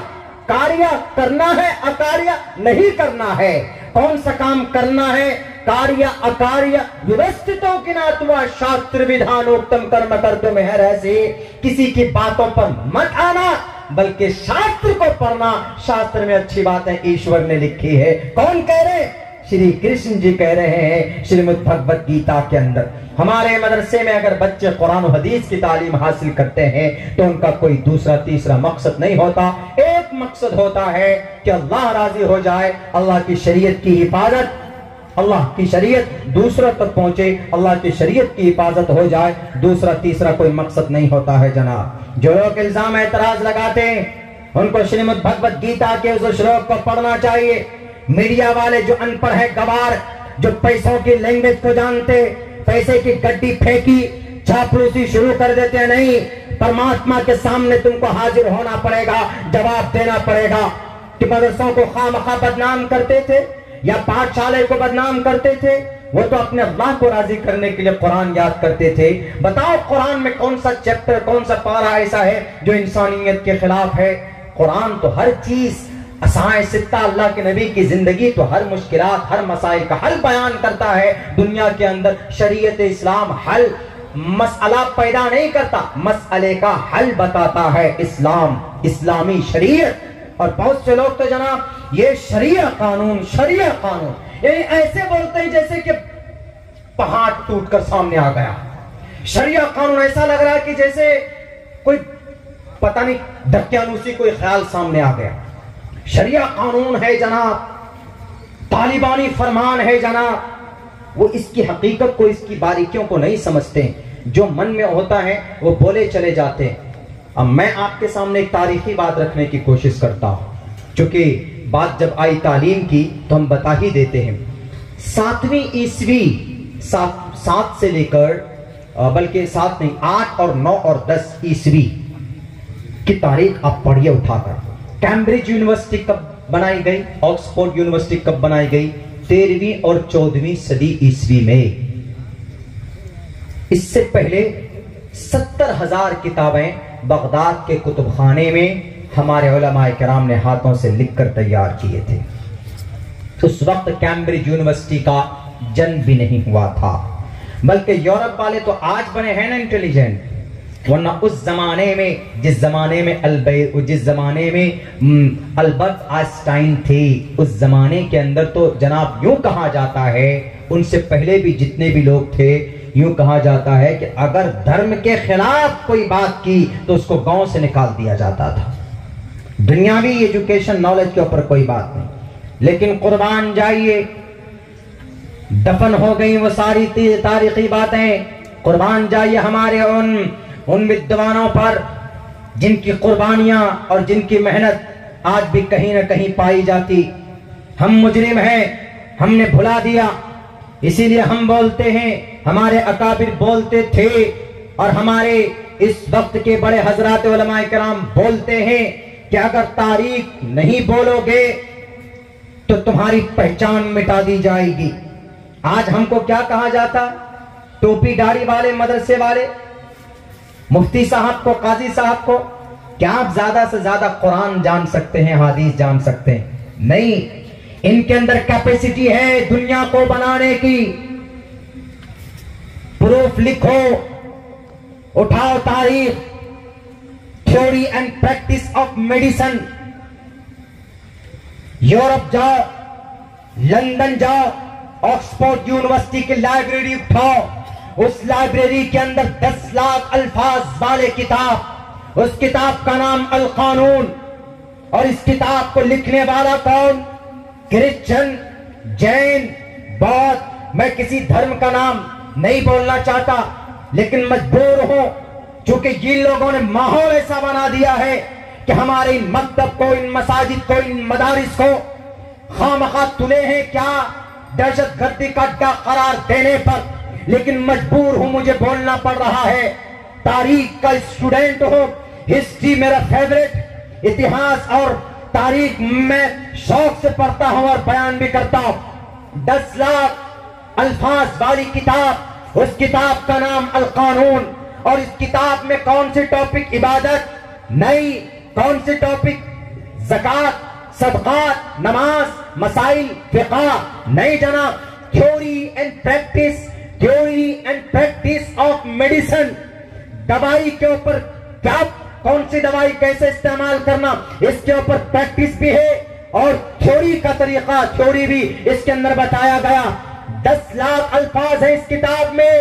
کاریا کرنا ہے، اکاریا نہیں کرنا ہے۔ کون سا کام کرنا ہے؟ کاریا اکاریا ویوستھتو گناتوا شاستر ودھانوکتم کرم کرتو مہرسی۔ کسی کی باتوں پر مت آنا بلکہ شاستر کو پڑھنا۔ شاستر میں اچھی باتیں ایشور نے لکھی ہے۔ کون کہہ رہے ہیں؟ شری کرشن جی کہہ رہے ہیں شریمد بھگوت گیتا کے اندر۔ ہمارے مدرسے میں اگر بچے قرآن و حدیث کی تعلیم حاصل کرتے ہیں تو ان کا کوئی دوسرا تیسرا مقصد نہیں ہوتا، ایک مقصد ہوتا ہے کہ اللہ راضی ہو جائے، اللہ کی شریعت کی حفاظت، اللہ کی شریعت دوسروں تک پہنچے، اللہ کی شریعت کی حفاظت ہو جائے، دوسرا تیسرا کوئی مقصد نہیں ہوتا ہے جناب۔ جو لوگ الزام اعتراض لگاتے ہیں ان کو شریمد بھگوت گیتا کے اس شلوک کو پڑھنا چاہیے۔ میڈیا والے جو ان پڑھ ہے گوار، جو پیسوں کی لینگویج کو جانتے، پیسے کی گڈی پھینکی چاپلوسی شروع کر دیتے ہیں، نہیں، پرماتما کے سامنے تم کو حاضر ہونا پڑے گا، جواب دینا پڑے گا۔ کہ مدرسوں کو خواہ مخواہ بدنام کرتے تھے یا پاٹھ شالے کو بدنام کرتے تھے، وہ تو اپنے اللہ کو راضی کرنے کے لیے قرآن یاد کرتے تھے۔ بتاؤ قرآن میں کون سا چیپٹر، کون سا پارہ ایسا ہے جو انسانیت کے خلاف ہے؟ قرآن تو ہر چیز، اسائے ستہ، اللہ کے نبی کی زندگی تو ہر مشکلات، ہر مسائل کا حل بیان کرتا ہے۔ دنیا کے اندر شریعت اسلام حل مسئلہ پیدا نہیں کرتا، مسئلے کا حل بتاتا ہے اسلام، اسلامی شریعت۔ اور بہت سے لوگ تو جناب یہ شریعہ قانون یعنی ایسے بولتے ہیں جیسے کہ پہاڑ ٹوٹ کر سامنے آ گیا۔ شریعہ قانون ایسا لگ رہا ہے کہ جیسے کوئی پتہ نہیں دقیانوسی کوئی خیال سامنے آ گیا۔ شریعہ قانون ہے جناب، طالبانی فرمان ہے جناب، وہ اس کی حقیقت کو، اس کی باریکیوں کو نہیں سمجھتے، جو من میں ہوتا ہے وہ بولے چلے جاتے ہیں۔ اب میں آپ کے سامنے ایک تاریخی بات رکھنے کی کوشش کرتا ہوں، چونکہ بات جب آئی تعلیم کی تو ہم بتا ہی دیتے ہیں۔ 7ویں عیسوی، 7 سے لے کر بلکہ 7 نہیں 8 اور 9 اور 10 عیسوی کی تاریخ آپ پڑھیے اٹھا کر۔ کیمبرج یونیورسٹی کب بنائی گئی؟ آکسفورڈ یونیورسٹی کب بنائی گئی؟ 13ویں اور 14ویں صدی عیسوی میں۔ اس سے پہلے 70,000 کتابیں بغداد کے کتب خانے میں ہمارے علماء کرام نے ہاتھوں سے لکھ کر تیار کیے تھے. اس وقت کیمبرج یونیورسٹی کا جنم بھی نہیں ہوا تھا، بلکہ یورپ والے تو آج بنے ہیں نا انٹیلیجنٹ، ورنہ اس زمانے میں جس زمانے میں البرٹ آئنسٹائن تھے، اس زمانے کے اندر تو جناب یوں کہا جاتا ہے، ان سے پہلے بھی جتنے بھی لوگ تھے یوں کہا جاتا ہے کہ اگر دھرم کے خلاف کوئی بات کی تو اس کو گاؤں سے نکال دیا جاتا تھا. دنیاوی ایجوکیشن نالج کے اوپر کوئی بات نہیں. لیکن قربان جائیے، دفن ہو گئی وہ ساری تاریخی باتیں. قربان جائیے ہمارے ان ودوانوں پر جن کی قربانیاں اور جن کی محنت آج بھی کہیں نہ کہیں پائی جاتی. ہم مجرم ہیں، ہم نے بھلا دیا، اسی لیے ہم بولتے ہیں، ہمارے اکابر بولتے تھے، اور ہمارے اس وقت کے بڑے حضرات علماء کرام بولتے ہیں کہ اگر تاریخ نہیں بولو گے تو تمہاری پہچان مٹا دی جائے گی. آج ہم کو کیا کہا جاتا؟ ٹوپی داڑھی والے، مدرسے والے، مفتی صاحب کو، قاضی صاحب کو، کیا آپ زیادہ سے زیادہ قرآن جان سکتے ہیں، حدیث جان سکتے ہیں؟ نہیں، ان کے اندر کیپیسٹی ہے دنیا کو بنانے کی. پروف لکھو، اٹھاؤ تاریخ، theory and practice of medicine. Europe جاؤ، لندن جاؤ، آکسفورڈ یونیورسٹی کی لائبریری اٹھاؤ، اس لائبریری کے اندر 10 لاکھ الفاظ والے کتاب، اس کتاب کا نام القانون، اور اس کتاب کو لکھنے والا کون؟ کرسچن، جین، بودھ. میں کسی دھرم کا نام نہیں بولنا چاہتا، لیکن مجبور ہوں، چونکہ یہ لوگوں نے ماحول ایسا بنا دیا ہے کہ ہمارے ان مکتب کو، ان مساجد کو، ان مدارس کو خامخواہ تلے ہیں کیا دہشت گردی کا اڈا قرار دینے پر. لیکن مجبور ہوں، مجھے بولنا پڑ رہا ہے. تاریخ کا اسٹوڈنٹ ہوں، ہسٹری میرا فیوریٹ، اتہاس اور تاریخ میں شوق سے پڑھتا ہوں اور بیان بھی کرتا ہوں. 10 لاکھ الفاظ والی کتاب، اس کتاب کا نام القانون. اور اس کتاب میں کون سے ٹاپک؟ عبادت نہیں. کون سے ٹاپک؟ زکات، صدقات، نماز، مسائل فقہ نہیں جناب. Theory and practice of medicine. دوائی کے اوپر کیا، کون سی دوائی کیسے استعمال کرنا، اس کے اوپر پریکٹس بھی ہے، اور تھیوری کا طریقہ، تھیوری بھی اس کے اندر بتایا گیا. 10 لاکھ الفاظ ہیں اس کتاب میں.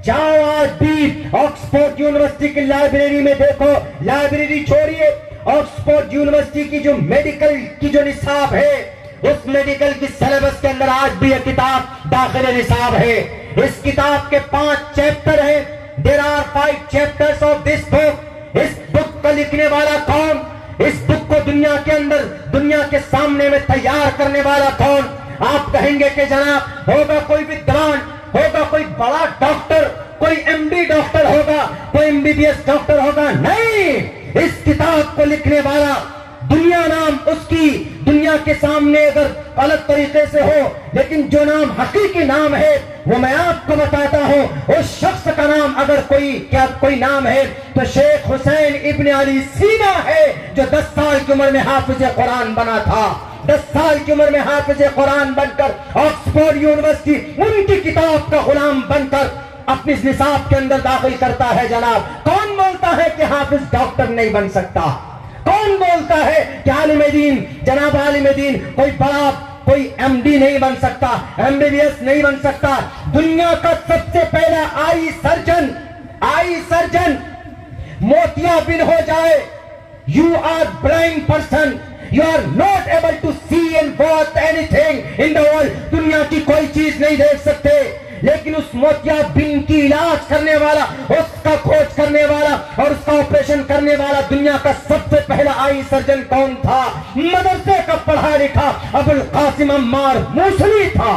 جاؤ آج بھی آکسفورڈ یونیورسٹی کی لائبریری میں دیکھو. لائبریری چھوڑیے، آکسفورڈ یونیورسٹی کی جو میڈیکل کی جو نصاب ہے، اس میڈیکل کی سلیبس کے اندر آج بھی یہ کتاب داخل نصاب ہے. اس کتاب کے 5 چیپٹر ہیں. There are 5 chapters of this book. اس بک کا لکھنے والا کون؟ اس بک کو دنیا کے اندر، دنیا کے سامنے میں تیار کرنے والا کون؟ آپ کہیں گے کہ جناب ہوگا کوئی ودوان، ہوگا کوئی بڑا ڈاکٹر، کوئی ایم ڈی ڈاکٹر ہوگا، کوئی M B B S doctor ہوگا. نہیں، اس کتاب کو لکھنے والا دنیا نام اس کی دنیا کے سامنے اگر الگ طریقے سے ہو، لیکن جو نام حقیقی نام ہے وہ میں آپ کو بتاتا ہوں. اس شخص کا نام اگر کوئی نام ہے تو شیخ حسین ابن علی سینا ہے، جو 10 سال کی عمر میں حافظ قرآن بنا تھا. 10 سال کی عمر میں حافظ قرآن بن کر آکسفورڈ یونیورسٹی ان کی کتاب کا غلام بن کر اپنی نصاب کے اندر داخل کرتا ہے. جناب کون بولتا ہے کہ حافظ ڈاکٹر نہیں بن سکتا؟ کون بولتا ہے کہ عالم دین، جناب عالم دین کوئی بڑا، کوئی ایم ڈی نہیں بن سکتا، ایم بی بی ایس نہیں بن سکتا؟ دنیا کا سب سے پہلا آئی سرجن موتیا بن ہو جائے. You are blind person. You are not able to see and watch anything in the world. دنیا کی کوئی چیز نہیں دیکھ سکتے، لیکن اس موتیا بن کی علاج کرنے والا، اس کا کھوج کرنے والا اور اس کا آپریشن کرنے والا دنیا کا سب سے پہلا آئی سرجن کون تھا؟ مدرسے کا پڑھا لکھا ابو القاسم عمار موصلی تھا.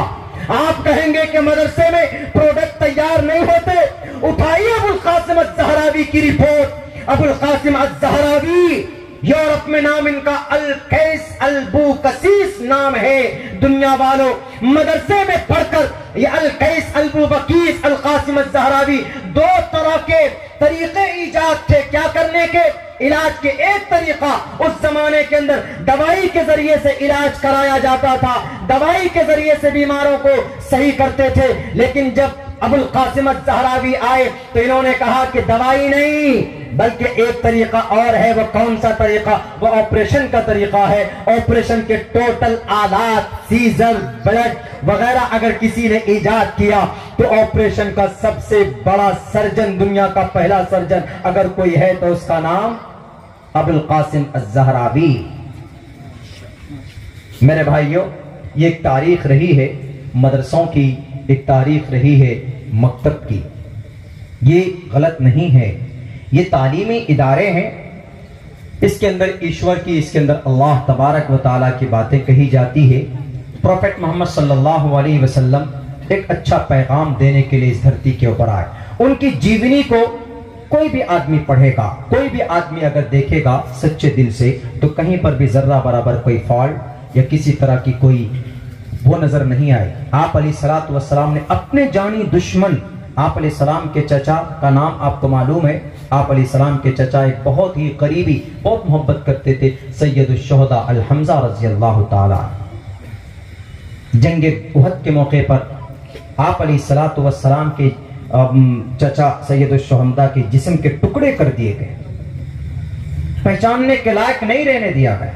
آپ کہیں گے کہ مدرسے میں پروڈکٹ تیار نہیں ہوتے، اٹھائیے ابو القاسم الزہراوی کی رپورٹ. ابو القاسم الزہراوی، یورپ میں نام ان کا القیس البوکسیس نام ہے. دنیا والوں، مدرسے میں پڑھ کر یہ القیس البوکسیس القاسم الزہراوی 2 طرح کے طریقے ایجاد تھے کیا کرنے کے؟ علاج کے ایک طریقہ اس زمانے کے اندر دوائی کے ذریعے سے علاج کرایا جاتا تھا، دوائی کے ذریعے سے بیماروں کو صحیح کرتے تھے۔ لیکن جب ابو القاسم الزہراوی آئے تو انہوں نے کہا کہ دوائی نہیں بلکہ ایک طریقہ اور ہے۔ وہ کون سا طریقہ؟ وہ آپریشن کا طریقہ ہے۔ آپریشن کے ٹوٹل آلات، سیزر، بلڈ وغیرہ اگر کسی نے ایجاد کیا تو آپریشن کا سب سے بڑا سرجن، دنیا کا پہلا سرجن اگر کوئی ہے تو اس کا نام ابو القاسم الزہراوی۔ میرے بھائیوں، یہ ایک تاریخ رہی ہے مدرسوں کی، ایک تاریخ رہی ہے مکتب کی۔ یہ غلط نہیں ہے، یہ تعلیمی ادارے ہیں، اس کے اندر ایشور کی، اس کے اندر اللہ تبارک و تعالیٰ کی باتیں کہی جاتی ہے۔ پروفیٹ محمد صلی اللہ علیہ وسلم ایک اچھا پیغام دینے کے لیے اس دھرتی کے اوپر آئے۔ ان کی جیونی کو کوئی بھی آدمی پڑھے گا، کوئی بھی آدمی اگر دیکھے گا سچے دل سے تو کہیں پر بھی ذرہ برابر کوئی فالٹ یا کسی طرح کی کوئی وہ نظر نہیں آئے۔ آپ علیہ الصلوۃ والسلام نے اپنے جانی دشمن، آپ علیہ السلام کے چچا کا نام آپ کو معلوم ہے، آپ علیہ السلام کے چچا ایک بہت ہی قریبی، بہت محبت کرتے تھے، سید الشہداء الحمزہ رضی اللہ تعالی۔ جنگ احد کے موقع پر آپ علیہ الصلوۃ والسلام کے چچا سید الشہداء کے جسم کے ٹکڑے کر دیے گئے، پہچاننے کے لائق نہیں رہنے دیا گیا۔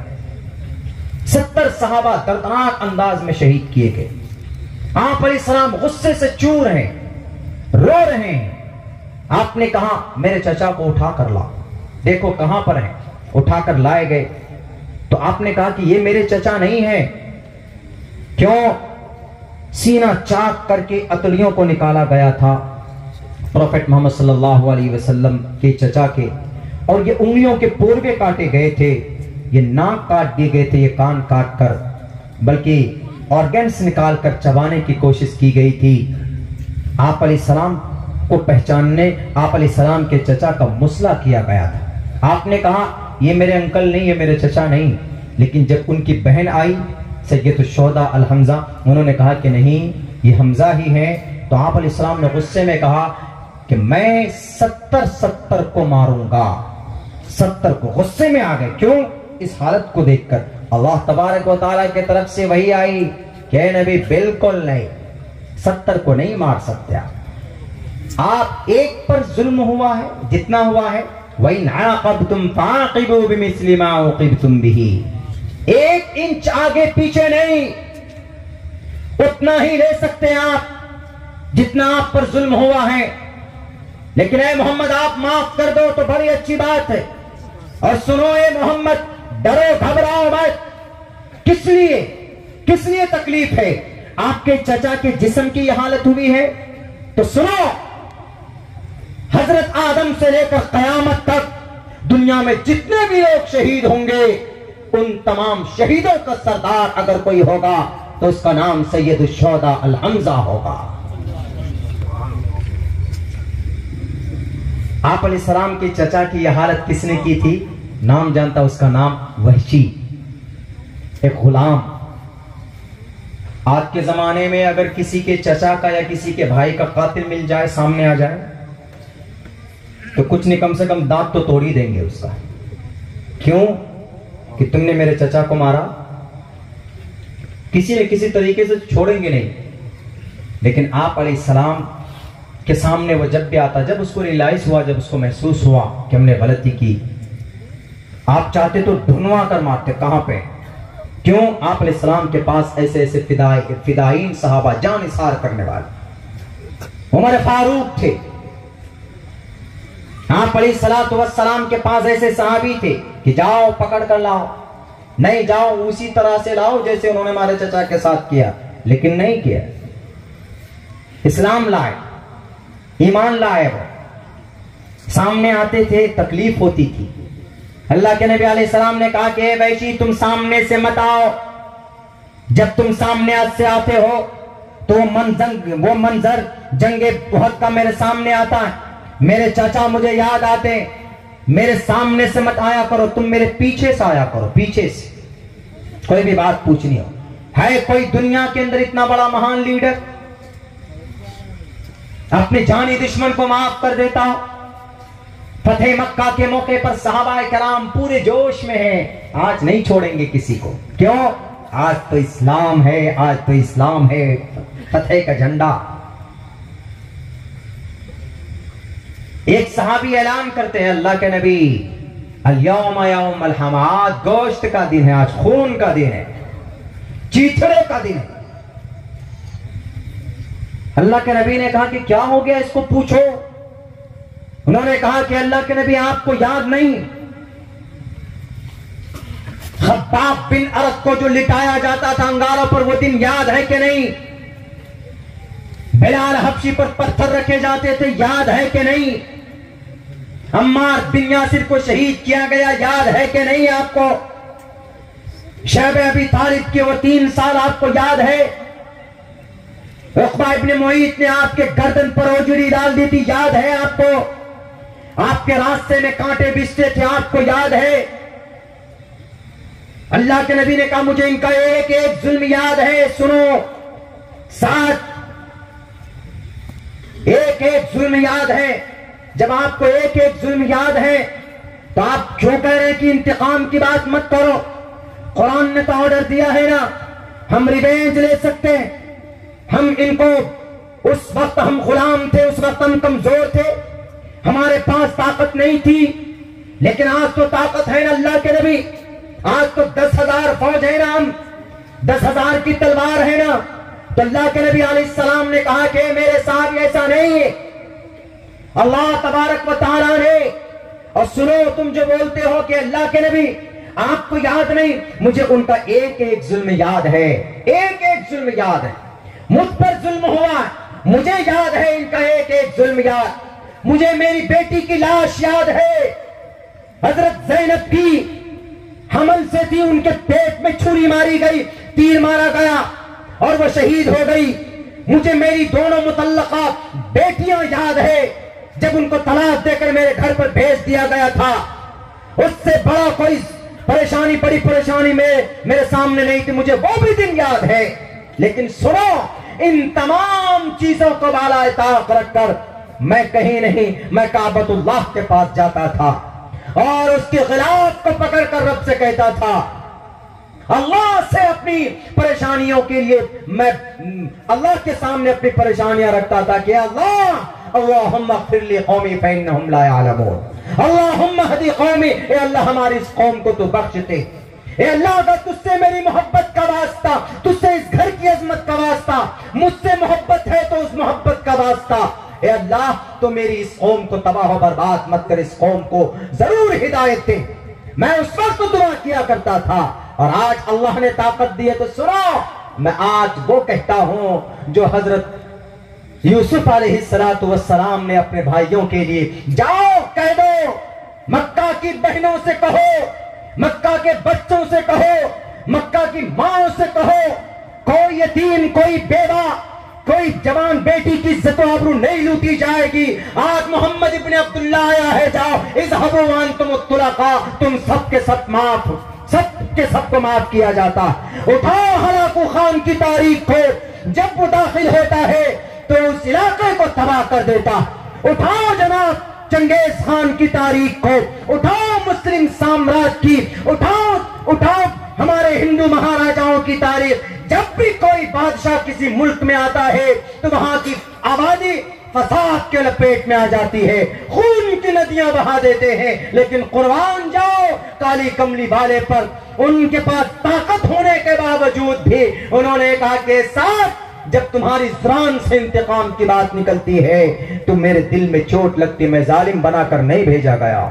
70 صحابہ دردناک انداز میں شہید کیے گئے۔ آپ علیہ السلام غصے سے چور ہیں، رو رہے ہیں۔ آپ نے کہا میرے چچا کو اٹھا کر لا، دیکھو کہاں پر ہیں۔ اٹھا کر لائے گئے تو آپ نے کہا کہ یہ میرے چچا نہیں ہے۔ کیوں؟ سینہ چاک کر کے اتلیوں کو نکالا گیا تھا پروفیٹ محمد صلی اللہ علیہ وسلم کے چچا کے، اور یہ انگلیوں کے پوربے کاٹے گئے تھے، یہ ناک کاٹ دیے گئے تھے، یہ کان کاٹ کر، بلکہ آرگنز نکال کر چبانے کی کوشش کی گئی تھی۔ آپ علیہ السلام کو پہچاننے آپ علیہ السلام کے چچا کا مسئلہ کیا گیا تھا۔ آپ نے کہا یہ میرے انکل نہیں، یہ میرے چچا نہیں۔ لیکن جب ان کی بہن آئی سید الشہداء الحمزہ، انہوں نے کہا کہ نہیں یہ حمزہ ہی ہیں، تو آپ علیہ السلام نے غصے میں کہا کہ میں 70 کو ماروں گا۔ 70 کو غصے میں آ گئے۔ کیوں؟ اس حالت کو دیکھ کر اللہ تبارک و تعالیٰ کی طرف سے وحی آئی کہ اے نبی بالکل نہیں، 70 کو نہیں مار سکتے آپ، ایک پر ظلم ہوا ہے جتنا ہوا ہے۔ وَإِنْ عَاقَبْتُمْ فَعَاقِبُوا بِمِثْلِ مَا عُوقِبْتُمْ بِهِ، ایک انچ آگے پیچھے نہیں، اتنا ہی لے سکتے آپ جتنا آپ پر ظلم ہوا ہے۔ لیکن اے محمد آپ معاف کر دو تو بڑی اچھی بات ہے۔ اور سنو اے محمد، ڈرو گھبراؤ مت۔ کس لیے تکلیف ہے؟ آپ کے چچا کے جسم کی یہ حالت ہوئی ہے تو سنو، حضرت آدم سے لے کر قیامت تک دنیا میں جتنے بھی لوگ شہید ہوں گے، ان تمام شہیدوں کا سردار اگر کوئی ہوگا تو اس کا نام سید الشہداء الحمزہ ہوگا۔ آپ علیہ السلام کے چچا کی یہ حالت کس نے کی تھی؟ نام جانتا، اس کا نام وحشی، ایک غلام۔ آج کے زمانے میں اگر کسی کے چچا کا یا کسی کے بھائی کا قاتل مل جائے، سامنے آ جائے، تو کچھ نہیں کم سے کم دانت تو توڑ ہی دیں گے اس کا۔ کیوں؟ کہ تم نے میرے چچا کو مارا، کسی نہ کسی طریقے سے چھوڑیں گے نہیں۔ لیکن آپ علیہ السلام کے سامنے وہ جب بھی آتا، جب اس کو ریلائز ہوا، جب اس کو محسوس ہوا کہ ہم نے غلطی کی، آپ چاہتے تو ڈھونڈوا کر مارتے۔ کہاں پہ؟ کیوں؟ آپ علیہ السلام کے پاس ایسے ایسے فدائین صحابہ، جان اظہار کرنے والے عمر فاروق تھے۔ آپ علیہ السلام کے پاس ایسے صحابی تھے کہ جاؤ پکڑ کر لاؤ، نہیں جاؤ اسی طرح سے لاؤ جیسے انہوں نے ہمارے چچا کے ساتھ کیا، لیکن نہیں کیا۔ اسلام لائے، ایمان لائے، وہ سامنے آتے تھے، تکلیف ہوتی تھی۔ اللہ کے نبی علیہ السلام نے کہا کہ اے وحشی تم سامنے سے مت آؤ، جب تم سامنے سے آتے ہو تو وہ منظر جنگ احد کا میرے سامنے آتا ہے، میرے چچا مجھے یاد آتے، میرے سامنے سے مت آیا کرو، تم میرے پیچھے سے آیا کرو، پیچھے سے۔ کوئی بھی بات پوچھنی ہو، ہے کوئی دنیا کے اندر اتنا بڑا مہان لیڈر اپنے جانی دشمن کو معاف کر دیتا ہو؟ فتح مکہ کے موقع پر صحابہ کرام پورے جوش میں ہیں، آج نہیں چھوڑیں گے کسی کو. کیوں؟ آج تو اسلام ہے، آج تو اسلام ہے، فتح کا جھنڈا. ایک صحابی اعلان کرتے ہیں اللہ کے نبی، الیوم یوم الحماد، گوشت کا دن ہے، آج خون کا دن ہے، چیتڑے کا دن ہے. اللہ کے نبی نے کہا کہ کیا ہو گیا، اس کو پوچھو. انہوں نے کہا کہ اللہ کے نبی آپ کو یاد نہیں خباب بن ارت کو جو لٹایا جاتا تھا انگاروں پر، وہ دن یاد ہے کہ نہیں؟ بلال حبشی پر پتھر رکھے جاتے تھے، یاد ہے کہ نہیں؟ عمار بن یاسر کو شہید کیا گیا، یاد ہے کہ نہیں آپ کو؟ شیب ابی طالب کے وہ 3 سال آپ کو یاد ہے؟ عقبہ ابن معیط نے آپ کے گردن پر اوجری ڈال دی تھی، یاد ہے آپ کو؟ آپ کے راستے میں کانٹے بچتے تھے، آپ کو یاد ہے؟ اللہ کے نبی نے کہا مجھے ان کا ایک ایک ظلم یاد ہے، سنو. ساتھ ایک ایک ظلم یاد ہے. جب آپ کو ایک ایک ظلم یاد ہے تو آپ کیوں کہہ رہے ہیں کہ انتقام کی بات مت کرو؟ قرآن نے تو آرڈر دیا ہے نا، ہم ریونج لے سکتے ہیں. ہم ان کو، اس وقت ہم غلام تھے، اس وقت ہم کمزور تھے، ہمارے پاس طاقت نہیں تھی، لیکن آج تو طاقت ہے نا اللہ کے نبی. آج تو 10,000 فوج ہے نا، ہم 10,000 کی تلوار ہے نا. تو اللہ کے نبی علیہ السلام نے کہا کہ میرے ساتھ ایسا نہیں ہے، اللہ تبارک و تعالیٰ نے. اور سنو، تم جو بولتے ہو کہ اللہ کے نبی آپ کو یاد نہیں، مجھے ان کا ایک ایک ظلم یاد ہے، ایک ایک ظلم یاد ہے. مجھ پر ظلم ہوا، مجھے یاد ہے ان کا ایک ایک ظلم یاد. مجھے میری بیٹی کی لاش یاد ہے، حضرت زینب کی حمل سے تھی، ان کے پیٹ میں چھری ماری گئی، تیر مارا گیا اور وہ شہید ہو گئی. مجھے میری دونوں مطلقہ بیٹیاں یاد ہے، جب ان کو طلاق دے کر میرے گھر پر بھیج دیا گیا تھا. اس سے بڑا کوئی پریشانی، بڑی پریشانی میرے سامنے نہیں تھی، مجھے وہ بھی دن یاد ہے. لیکن سنو، ان تمام چیزوں کو بالائے طاق رکھ کر میں کہیں نہیں، میں کعبۃ اللہ کے پاس جاتا تھا اور اس کے غلاف کو پکڑ کر رب سے کہتا تھا، اللہ سے اپنی پریشانیوں کے لیے میں اللہ کے سامنے اپنی پریشانیاں رکھتا تھا کہ اللہ، اللہم اغفر لی قومی فإنہم لا یعلمون، اللہم اہدی قومی، اے اللہ ہماری اس قوم کو تو بخش دے. اے اللہ، اگر تجھ سے میری محبت کا واسطہ، تجھ سے اس گھر کی عظمت کا واسطہ، مجھ سے محبت ہے تو اس محبت کا واسطہ، اے اللہ تو میری اس قوم کو تباہ و برباد مت کر، اس قوم کو ضرور ہدایت دے. میں اس وقت دعا کیا کرتا تھا، اور آج اللہ نے طاقت دی ہے تو سنو، میں آج وہ کہتا ہوں جو حضرت یوسف علیہ السلام نے اپنے بھائیوں کے لیے، جاؤ کہہ دو، مکہ کی بہنوں سے کہو، مکہ کے بچوں سے کہو، مکہ کی ماں سے کہو، کوئی یتیم، کوئی بیوہ، کوئی جوان بیٹی کی عزت و آبرو نہیں لوٹی جائے گی. آج محمد ابن عبداللہ آیا ہے، جاؤ اذهبوا وانتم الطلقاء، تم سب کے سب معاف، سب کے سب کو معاف کیا جاتا. اٹھاؤ ہلاکو خان کی تاریخ کو، جب وہ داخل ہوتا ہے تو اس علاقے کو تباہ کر دیتا. اٹھاؤ جناب چنگیز خان کی تاریخ کو، اٹھاؤ مسلم سامراج کی، اٹھاؤ ہمارے ہندو مہاراجاؤں کی تاریخ. جب بھی کوئی بادشاہ کسی ملک میں آتا ہے تو وہاں کی آبادی فساد کے لپیٹ میں آ جاتی ہے، خون کی ندیاں بہا دیتے ہیں. لیکن قربان جاؤ کالی کملی والے پر، ان کے پاس طاقت ہونے کے باوجود بھی انہوں نے کہا کہ ساتھ جب تمہاری زبان سے انتقام کی بات نکلتی ہے تو میرے دل میں چوٹ لگتی، میں ظالم بنا کر نہیں بھیجا گیا،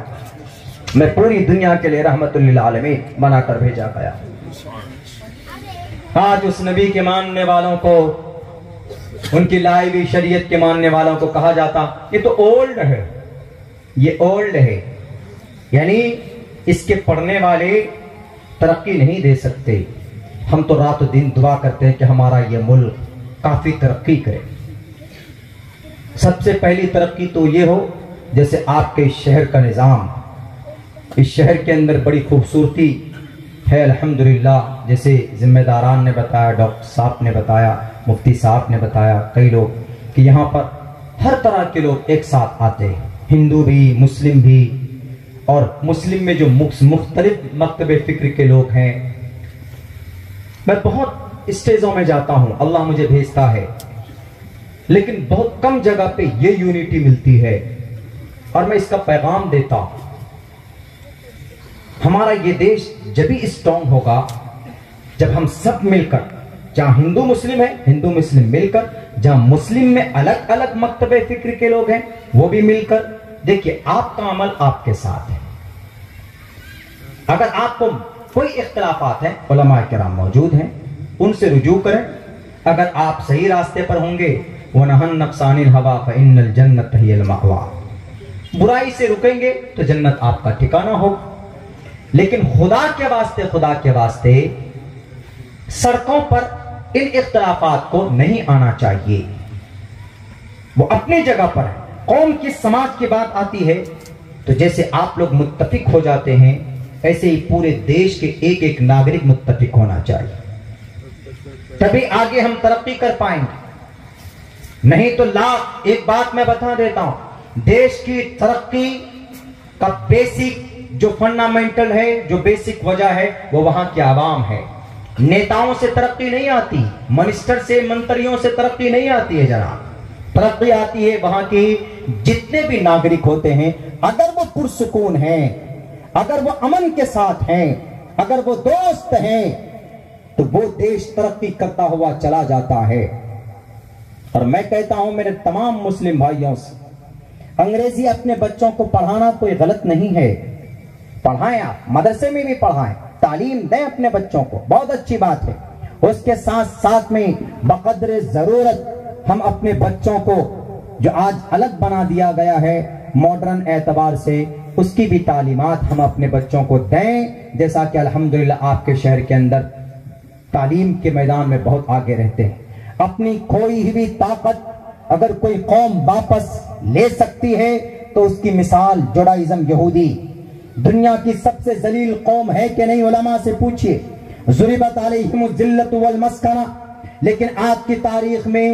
میں پوری دنیا کے لیے رحمت للعالمین بنا کر بھیجا گیا. آج اس نبی کے ماننے والوں کو، ان کی لائی ہوئی شریعت کے ماننے والوں کو کہا جاتا یہ تو اولڈ ہے، یہ اولڈ ہے، یعنی اس کے پڑھنے والے ترقی نہیں دے سکتے. ہم تو رات و دن دعا کرتے ہیں کہ ہمارا یہ ملک کافی ترقی کرے. سب سے پہلی ترقی تو یہ ہو جیسے آپ کے اس شہر کا نظام، اس شہر کے اندر بڑی خوبصورتی ہے الحمدللہ، جیسے ذمہ داران نے بتایا، ڈاکٹر صاحب نے بتایا، مفتی صاحب نے بتایا، کئی لوگ، کہ یہاں پر ہر طرح کے لوگ ایک ساتھ آتے ہیں. ہندو بھی، مسلم بھی، اور مسلم میں جو مختلف مکتب فکر کے لوگ ہیں، میں بہت اسٹیجوں میں جاتا ہوں، اللہ مجھے بھیجتا ہے، لیکن بہت کم جگہ پہ یہ یونٹی ملتی ہے، اور میں اس کا پیغام دیتا ہوں۔ ہمارا یہ دیش جبھی اسٹرانگ ہوگا جب ہم سب مل کر، جہاں ہندو مسلم ہے ہندو مسلم مل کر، جہاں مسلم میں الگ الگ مکتب فکر کے لوگ ہیں وہ بھی مل کر۔ دیکھیے آپ کا عمل آپ کے ساتھ ہے، اگر آپ کو کوئی اختلافات ہیں علماء کرام موجود ہیں، ان سے رجوع کریں۔ اگر آپ صحیح راستے پر ہوں گے، وَنَهَى النَّفْسَ عَنِ الْهَوَىٰ فَإِنَّ الْجَنَّةَ هِيَ الْمَأْوَىٰ، برائی سے رکیں گے تو جنت آپ کا ٹھکانہ ہوگا۔ لیکن خدا کے واسطے سڑکوں پر ان اختلافات کو نہیں آنا چاہیے، وہ اپنی جگہ پر ہے۔ قوم کی سماج کی بات آتی ہے تو جیسے آپ لوگ متفق ہو جاتے ہیں، ایسے ہی پورے دیش کے ایک ایک ناگرک متفق ہونا چاہیے، تبھی آگے ہم ترقی کر پائیں گے، نہیں تو ایک بات میں بتا دیتا ہوں، دیش کی ترقی کا بیسک جو فنڈامنٹل ہے، جو بیسک وجہ ہے، وہ وہاں کی عوام ہے۔ نیتاؤں سے ترقی نہیں آتی، منسٹر سے، منتریوں سے ترقی نہیں آتی ہے جناب، ترقی آتی ہے وہاں کی جتنے بھی ناگرک ہوتے ہیں، اگر وہ پرسکون ہیں، اگر وہ امن کے ساتھ ہیں، اگر وہ دوست ہیں، تو وہ دیش ترقی کرتا ہوا چلا جاتا ہے۔ اور میں کہتا ہوں میرے تمام مسلم بھائیوں سے، انگریزی اپنے بچوں کو پڑھانا کوئی غلط نہیں ہے، پڑھائیں، آپ مدرسے میں بھی پڑھائیں، تعلیم دیں اپنے بچوں کو، بہت اچھی بات ہے۔ اس کے ساتھ ساتھ میں بقدر ضرورت ہم اپنے بچوں کو، جو آج الگ بنا دیا گیا ہے ماڈرن اعتبار سے، اس کی بھی تعلیمات ہم اپنے بچوں کو دیں، جیسا کہ الحمدللہ آپ کے شہر کے اندر تعلیم کے میدان میں بہت آگے رہتے ہیں۔ اپنی کھوئی ہوئی طاقت اگر کوئی قوم واپس لے سکتی ہے تو اس کی مثال جوڈائزم، یہودی دنیا کی سب سے ذلیل قوم ہے کہ نہیں؟ علماء سے پوچھئے، ضربت علیہم الذلۃ والمسکنہ، لیکن آج کی تاریخ میں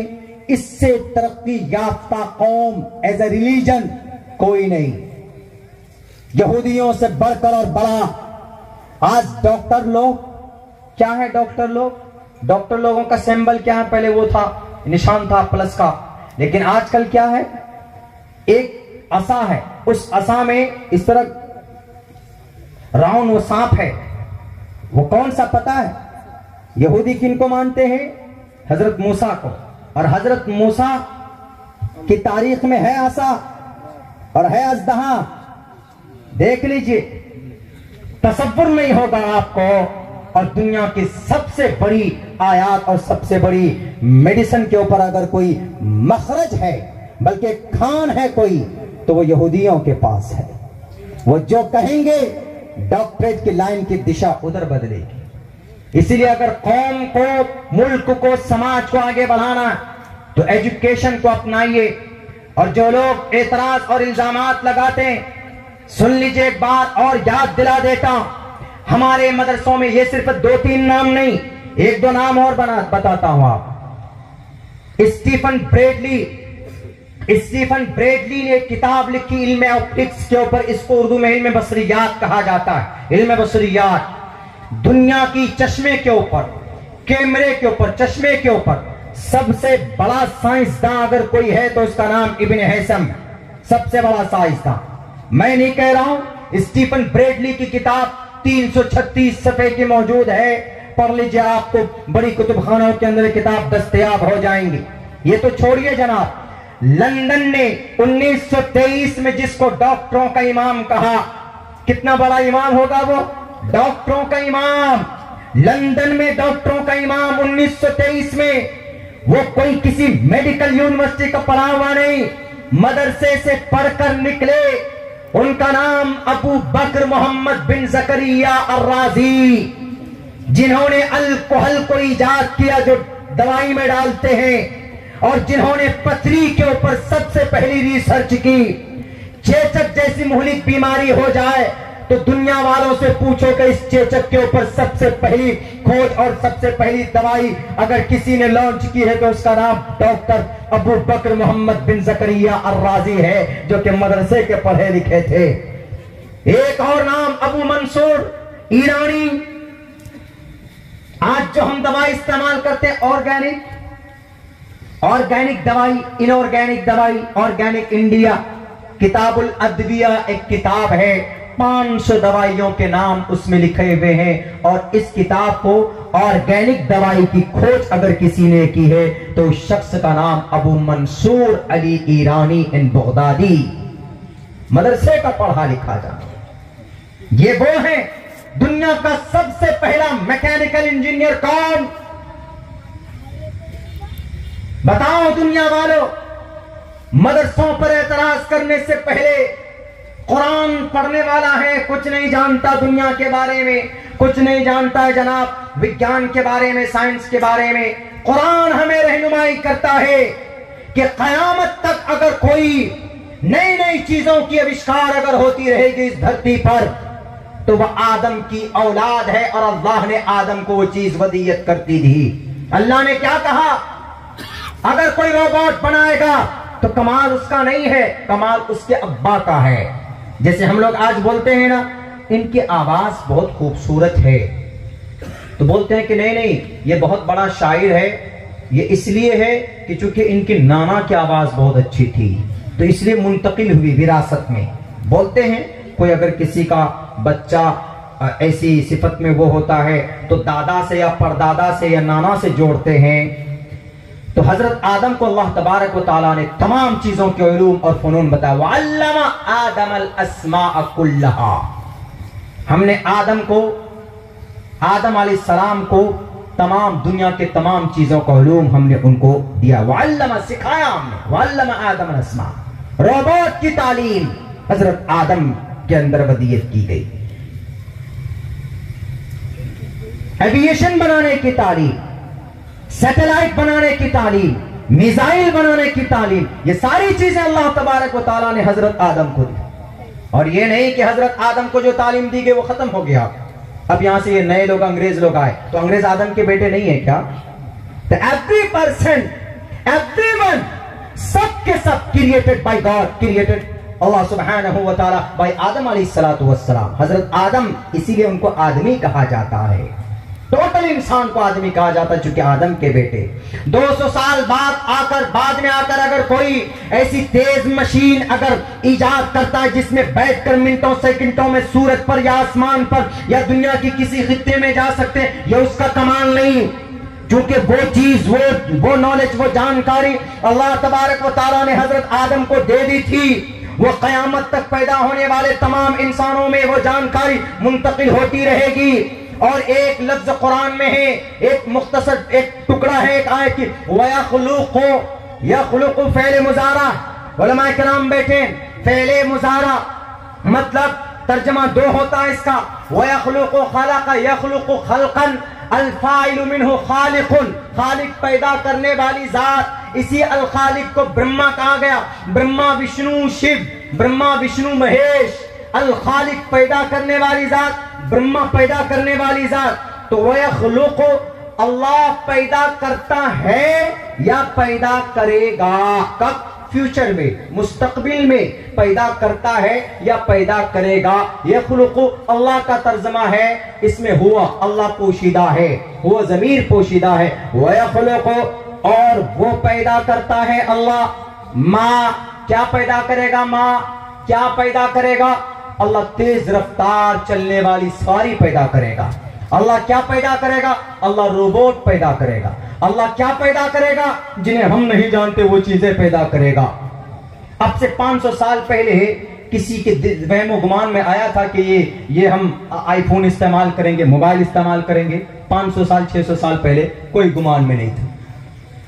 اس سے ترقی یافتہ قوم ایز اے ریلیجن کوئی نہیں، یہودیوں سے بڑھ کر اور بڑا۔ آج ڈاکٹر لوگ کیا ہے؟ ڈاکٹر لوگوں کا سمبل کیا ہے؟ پہلے وہ تھا، نشان تھا پلس کا، لیکن آج کل کیا ہے؟ ایک عصا ہے، اس عصا میں اس طرح راؤنڈ وہ سانپ ہے، وہ کون سا پتا ہے؟ یہودی کن کو مانتے ہیں؟ حضرت موسیٰ کو، اور حضرت موسیٰ کی تاریخ میں ہے عصا اور ہے اژدہا، دیکھ لیجئے، تصور نہیں ہوگا آپ کو۔ اور دنیا کی سب سے بڑی آیات اور سب سے بڑی میڈیسن کے اوپر اگر کوئی مخرج ہے، بلکہ کھان ہے کوئی، تو وہ یہودیوں کے پاس ہے۔ وہ جو کہیں گے ڈاکٹریٹ کی لائن کی دشا ادھر بدلے گی۔ اسی لیے اگر قوم کو، ملک کو، سماج کو آگے بڑھانا تو ایجوکیشن کو اپنائیے۔ اور جو لوگ اعتراض اور الزامات لگاتے ہیں، سن لیجئے ایک بات اور یاد دلا دیتا ہوں، ہمارے مدرسوں میں یہ صرف 2-3 نام نہیں، 1-2 نام اور بتاتا ہوں آپ۔ اسٹیفن بریڈلی نے ایک کتاب لکھی علم آپٹکس کے اوپر، اس کو اردو میں علم بصریات کہا جاتا ہے۔ علم بصریات دنیا کی چشمے کے اوپر، کیمرے کے اوپر، چشمے کے اوپر سب سے بڑا سائنسداں اگر کوئی ہے تو اس کا نام ابن ہیثم، سب سے بڑا سائنسداں۔ میں نہیں کہہ رہا ہوں، اسٹیفن بریڈلی کی کتاب 336 صفحے کی موجود ہے، پڑھ لیجئے، آپ کو بڑی کتب خانوں کے اندر کتاب دستیاب ہو جائیں گی۔ یہ تو چھوڑیے جناب، لندن نے 1923 میں جس کو ڈاکٹروں کا امام کہا، کتنا بڑا امام ہوگا وہ؟ ڈاکٹروں کا امام، لندن میں ڈاکٹروں کا امام 1923 میں، وہ کوئی کسی میڈیکل یونیورسٹی کا پڑھا ہوا نہیں، مدرسے سے پڑھ کر نکلے۔ ان کا نام ابو بکر محمد بن زکریا الرازی، جنہوں نے الکحل کو ایجاد کیا جو دوائی میں ڈالتے ہیں، اور جنہوں نے پتھری کے اوپر سب سے پہلی ریسرچ کی۔ چیچک جیسی مہلک بیماری ہو جائے تو دنیا والوں سے پوچھو کہ اس چیچک کے اوپر سب سے پہلی کھوج اور سب سے پہلی دوائی اگر کسی نے لانچ کی ہے تو اس کا نام ڈاکٹر ابو بکر محمد بن زکریا الرازی ہے، جو کہ مدرسے کے پڑھے لکھے تھے۔ ایک اور نام ابو منصور ایرانی۔ آج جو ہم دوائی استعمال کرتے ہیں آرگینک دوائی، انآرگینک دوائی، آرگینک انڈیا، کتاب الادویہ ایک کتاب ہے، 500 دوائیوں کے نام اس میں لکھے ہوئے ہیں، اور اس کتاب کو آرگینک دوائی کی کھوج اگر کسی نے کی ہے تو اس شخص کا نام ابو منصور علی ایرانی ان بغدادی، مدرسے کا پڑھا لکھا جانا۔ یہ وہ ہیں دنیا کا سب سے پہلا میکینیکل انجینئر کون؟ بتاؤ دنیا والوں۔ مدرسوں پر اعتراض کرنے سے پہلے قرآن پڑھنے والا ہے، کچھ نہیں جانتا دنیا کے بارے میں، کچھ نہیں جانتا ہے جناب وگیان کے بارے میں، سائنس کے بارے میں۔ قرآن ہمیں رہنمائی کرتا ہے کہ قیامت تک اگر کوئی نئی نئی چیزوں کی آوشکار اگر ہوتی رہے گی اس دھرتی پر تو وہ آدم کی اولاد ہے، اور اللہ نے آدم کو وہ چیز ودیت کرتی تھی۔ اللہ نے کیا کہا؟ اگر کوئی روبوٹ بنائے گا تو کمال اس کا نہیں ہے، کمال اس کے ابا کا ہے۔ جیسے ہم لوگ آج بولتے ہیں نا ان کی آواز بہت خوبصورت ہے، تو بولتے ہیں کہ نہیں نہیں یہ بہت بڑا شاعر ہے، یہ اس لیے ہے کہ چونکہ ان کی نانا کی آواز بہت اچھی تھی تو اس لیے منتقل ہوئی وراثت میں۔ بولتے ہیں کوئی اگر کسی کا بچہ ایسی صفت میں وہ ہوتا ہے تو دادا سے یا پردادا سے یا نانا سے جوڑتے ہیں، تو حضرت آدم کو اللہ تبارک و تعالیٰ نے تمام چیزوں کے علوم اور فنون بتایا۔ وَعَلَّمَ آدَمَ الْأَسْمَاءَ كُلَّهَا، ہم نے آدم علیہ السلام کو تمام دنیا کے تمام چیزوں کا علوم ہم نے ان کو دیا۔ وَعَلَّمَ سکھایا ہم نے، وَعَلَّمَ آدَمَ الْأَسْمَاءَ، روبوٹ کی تعلیم حضرت آدم کے اندر ودیت کی گئی، ایویشن بنانے کی تعلیم، سیٹلائٹ بنانے کی تعلیم، میزائل بنانے کی تعلیم، یہ ساری چیزیں اللہ تبارک و تعالیٰ نے حضرت آدم کو دی۔ اور یہ نہیں کہ حضرت آدم کو جو تعلیم دی گئی وہ ختم ہو گیا، اب یہاں سے یہ نئے لوگ انگریز لوگ آئے تو انگریز آدم کے بیٹے نہیں ہیں کیا؟ ایوری پرسن، ایوری ون، سب کے سب کریٹڈ بائی گاڈ، کریٹڈ اللہ سبحانہ و تعالیٰ بائی آدم علیہ السلام۔ حضرت آدم اسی لیے ان کو آدمی کہا جاتا ہے، ٹوٹل انسان کو آدمی کہا جاتا ہے چونکہ آدم کے بیٹے۔ 200 سال بعد میں آ کر اگر کوئی ایسی تیز مشین اگر ایجاد کرتا ہے جس میں بیٹھ کر منٹوں سیکنڈوں میں سورج پر یا آسمان پر یا دنیا کی کسی خطے میں جا سکتے ہیں، یہ اس کا کمال نہیں، چونکہ وہ چیز، وہ نالج، وہ جانکاری اللہ تبارک و تعالیٰ نے حضرت آدم کو دے دی تھی، وہ قیامت تک پیدا ہونے والے تمام انسانوں میں وہ جانکاری منتقل ہوتی رہے گی۔ اور ایک لفظ قرآن میں ہے، ایک مختصر ایک ٹکڑا ہے ایک آیت کی، وَيَخْلُقُ، يَخْلُقُ فعل مضارع، علماء کرام بیٹھے، فعل مضارع مطلب ترجمہ دو ہوتا ہے اس کا، وَيَخْلُقُ خَلَقَ يَخْلُقُ خَلْقًا، الفاعل منہ خالق، خالق پیدا کرنے والی ذات، اسی الخالق کو برہما کہا گیا، برہما وشنو شیو، برہما وشنو مہیش، الخالق پیدا کرنے والی ذات، برہما پیدا کرنے والی ذات۔ تو وَيَخْلُقُ، اللہ پیدا کرتا ہے یا پیدا کرے گا، کب؟ فیوچر میں، مستقبل میں پیدا کرتا ہے یا پیدا کرے گا۔ یخلق اللہ کا ترجمہ ہے، اس میں ہوا اللہ پوشیدہ ہے، ہوا ضمیر پوشیدہ ہے، وَيَخْلُقُ، اور وہ پیدا کرتا ہے اللہ، ماں، کیا پیدا کرے گا؟ ماں کیا پیدا کرے گا؟ اللہ تیز رفتار چلنے والی سواری پیدا کرے گا۔ اللہ کیا پیدا کرے گا؟ اللہ روبوٹ پیدا کرے گا۔ اللہ کیا پیدا کرے گا؟ جنہیں ہم نہیں جانتے وہ چیزیں پیدا کرے گا۔ اب سے 500 سال پہلے کسی کے وہم و گمان میں آیا تھا کہ یہ ہم آئی فون استعمال کریں گے، موبائل استعمال کریں گے۔ 500 سال 600 سال پہلے کوئی گمان میں نہیں تھا،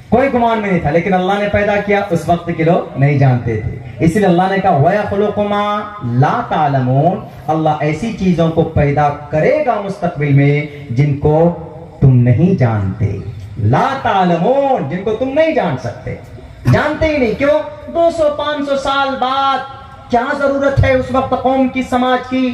کوئی گمان میں نہیں تھا، لیکن اللہ نے پیدا کیا، اس وقت کے لوگ نہیں جانتے تھے، اس لیے اللہ نے کہا وَيَخْلُقُ مَا لَا تَعْلَمُونَ، اللہ ایسی چیزوں کو پیدا کرے گا مستقبل میں جن کو تم نہیں جانتے، لا تعلمون، جن کو تم نہیں جان سکتے، جانتے ہی نہیں۔ کیوں؟ 200-500 سال بعد کیا ضرورت ہے اس وقت قوم کی، سماج کی،